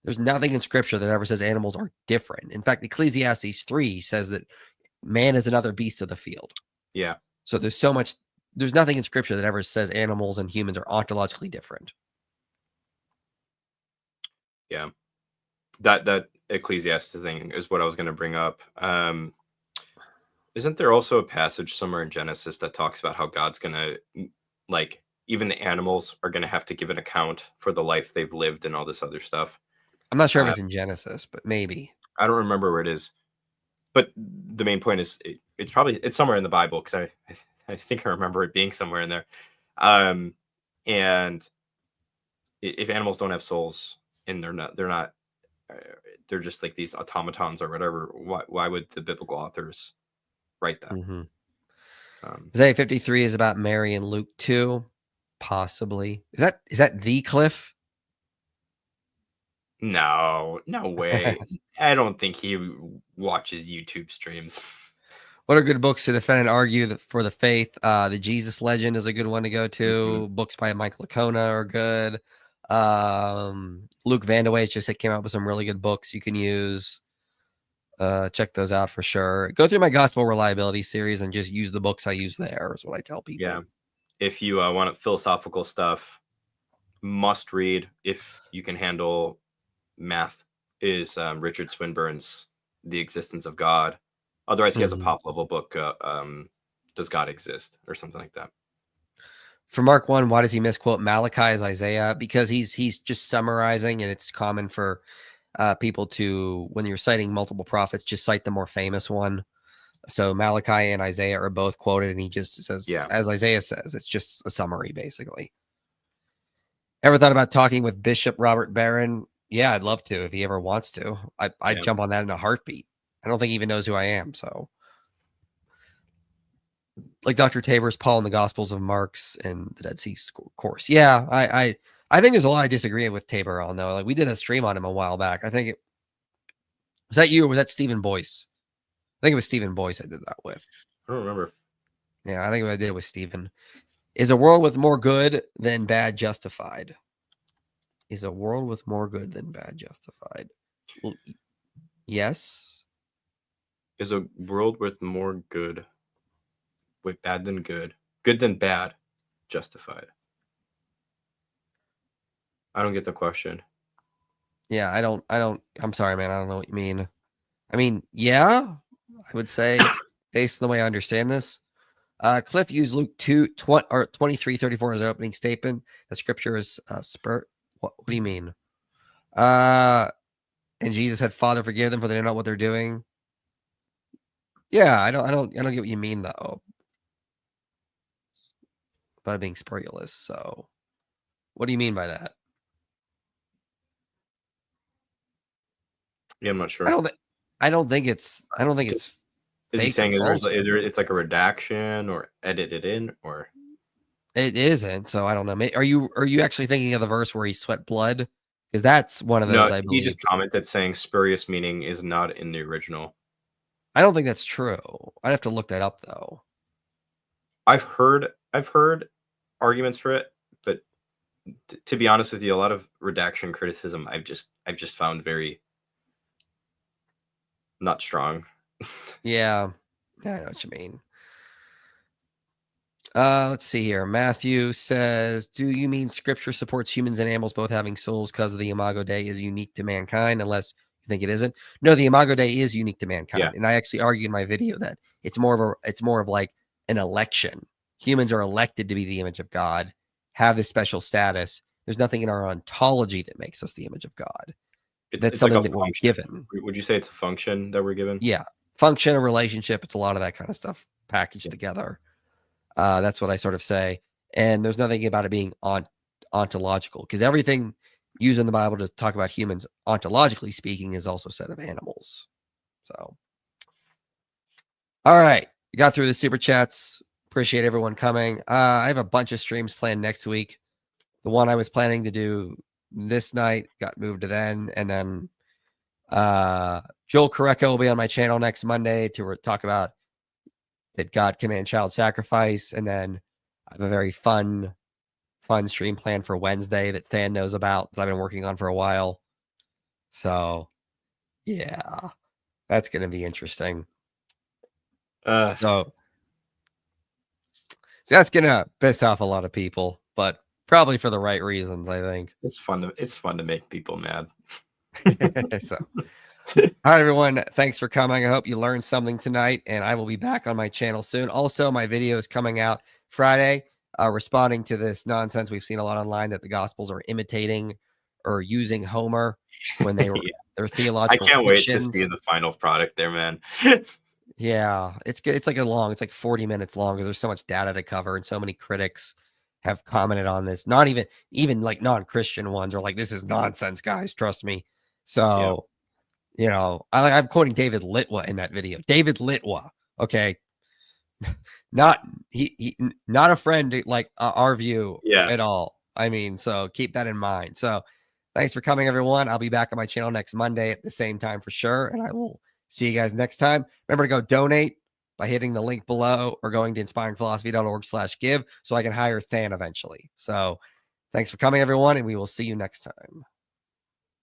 There's nothing in scripture that ever says animals are different. In fact, Ecclesiastes 3 says that man is another beast of the field. Yeah. So there's nothing in scripture that ever says animals and humans are ontologically different. Yeah. That Ecclesiastes thing is what I was going to bring up. Isn't there also a passage somewhere in Genesis that talks about how God's going to, like, even the animals are going to have to give an account for the life they've lived and all this other stuff? I'm not sure if it's in Genesis, but maybe. I don't remember where it is. But the main point is it's somewhere in the Bible, because I think I remember it being somewhere in there. And if animals don't have souls and they're just like these automatons or whatever, why would the biblical authors write that? Mm-hmm. Isaiah 53 is about Mary and Luke 2, possibly. Is that the Cliff? No way. I don't think he watches YouTube streams. What are good books to defend and argue for the faith? The Jesus Legend is a good one to go to. Mm-hmm. Books by Michael Licona are good. Luke Vanderways just came out with some really good books you can use. Check those out for sure. Go through my gospel reliability series and just use the books I use there is what I tell people. Yeah. If you want philosophical stuff, must read if you can handle math is Richard Swinburne's The Existence of God. Otherwise, he has a pop level book, Does God Exist? Or something like that. For Mark 1, why does he misquote Malachi as Isaiah? Because he's just summarizing, and it's common for people to, when you're citing multiple prophets, just cite the more famous one. So Malachi and Isaiah are both quoted, and he just says, as Isaiah says, it's just a summary, basically. Ever thought about talking with Bishop Robert Barron? Yeah, I'd love to if he ever wants to. I'd jump on that in a heartbeat. I don't think he even knows who I am. So, like Dr. Tabor's Paul in the Gospels of Marx and the Dead Sea Course. Yeah, I think there's a lot I disagree with Tabor on, though. Like, we did a stream on him a while back. I think was that you or was that Stephen Boyce? I think it was Stephen Boyce I did that with. I don't remember. Yeah, I think I did it with Stephen. Is a world with more good than bad justified? Is a world with more good than bad justified? Well, yes. Is a world with more good, wait, bad than good than bad, justified? I don't get the question. Yeah, I'm sorry, man. I don't know what you mean. I mean, yeah, I would say, based on the way I understand this, Cliff used Luke 23:34 as an opening statement. The scripture is What do you mean? And Jesus said, "Father, forgive them, for they know not what they're doing." Yeah, I don't get what you mean though. By being spurious. So, what do you mean by that? Yeah, I'm not sure. I don't think it's. Is he fake saying or false. it's like a redaction or edited in, or It isn't? So I don't know. Are you actually thinking of the verse where he sweat blood? Because that's one of those. no? I He believe. just commented saying spurious meaning is not in the original. I don't think that's true. I'd have to look that up though. I've heard arguments for it, but to be honest with you, a lot of redaction criticism I've just found very not strong. Yeah, I know what you mean. Let's see here. Matthew says, "Do you mean Scripture supports humans and animals both having souls because of the Imago Dei is unique to mankind? Unless you think it isn't. No, the Imago Dei is unique to mankind, Yeah. and I actually argue in my video that it's more of like an election. Humans are elected to be the image of God, have this special status. There's nothing in our ontology that makes us the image of God. That's something that we're given. Would you say it's a function that we're given? Yeah, function, a relationship. It's a lot of that kind of stuff packaged together. That's what I sort of say. And there's nothing about it being ontological, because everything used in the Bible to talk about humans, ontologically speaking, is also said of animals. So, all right, we got through the super chats. Appreciate everyone coming. I have a bunch of streams planned next week. The one I was planning to do this night got moved to then, and then Joel Correcco will be on my channel next Monday to talk about did God command child sacrifice, and then I have a very fun stream plan for Wednesday that Than knows about that I've been working on for a while. So, yeah, that's going to be interesting. So that's going to piss off a lot of people, but probably for the right reasons, I think. It's fun to make people mad. So, all right, everyone. Thanks for coming. I hope you learned something tonight, and I will be back on my channel soon. Also, my video is coming out Friday, responding to this nonsense we've seen a lot online that the Gospels are imitating or using Homer when they were their theological. I can't fictions. wait to see the final product there, man. Yeah, it's good. It's like 40 minutes long because there's so much data to cover, and so many critics have commented on this. Not even like non-Christian ones are like, "This is nonsense, guys. Trust me." So. You know, I'm quoting David Litwa in that video. David Litwa, okay, not a friend like our view at all. I mean, so keep that in mind. So, thanks for coming, everyone. I'll be back on my channel next Monday at the same time for sure, and I will see you guys next time. Remember to go donate by hitting the link below or going to inspiringphilosophy.org/give so I can hire Than eventually. So, thanks for coming, everyone, and we will see you next time.